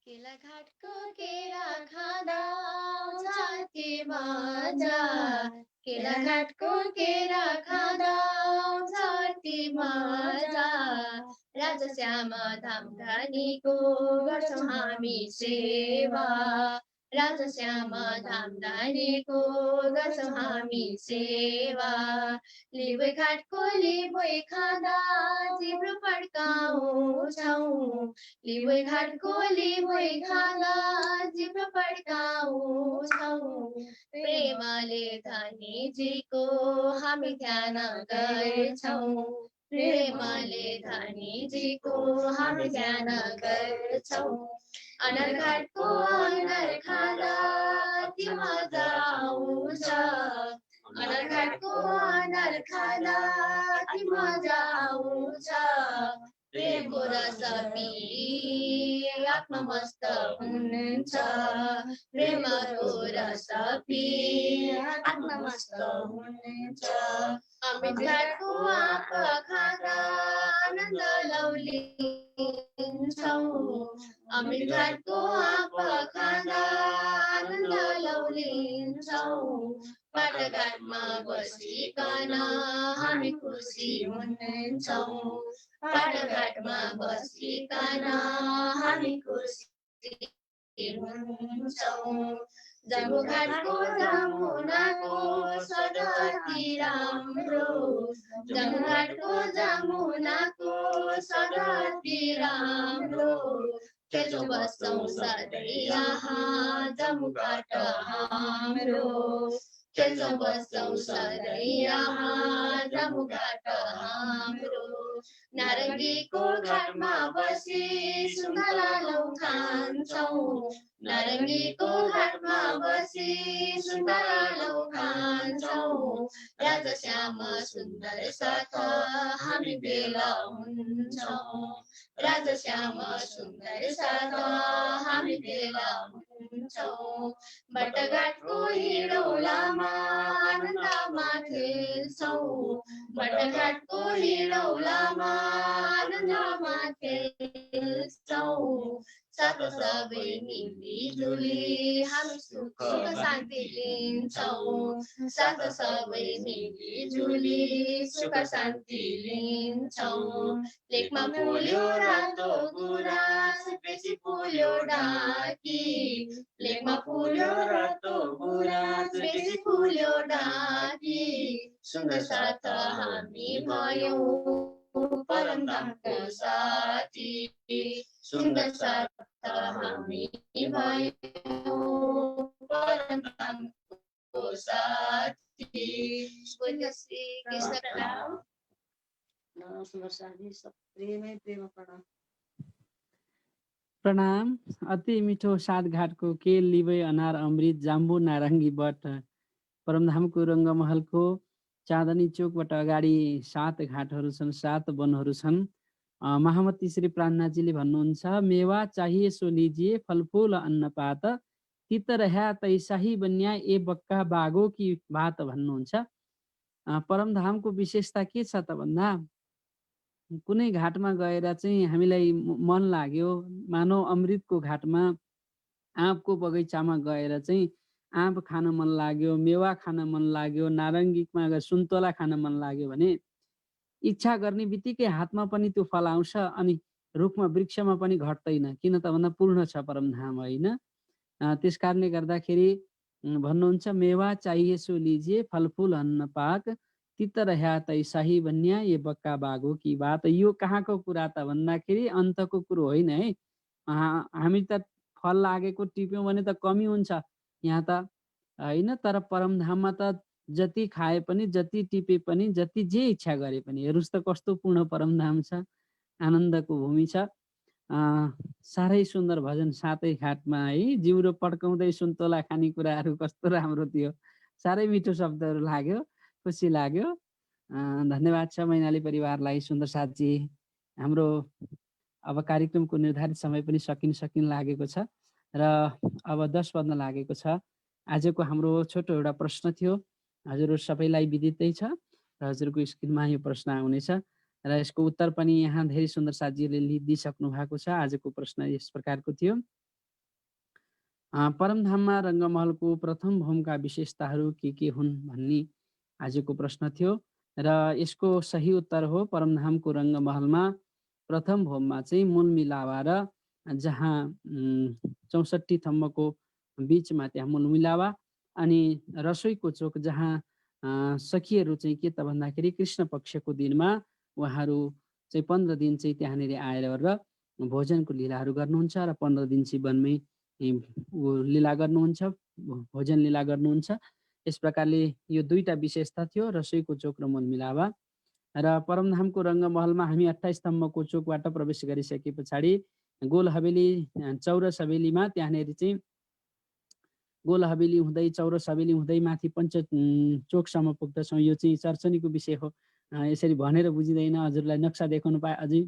केला घाटको केरा खाँदा छाती मजा, केला घाटको केरा खाँदा छाती मजा, राजा श्याम धाम धानीको गर्छौँ हामी सेवा, राजा श्याम धाम धानीको गर्छौँ हामी सेवा। लिबोई घाटको लिबोई खाँदा जिब्रो पड्काउँछौँ, लिबोई घाटको लिबोई खाँदा जिब्रो पड्काउँछौँ, प्रेमले धनीजीको हामी ध्यान गर्छौँ, प्रेमले धनीजीको हामी ध्यान गर्छौँ। अनर घाटको अनर खाँदा अति मजा आउँछ, अनर घाटको अनर खाँदा अति मजा आउँछ, प्रेमको रस पिई आत्ममस्त हुनुहुन्छ, प्रेमको रस पिई आत्ममस्त हुनुहुन्छ। अमृत घाटको आँप खाँदा आनन्द लौलिन्छौँ, अमृत घाटको आँप खाँदा आनन्द लौलिन्छौँ, पाटघाटमा बसिकन हामी खुसी हुन्छौँ, पाटघाटमा बसिकन हामी खुसी हुन्छौँ। जम्बुघाटको जमुनाको स्वाद अति राम्रो, जम्बुघाटको जमुनाको स्वाद अति राम्रो, खेल्छौँ बस्छौँ सधैँ यहाँ जम्बुघाट हाम्रो, खेल्छौँ बस्छौँ सधैँ यहाँ जम्बुघाट हाम्रो। नारङ्गीको घाटमा बसी सुन्तला लौ खान्छौँ, नारङ्गीको घाटमा बसी सुन्तला लौ खान्छौँ, राजा श्याम सुन्दर साथ हामी भेला हुन्छौँ, राजा श्याम सुन्दर साथ हामी भेला हुन्छौँ। बटघाटको हिडौलामा आनन्दमा खेल्छौँ, बटघाटको हिडौलामा आनन्दमा खेल्छौँ, साथ सबै मिलिजुली हामी सुख शान्ति लिन्छौँ, साथ सबै मिलिजुली सुख शान्ति लिन्छौँ। लेकमा फुल्यो रातो गुराँस बेसी फुल्यो डाकी, लेकमा फुल्यो रातो गुराँस बेसी फुल्यो डाकी, सुन्दर साथ हामी भयौँ परमधामको साथी, सुन्दर साथ हामी भयौँ परमधामको साथी। बोलो श्री कृष्ण प्रणाम। सुन्दर साथी सब प्रेमै प्रेम प्रणाम। प्रणाम। अति मिठो 7 घाटको केल लिबोई अनार अमृत जाम्बु नारङ्गी बट परमधामको रङ्गमहलको चाँदनी चोकबाट अगाडि 7 घाटहरू छन्, 7 वनहरू छन्। महामती श्री प्राणनाथजीले भन्नुहुन्छ, मेवा चाहिए सो लीजिए फलफूल अन्नपात, तित रह्या तैसाही बन्या ए बक्का बागो की बात भन्नुहुन्छ। परमधामको विशेषता के छ त भन्दा कुनै घाटमा गएर चाहिँ हामीलाई मन लाग्यो, मानव अमृतको घाटमा आँपको बगैँचामा गएर चाहिँ आँप खान मन लाग्यो, मेवा खान मन लाग्यो, नारङ्गीमा गएर सुन्तला खान मन लाग्यो भने इच्छा गर्ने बित्तिकै हातमा पनि त्यो फल आउँछ अनि रुखमा वृक्षमा पनि घट्दैन, किन त भन्दा पूर्ण छ परमधाम, होइन? त्यस कारणले गर्दाखेरि भन्नुहुन्छ, मेवा चाहिए सो लीजिए फलफूल अन्न पाक, तित रह्या तैसाही बन्या ये बक्का बागो की बात। यो कहाँको कुरा त भन्दाखेरि अन्तको कुरो होइन है। हामी त फल लागेको टिप्यौँ भने त कमी हुन्छ यहाँ त, होइन? तर परमधाममा त जति खाए पनि, जति टिपे पनि, जति जे इच्छा गरे पनि, हेर्नुहोस् त कस्तो पूर्ण परमधाम छ, आनन्दको भूमि छ। साह्रै सुन्दर भजन 7 घाटमा है, जिउरो पड्काउँदै सुन्तला खाने कुराहरू कस्तो राम्रो थियो, साह्रै मिठो शब्दहरू लाग्यो, खुसी लाग्यो। धन्यवाद छ मैनाली परिवारलाई, सुन्दर साथजी। हाम्रो अब कार्यक्रमको निर्धारित समय पनि सकिन लागेको छ र अब 10 बज्न लागेको छ। आजको हाम्रो छोटो एउटा प्रश्न थियो, हजुर सबैलाई विदितै छ र हजुरको स्क्रिनमा यो प्रश्न आउनेछ र यसको उत्तर पनि यहाँ धेरै सुन्दर साथीहरूले दिइसक्नु भएको छ। आजको प्रश्न यस प्रकारको थियो, परमधाममा रङ्गमहलको प्रथम भवनका विशेषताहरू के हुन् भन्ने आजको प्रश्न थियो र यसको सही उत्तर हो परमधामको रङ्गमहलमा प्रथम भवनमा चाहिँ मूल मिलावा र जहाँ 64 थम्मको बिचमा त्यहाँ मूल मिलावा अनि रसोईको चोक जहाँ सखीहरू चाहिँ के त भन्दाखेरि कृष्ण पक्षको दिनमा उहाँहरू चाहिँ 15 दिन चाहिँ त्यहाँनिर आएर र भोजनको लीलाहरू गर्नुहुन्छ र 15 दिन चाहिँ वनमै लीला गर्नुहुन्छ, भोजन लीला गर्नुहुन्छ। यस प्रकारले यो दुईटा विशेषता थियो, रसोईको चोक र मूल मिलावा। र परमधामको रङ्गमहलमा हामी 28 स्तम्भको चोकबाट प्रवेश गरिसके पछाडि गोल हवेली, चौरस हवेलीमा त्यहाँनिर चाहिँ गोल हवेली हुँदै चौरस हवेली हुँदै माथि पञ्च चोकसम्म पुग्दछौँ। यो चाहिँ चर्चनीको विषय हो, यसरी भनेर बुझिँदैन, हजुरलाई नक्सा देखाउनु पाए अझै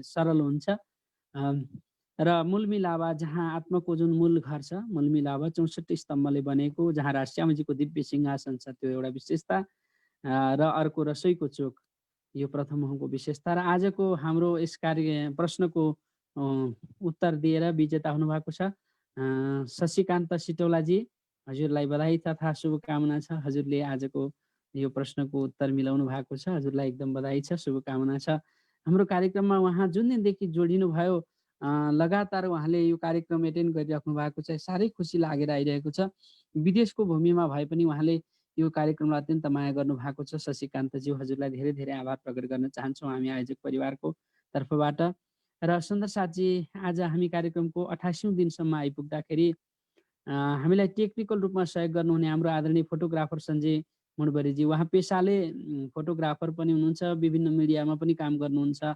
सरल हुन्छ। र मूल मिलावा जहाँ आत्माको जुन मूल घर छ, मूल मिलावा 64 स्तम्भले बनेको, जहाँ राष्ट्रमजीको दिव्य सिंहासन छ, त्यो एउटा विशेषता। र अर्को रसोईको चोक, यो प्रथम भवनको विशेषता। र आजको हाम्रो यस प्रश्नको उत्तर दिएर विजेता हुनुभएको छ शशिकान्त सिटौलाजी, हजुरलाई बधाई तथा शुभकामना छ। हजुरले आजको यो प्रश्नको उत्तर मिलाउनु भएको छ, हजुरलाई एकदम बधाई छ, शुभकामना छ। हाम्रो कार्यक्रममा उहाँ जुन दिनदेखि जोडिनु भयो, लगातार उहाँले यो कार्यक्रम एटेन्ड गरिराख्नु भएको छ, साह्रै खुसी लागेर आइरहेको छ। विदेशको भूमिमा भए पनि उहाँले यो कार्यक्रमलाई अत्यन्त माया गर्नु भएको छ। शशिकान्तज्यू, हजुरलाई धेरै धेरै आभार प्रकट गर्न चाहन्छौँ हामी आयोजक परिवारको तर्फबाट। र सुन्दर साथजी, आज हामी कार्यक्रमको 28औं दिनसम्म आइपुग्दाखेरि हामीलाई टेक्निकल रूपमा सहयोग गर्नुहुने हाम्रो आदरणीय फोटोग्राफर सञ्जय मुडबरीजी, उहाँ पेसाले फोटोग्राफर पनि हुनुहुन्छ, विभिन्न मिडियामा पनि काम गर्नुहुन्छ।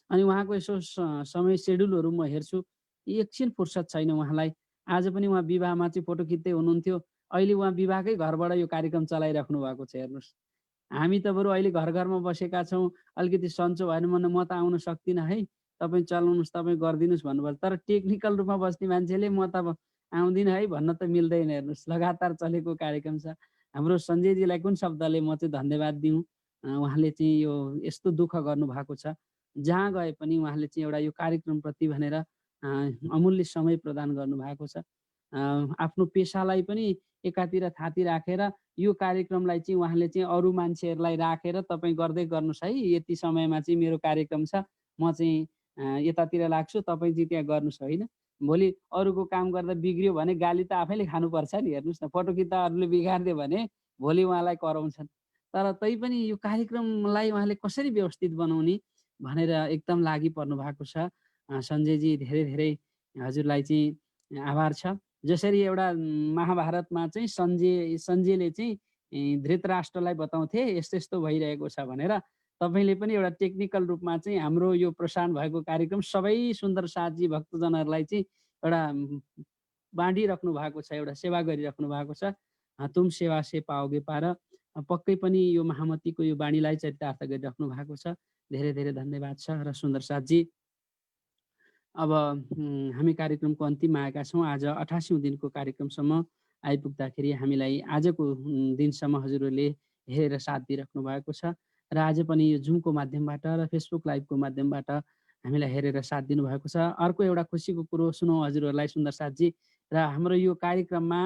अनि उहाँको यसो समय सेड्युलहरू म हेर्छु, एकछिन फुर्सद छैन उहाँलाई। आज पनि उहाँ विवाहमा चाहिँ फोटो खिच्दै हुनुहुन्थ्यो, अहिले उहाँ विवाहकै घरबाट यो कार्यक्रम चलाइराख्नु भएको छ। हेर्नुहोस्, हामी त बरु अहिले घर घरमा बसेका छौँ, अलिकति सन्चो भएन भने म त आउन सक्दिनँ है, तपाईँ चलाउनुहोस्, तपाईँ गरिदिनुहोस् भन्नुपर्छ। तर टेक्निकल रूपमा बस्ने मान्छेले म त आउँदिनँ है भन्न त मिल्दैन। हेर्नुहोस्, लगातार चलेको कार्यक्रम छ। हाम्रो सञ्जयजीलाई कुन शब्दले म चाहिँ धन्यवाद दिउँ, उहाँले चाहिँ यो यस्तो दुःख गर्नुभएको छ, जहाँ गए पनि उहाँले चाहिँ एउटा यो कार्यक्रमप्रति भनेर अमूल्य समय प्रदान गर्नुभएको छ। आफ्नो पेसालाई पनि एकातिर थाती राखेर यो कार्यक्रमलाई चाहिँ उहाँले चाहिँ अरू मान्छेहरूलाई राखेर तपाईँ गर्दै गर्नुहोस् है, यति समयमा चाहिँ मेरो कार्यक्रम छ, म चाहिँ यतातिर लाग्छु, तपाईँ चाहिँ त्यहाँ गर्नुहोस्। होइन, भोलि अरूको काम गर्दा बिग्रियो भने गाली त आफैले खानुपर्छ नि। हेर्नुहोस् न, फोटो खिच्दा अरूले बिगारिदियो भने भोलि उहाँलाई कराउँछन्। तर तैपनि यो कार्यक्रमलाई उहाँले कसरी व्यवस्थित बनाउने भनेर एकदम लागि पर्नु भएको छ। सञ्जयजी, धेरै धेरै हजुरलाई चाहिँ आभार छ। जसरी एउटा महाभारतमा चाहिँ सञ्जयले चाहिँ धृतराष्ट्रलाई बताउँथे यस्तो यस्तो भइरहेको छ भनेर, तपाईँले पनि एउटा टेक्निकल रूपमा चाहिँ हाम्रो यो प्रसारण भएको कार्यक्रम सबै सुन्दर साथी भक्तजनहरूलाई चाहिँ एउटा बाँडिराख्नु भएको छ, एउटा सेवा गरिराख्नु भएको छ। तुम सेवा से पाओगे पार, पक्कै पनि यो महामतीको यो बाणीलाई चरितार्थ गरिराख्नु भएको छ। धेरै धेरै धन्यवाद छ। र सुन्दर साथजी, अब हामी कार्यक्रमको अन्तिममा आएका छौँ। आज 28औं दिनको कार्यक्रमसम्म आइपुग्दाखेरि हामीलाई आजको दिनसम्म हजुरहरूले हेरेर साथ दिइराख्नु भएको छ र आज पनि यो जुमको माध्यमबाट र फेसबुक लाइभको माध्यमबाट हामीलाई हेरेर साथ दिनुभएको छ। अर्को एउटा खुसीको कुरो सुनौँ हजुरहरूलाई सुन्दर साथजी, र हाम्रो यो कार्यक्रममा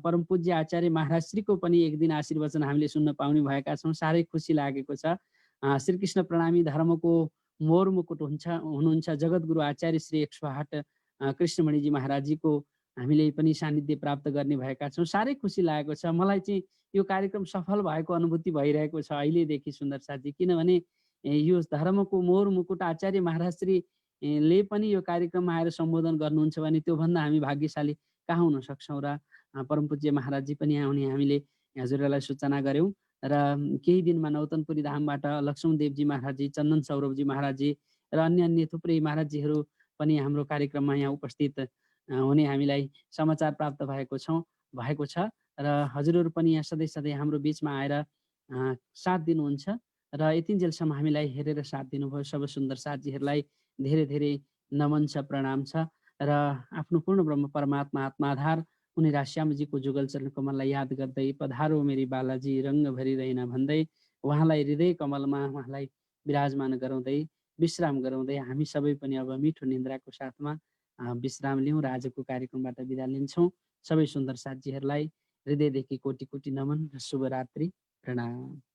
परम पूज्य आचार्य महाराज श्रीको पनि एक दिन आशीर्वचन हामीले सुन्न पाउने भएका छौँ। साह्रै खुसी लागेको छ। श्रीकृष्ण प्रणामी धर्मको मोर मुकुट हुनुहुन्छ जगद्गुरु आचार्य श्री 108 कृष्णमणिजी महाराजजीको हामीले पनि सान्निध्य प्राप्त गर्ने भएका छौँ। साह्रै खुसी लागेको छ। मलाई चाहिँ यो कार्यक्रम सफल भएको अनुभूति भइरहेको छ अहिलेदेखि सुन्दर साथी, किनभने यो धर्मको मोर मुकुट आचार्य महाराज श्रीले पनि यो कार्यक्रममा आएर सम्बोधन गर्नुहुन्छ भने त्योभन्दा हामी भाग्यशाली कहाँ हुन सक्छौँ। र परम पूज्य महाराजजी पनि आउने हामीले हजुरहरूलाई सूचना गऱ्यौँ र केही दिनमा नौतनपुरी धामबाट लक्ष्मणदेवजी महाराजजी, चन्दन सौरभजी महाराजजी र अन्य अन्य थुप्रै महाराजजीहरू पनि हाम्रो कार्यक्रममा यहाँ उपस्थित हुने हामीलाई समाचार प्राप्त भएको छ र हजुरहरू पनि यहाँ सधैँ सधैँ हाम्रो बिचमा आएर साथ दिनुहुन्छ र यतिन्जेलसम्म हामीलाई हेरेर साथ दिनुभयो सबै सुन्दर साथीहरूलाई धेरै धेरै नमन छ, प्रणाम छ। र आफ्नो पूर्ण ब्रह्म परमात्मा आत्माधार उनी राश्यामजीको जुगल चरण कमललाई याद गर्दै पधारो मेरी बालाजी रङ्ग भरिरहेन भन्दै उहाँलाई हृदय कमलमा उहाँलाई विराजमान गराउँदै विश्राम गराउँदै हामी सबै पनि अब मिठो निन्द्राको साथमा विश्राम लिउँ र आजको कार्यक्रमबाट बिदा लिन्छौँ। सबै सुन्दर साथीहरूलाई हृदयदेखि कोटि कोटि नमन र शुभरात्रि, प्रणाम।